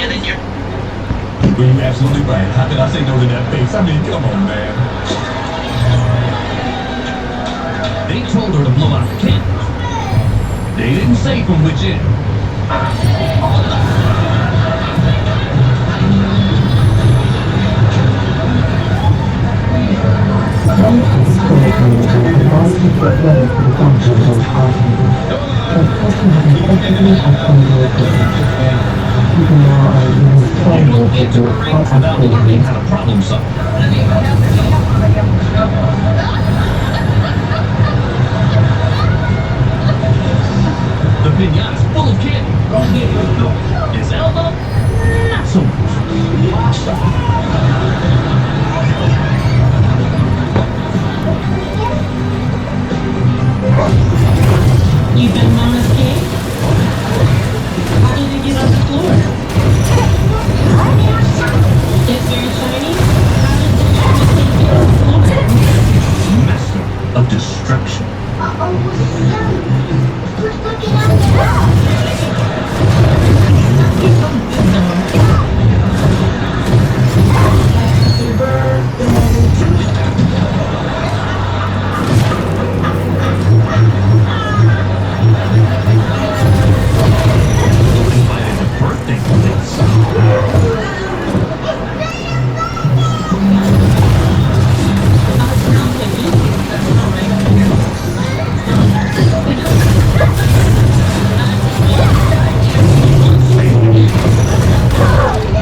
Q: well, you're absolutely right. How could I say no to that face? I mean, come on, man. They told her to blow out the candles. They didn't say from which end. Without learning how to problem solve. The pinata's full of candy. His elbow, not so much.
M: You been Mama's cake? How did it get on the floor? It's very shiny. How did the shiny cake get on the floor?
Q: Master of destruction. Invited to birthday parties.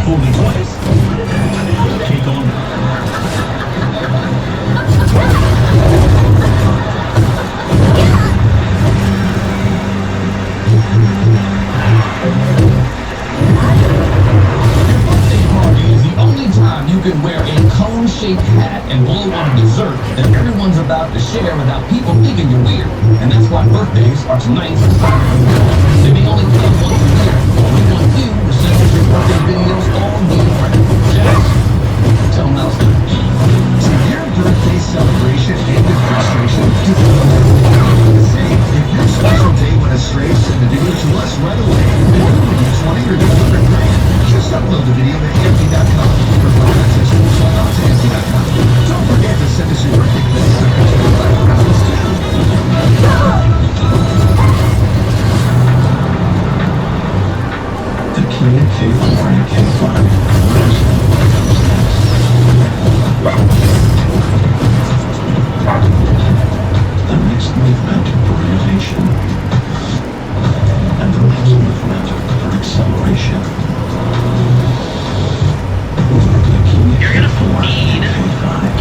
Q: Fooled twice. Cake on. Birthday party is the only time you can wear a cone-shaped hat and blow on a dessert that everyone's about to share without people thinking you're weird. And that's why birthdays are tonight's they may only come once a year. We want you to send us your birthday videos all year round. Yes? Tell them else.
U: So your birthday celebration ended frustration. If your special day went astray, send the video to us right away. Whether you 20 or $100, just upload the video to AMP.com. For further access, log on to AMP.com. Don't forget to send us your birthday clips and pictures of backgrounds too.
R: The Kia K4 and K5. The next movement for innovation. And the next movement for acceleration.
T: You're gonna feed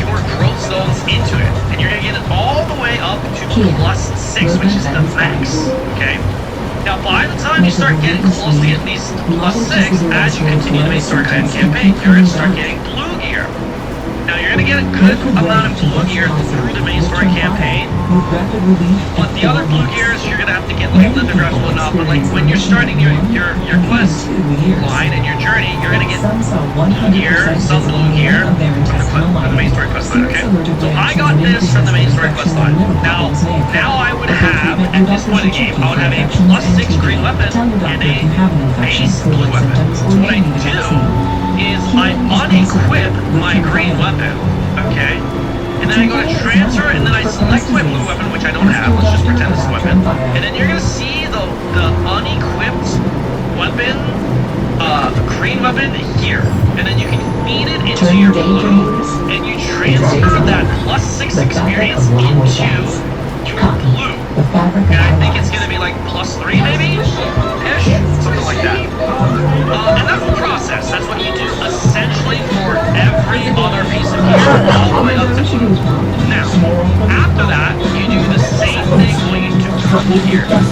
T: your growth zones into it, and you're gonna get it all the way up to +6, which is the max. Okay. Now, by the time you start getting getting closely at least +6 as you continue the main story campaign. You're going to start getting blue gear. Now you're going to get a good amount of blue gear through the main story campaign, but the other blue gears you're going to have to get like lithographs and whatnot. But like when you're starting your quest line and your journey, you're going to get blue gear, some blue gear from the main story quest line. Okay, so I got this from the main story quest line. Now I would have at this point in the game, I would have a +6 green weapon and a base blue weapon. So what I do is I unequip my green weapon, okay? And then I go to transfer, and then I select my blue weapon, which I don't have. Let's just pretend it's a weapon. And then you're gonna see the unequipped weapon, the green weapon here. And then you can feed it into your blue, and you transfer that +6 experience into your blue. And I think it's gonna be like +3 maybe? Ish? Something like that. And that's the process. That's what you do essentially for every other piece of gear all the way up to blue. Now, after that, you do the same thing going into purple gear. But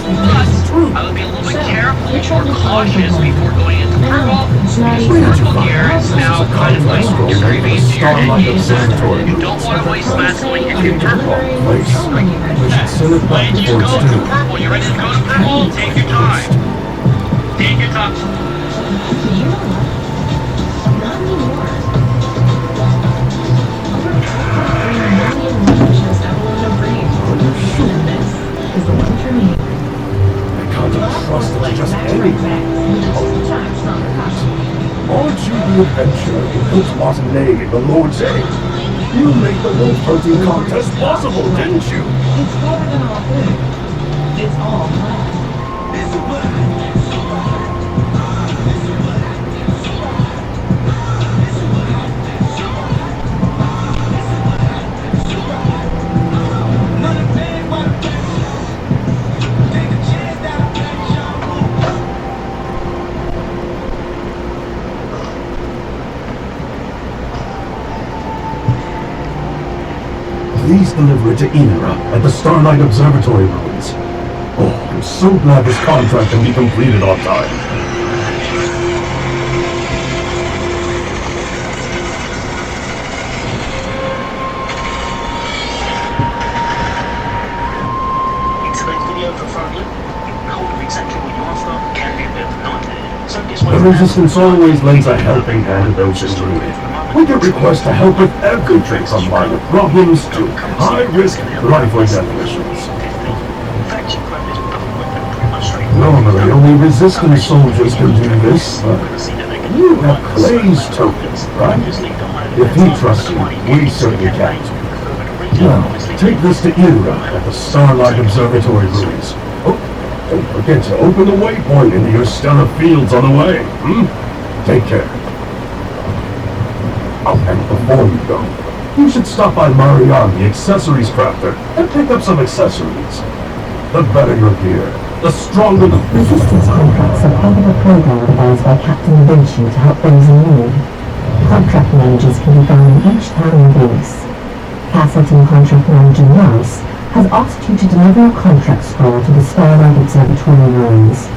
T: I would be a little bit careful or cautious before going into purple, because purple gear is now kind of like your creepy to your end game set. You don't want to waste mass going into purple. When you go to purple, you're ready to go to purple, take your time. Take your time.
F: Trust that just anything. Aren't you the adventurer who helped Martinelli, the Lord's aid? You made the wolf hunting contest possible, didn't you?
J: It's better than all food. It's all black.
F: Please deliver it to Inara at the Starlight Observatory ruins. Oh, I'm so glad this contract can be completed on time. The Resistance always lends a helping hand to those in need. We get requests to help with everything from minor problems to high-risk life or death missions. Normally, only Resistance soldiers can do this, but you have Clay's tokens, right? If he trusts you, we certainly can't. Now, take this to Inra at the Starlight Observatory ruins. Oh, don't forget to open the waypoint into your stellar fields on the way, Take care. Oh, and before you go, you should stop by Marianne, the accessories crafter, and pick up some accessories. The better your gear, the stronger the...
O: Resistance contracts are part of a program devised by Captain Vinci to help those in need. Contract managers can be found in each town in Venus. Castleton Contract Manager Nice has asked you to deliver a contract scroll to the Starlight Observatory ruins.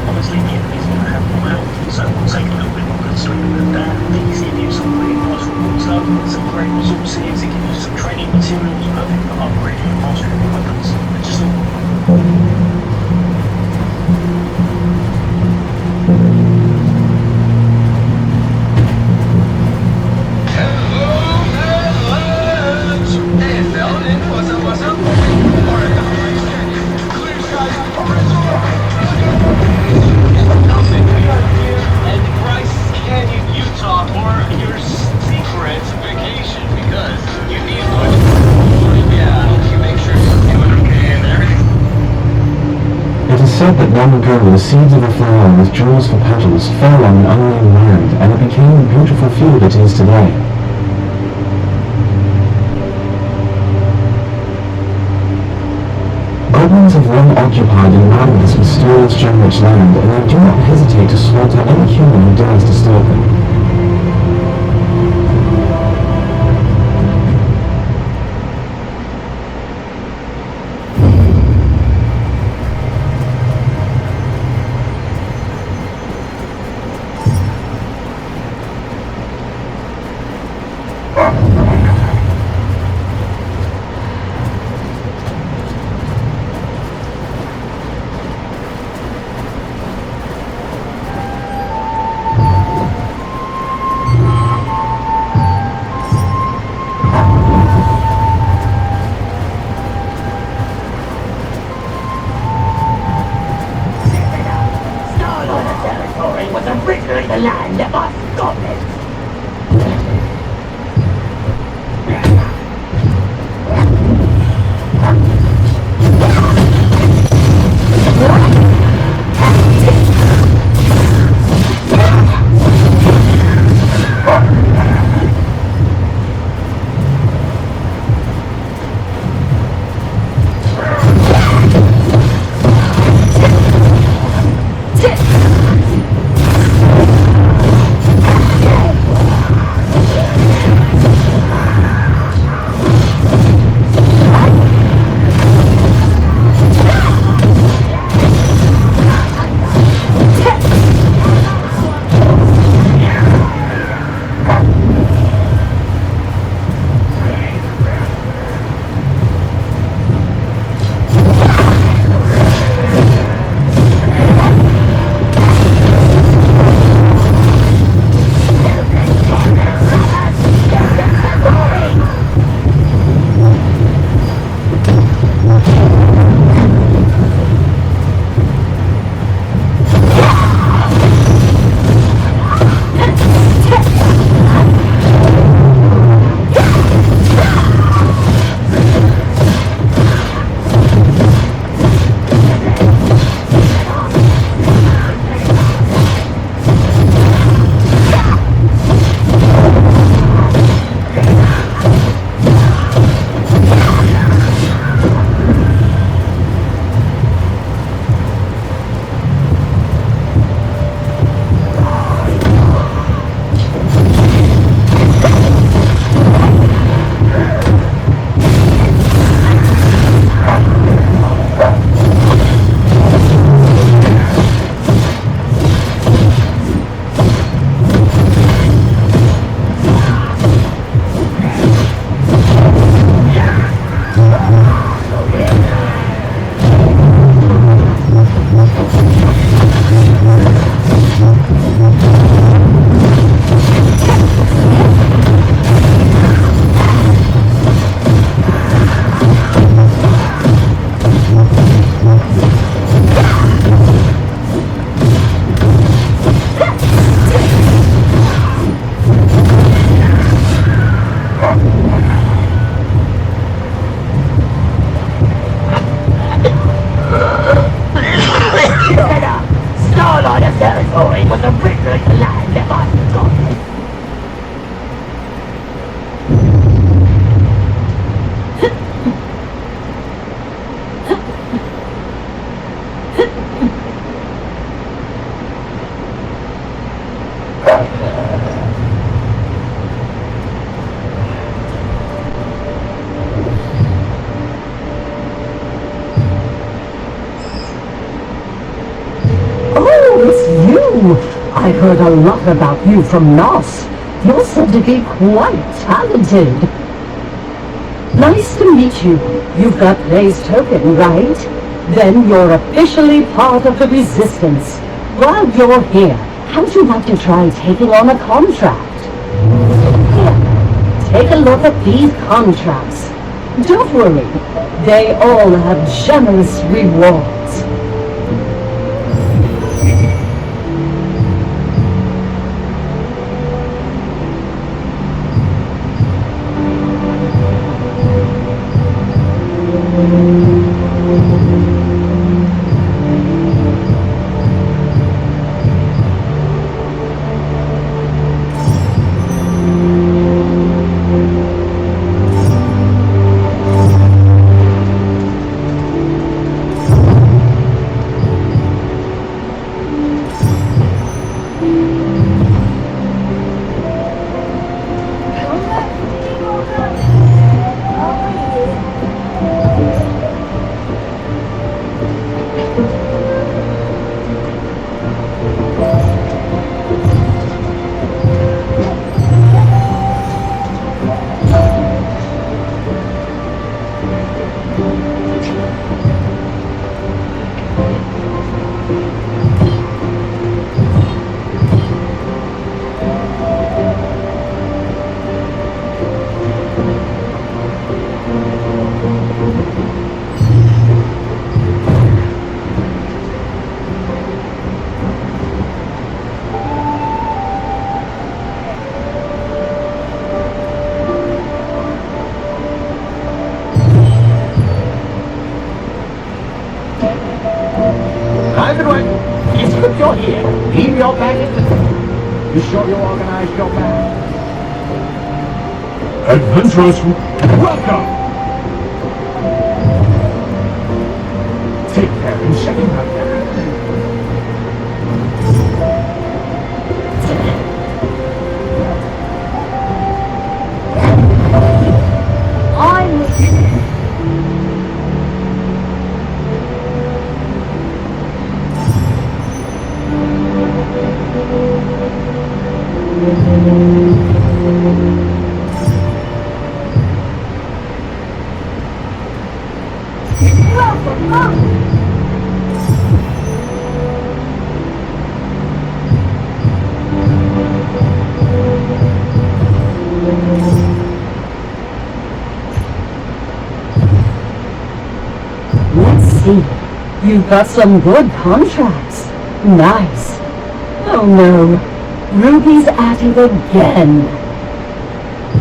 Q: Obviously the enemy's going to have more health, so we'll take a little bit more constraint with that. Please give you some
F: said that long ago the seeds of a flower with jewels for petals fell on an unknown land, and it became the beautiful field it is today. Goblins have long occupied and mined this mysterious gem-rich land, and they do not hesitate to slaughter any human who dares disturb them.
L: I heard a lot about you from Nos. You're said to be quite talented. Nice to meet you. You've got Blaze Token, right? Then you're officially part of the Resistance. While you're here, how'd you like to try taking on a contract? Here, take a look at these contracts. Don't worry, they all have generous rewards.
C: you're here, leave your baggage. You sure you organized your bag?
F: Adventurous.
C: Welcome! Take care and check him out there.
B: Let's see. You've got some good contracts. Nice. Oh no. Ruby's at it again.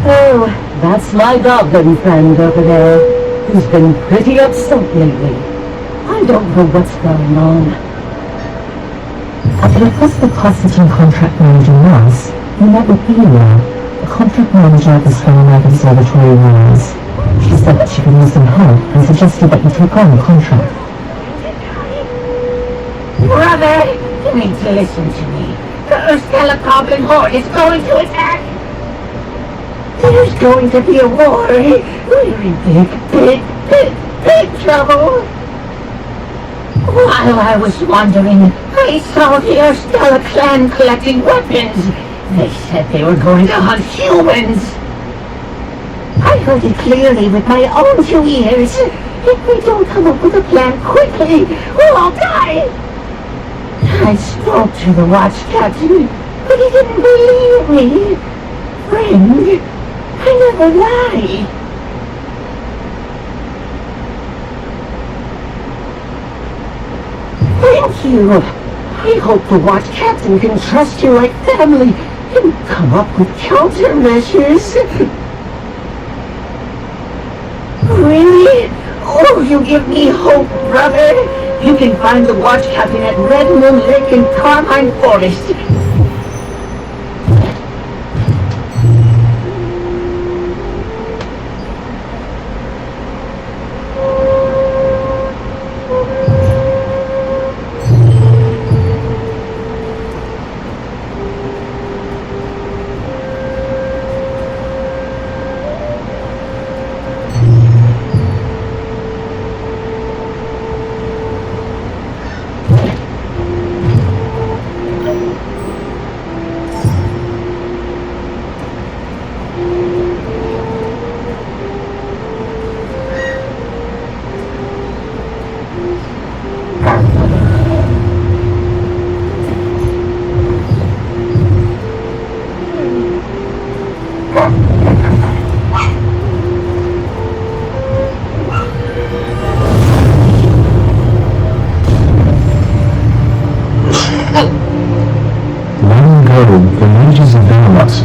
B: Oh, that's my goblin friend over there, who's been pretty upset lately. I don't know what's going on.
O: At the request of Constantine Contract Manager Ross, we met with Elia, the contract manager of the Starlight Observatory Ruins. She said that she could use some help and suggested that you take on the contract.
G: Brother, you need to listen to me. The Urstella Goblin Horde is going to attack. There's going to be a war. We're in big trouble. While I was wandering, I saw the Urstella clan collecting weapons. They said they were going to hunt humans. I heard it clearly with my own 2 ears. If we don't come up with a plan quickly, we'll all die. I spoke to the watch captain, but he didn't believe me. Friend, I never lie. Thank you. I hope the watch captain can trust you like family and come up with countermeasures. Really? Oh, you give me hope, brother. You can find the watch captain at Red Moon Lake in Carmine Forest.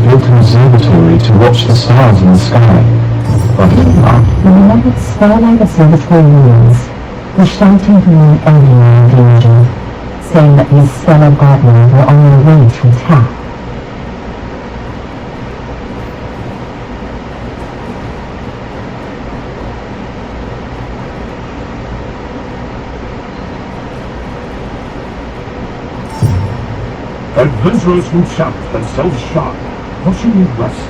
F: Built an observatory to watch the stars in the sky. But
O: The remembered Starlight Observatory ruins were shouting to me earlier in the legend, saying that these stellar goblins were on their way to attack.
C: Adventurers who shout themselves sharp. Don't you need rest?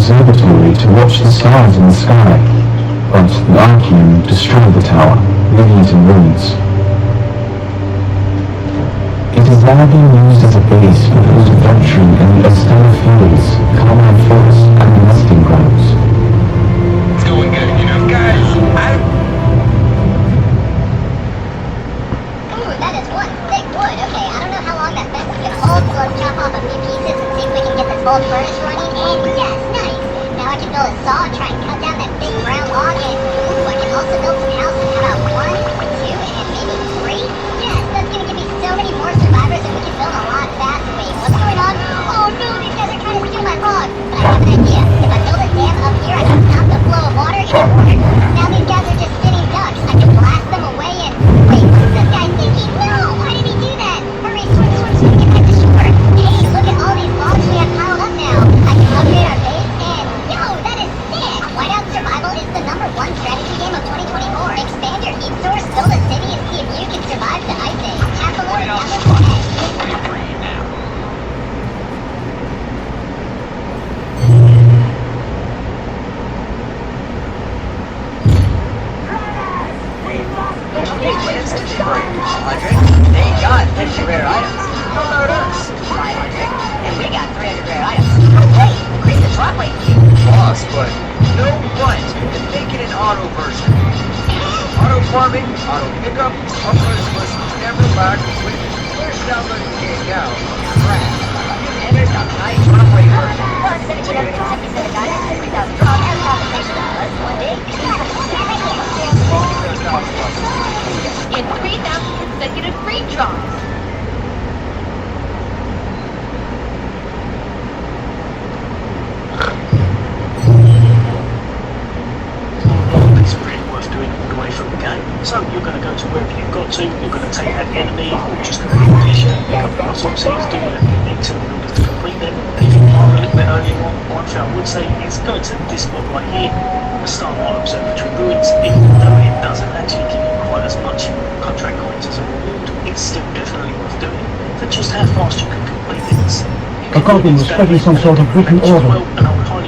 F: observatory to watch the stars in the sky, but the Archean destroyed the tower, leaving it in ruins. It is now being used as a base for those venturing in the Estella Fields, Carmine Forest, and the nesting grounds.
U: It's going good, you know, guys.
G: Ooh, that is one thick wood. Okay, I don't know how long that fence is gonna hold, so let's chop off a few pieces and see if we can get this whole furnace running. And yes, nice. Now I can build a saw and try and cut down that big brown log. And ooh, I can also build some houses. How about 1, 2, and maybe 3? Yes, that's gonna give me so many more survivors, and we can build a lot faster. Wait, what's going on? Oh no, these guys are trying to steal my log. But I have an idea. If I build a dam up here, I can stop the flow of water, and it works. Now these guys are just sitting ducks. I can blast them away and wait, what's this guy thinking? No, why did he do that? Hurry, swim, get back to shore. Hey, look at all these logs we have piled up now. I can upgrade our base, and yo, that is sick. Whiteout Survival is the #1 strategy game of 2024. Expand your heat source, build a city, and see if you can survive the ice age. Tap the load down the
A: They got 50 rare items. How about us? 500. And we got 300 rare items. Hey, increase the drop rate.
U: Boss, but no but. Make it an auto version. Auto farming, auto pickup, uploads list, never lag, with first downloading game now. Crash.
A: And there's a nice drop rate version. Plus 1,777 diamonds, 3,000 gold, and compensation plus 1 day. And 3,000 consecutive free drops.
V: It's really worth doing all the way through the game. So you're going to go to wherever you've got to, you're going to take that enemy, or just going to position, pick up the autopsies, do whatever you need to in order to complete them. And if you are a little bit earlier on, one thing I would say is go to this spot right here, the Starlight Observatory Ruins. Even though it doesn't actually give you quite as much contract coins as a reward, it's still definitely worth doing for just how fast you can complete things.
O: A goblin was spreading some sort of written order,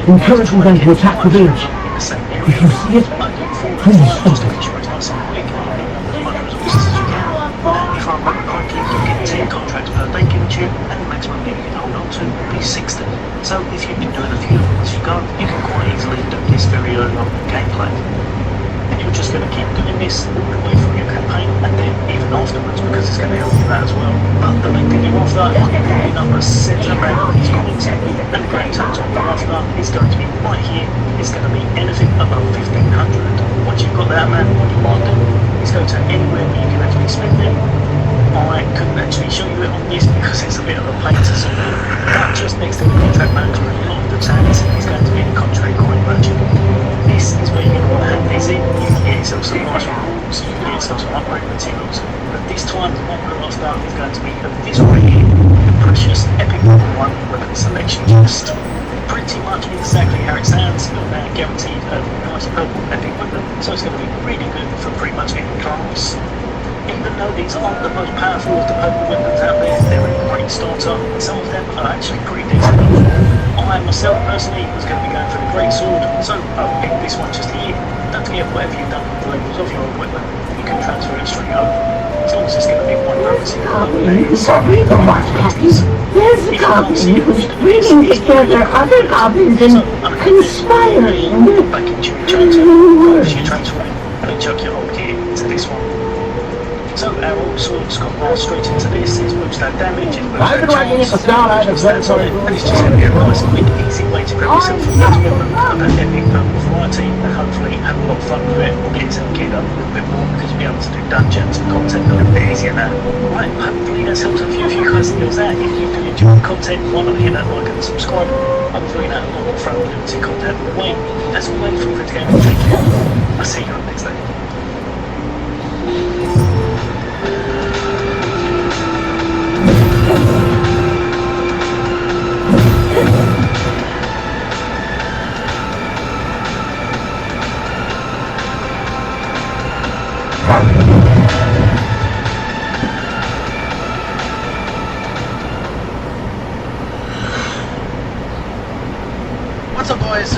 O: encouraging them to attack the village. If you see it, please stop it.
V: If I remember correctly, you get 10 contracts per day given to you, and the maximum you can hold on to will be 60. So if you've been doing a few as you go, you can quite easily do this very early on in the gameplay. And you're just going to keep doing this all the way through your campaign, and then even afterwards, because it's going to help you out as well. But the main thing you're after, the number set around these coins, and the grand total you're after is going to be right here. It's going to be anything above 1,500. Once you've got that, man, what you want to do is go to anywhere where you can actually spend them. I couldn't actually show you it on this because it's a bit of a pain to sort out. But just next to the contract manager and a lot of the tags is going to be the contract coin merchant. This is where you're going to want to have this in. You can get yourself some nice rewards, you can get yourself some upgrade materials. But this time, what we're after is going to be this right here, the precious epic level 1 weapon selection chest. Pretty much exactly how it sounds. You're now guaranteed a nice purple epic weapon, so it's going to be really good for pretty much any class. Even though these aren't the most powerful of the purple weapons out there, they're a great starter, and some of them are actually pretty decent. I myself personally was going to be going for the great sword, so I'll pick this one just here. Don't forget, whatever you've done with the levels of your weapon, you can transfer it straight over. As long as it's going to be one currency.
O: There's a goblin who's bringing together other goblins and conspiring.
V: Back into your transfer, and then chuck your whole kit into this one. So our old sword's got more straight into this, it's boosts that damage, it boosts that chance, it boosts that solid, and it's just going to be a nice, quick, easy way to grab yourself a nice weapon of that epic purple variety, and hopefully have a lot of fun with it, or get yourself geared up a little bit more, because you'll be able to do dungeons and content a little bit easier now. Right, hopefully that's helped a few of you guys skills out. If you do enjoy the content, why not hit that like and subscribe? I'm doing that a lot more from limited content away. That's all way from Critical Gaming. Take care. I'll see you on the next day.
U: What's up, boys?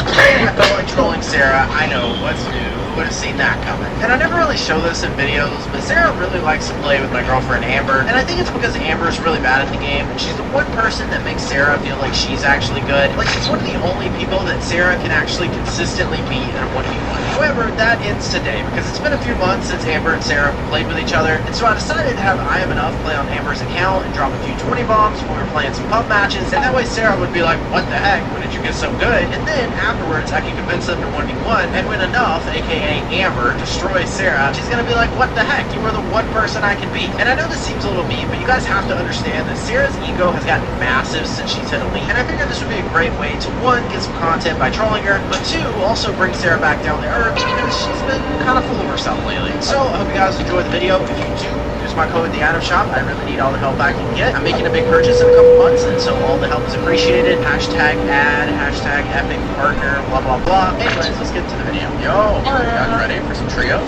E: Sarah, I know, what's new? Who would have seen that coming? And I never really show this in videos, but Sarah really likes to play with my girlfriend Amber, and I think it's because Amber is really bad at the game, and she's the one person that makes Sarah feel like she's actually good. Like, she's one of the only people that Sarah can actually consistently beat in a 1v1. However, that ends today, because it's been a few months since Amber and Sarah played with each other, and so I decided to have I Am Enough play on Amber's account and drop a few 20 bombs when we were playing some pub matches, and that way Sarah would be like, what the heck, when did you get so good? And then afterwards, I can convince them to 1v1, and when Enough, aka Amber, destroys Sarah, she's gonna be like, what the heck, you are the one person I can beat. And I know this seems a little mean, but you guys have to understand that Sarah's ego has gotten massive since she's hit elite, and I figured this would be a great way to, one, get some content by trolling her, but two, also bring Sarah back down to earth because she's been kind of full of herself lately. So I hope you guys enjoyed the video. If you do, use my code The Item Shop. I really need all the help I can get. I'm making a big purchase in a couple months, and so all the help is appreciated. Hashtag ad, hashtag epic partner, blah blah blah. Anyways, let's get to the video. Yo, are you guys ready for some trios?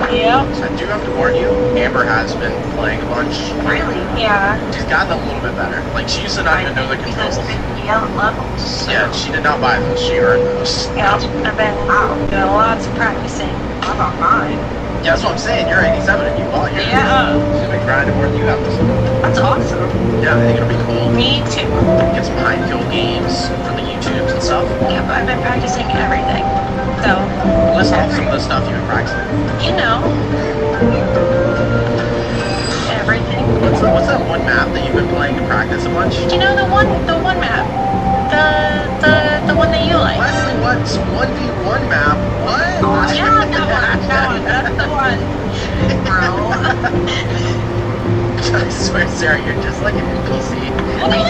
J: Yeah.
E: So I do have to warn you, Amber has been playing a bunch.
J: Really? Yeah.
E: She's gotten a little bit better. Like, she used to not even know the controls.
J: Levels.
E: Yeah, she did not buy those. She earned those.
J: Yeah, I've been doing lots of practicing. I bought mine.
E: Yeah, that's what I'm saying. You're 87 and you bought yours.
J: Yeah.
E: She's been grinding more than you have this.
J: That's awesome.
E: Yeah, I think it'll be cool.
J: Me too.
E: Get some high kill games for the YouTubes and stuff.
J: Yeah, but I've been practicing everything. So.
E: List off some of the stuff you've been practicing.
J: You know. Everything.
E: What's that one map that you've been playing to practice a bunch?
J: You know the one map. The one that you like.
E: Leslie, what's 1v1 map? What?
J: Yeah, that's the one. Bro.
E: I swear, Sarah, you're just like an NPC.
J: What do you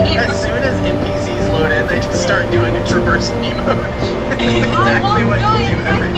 J: mean?
E: As soon as NPCs load in, they just start doing a traverse Nemo. Exactly what you do every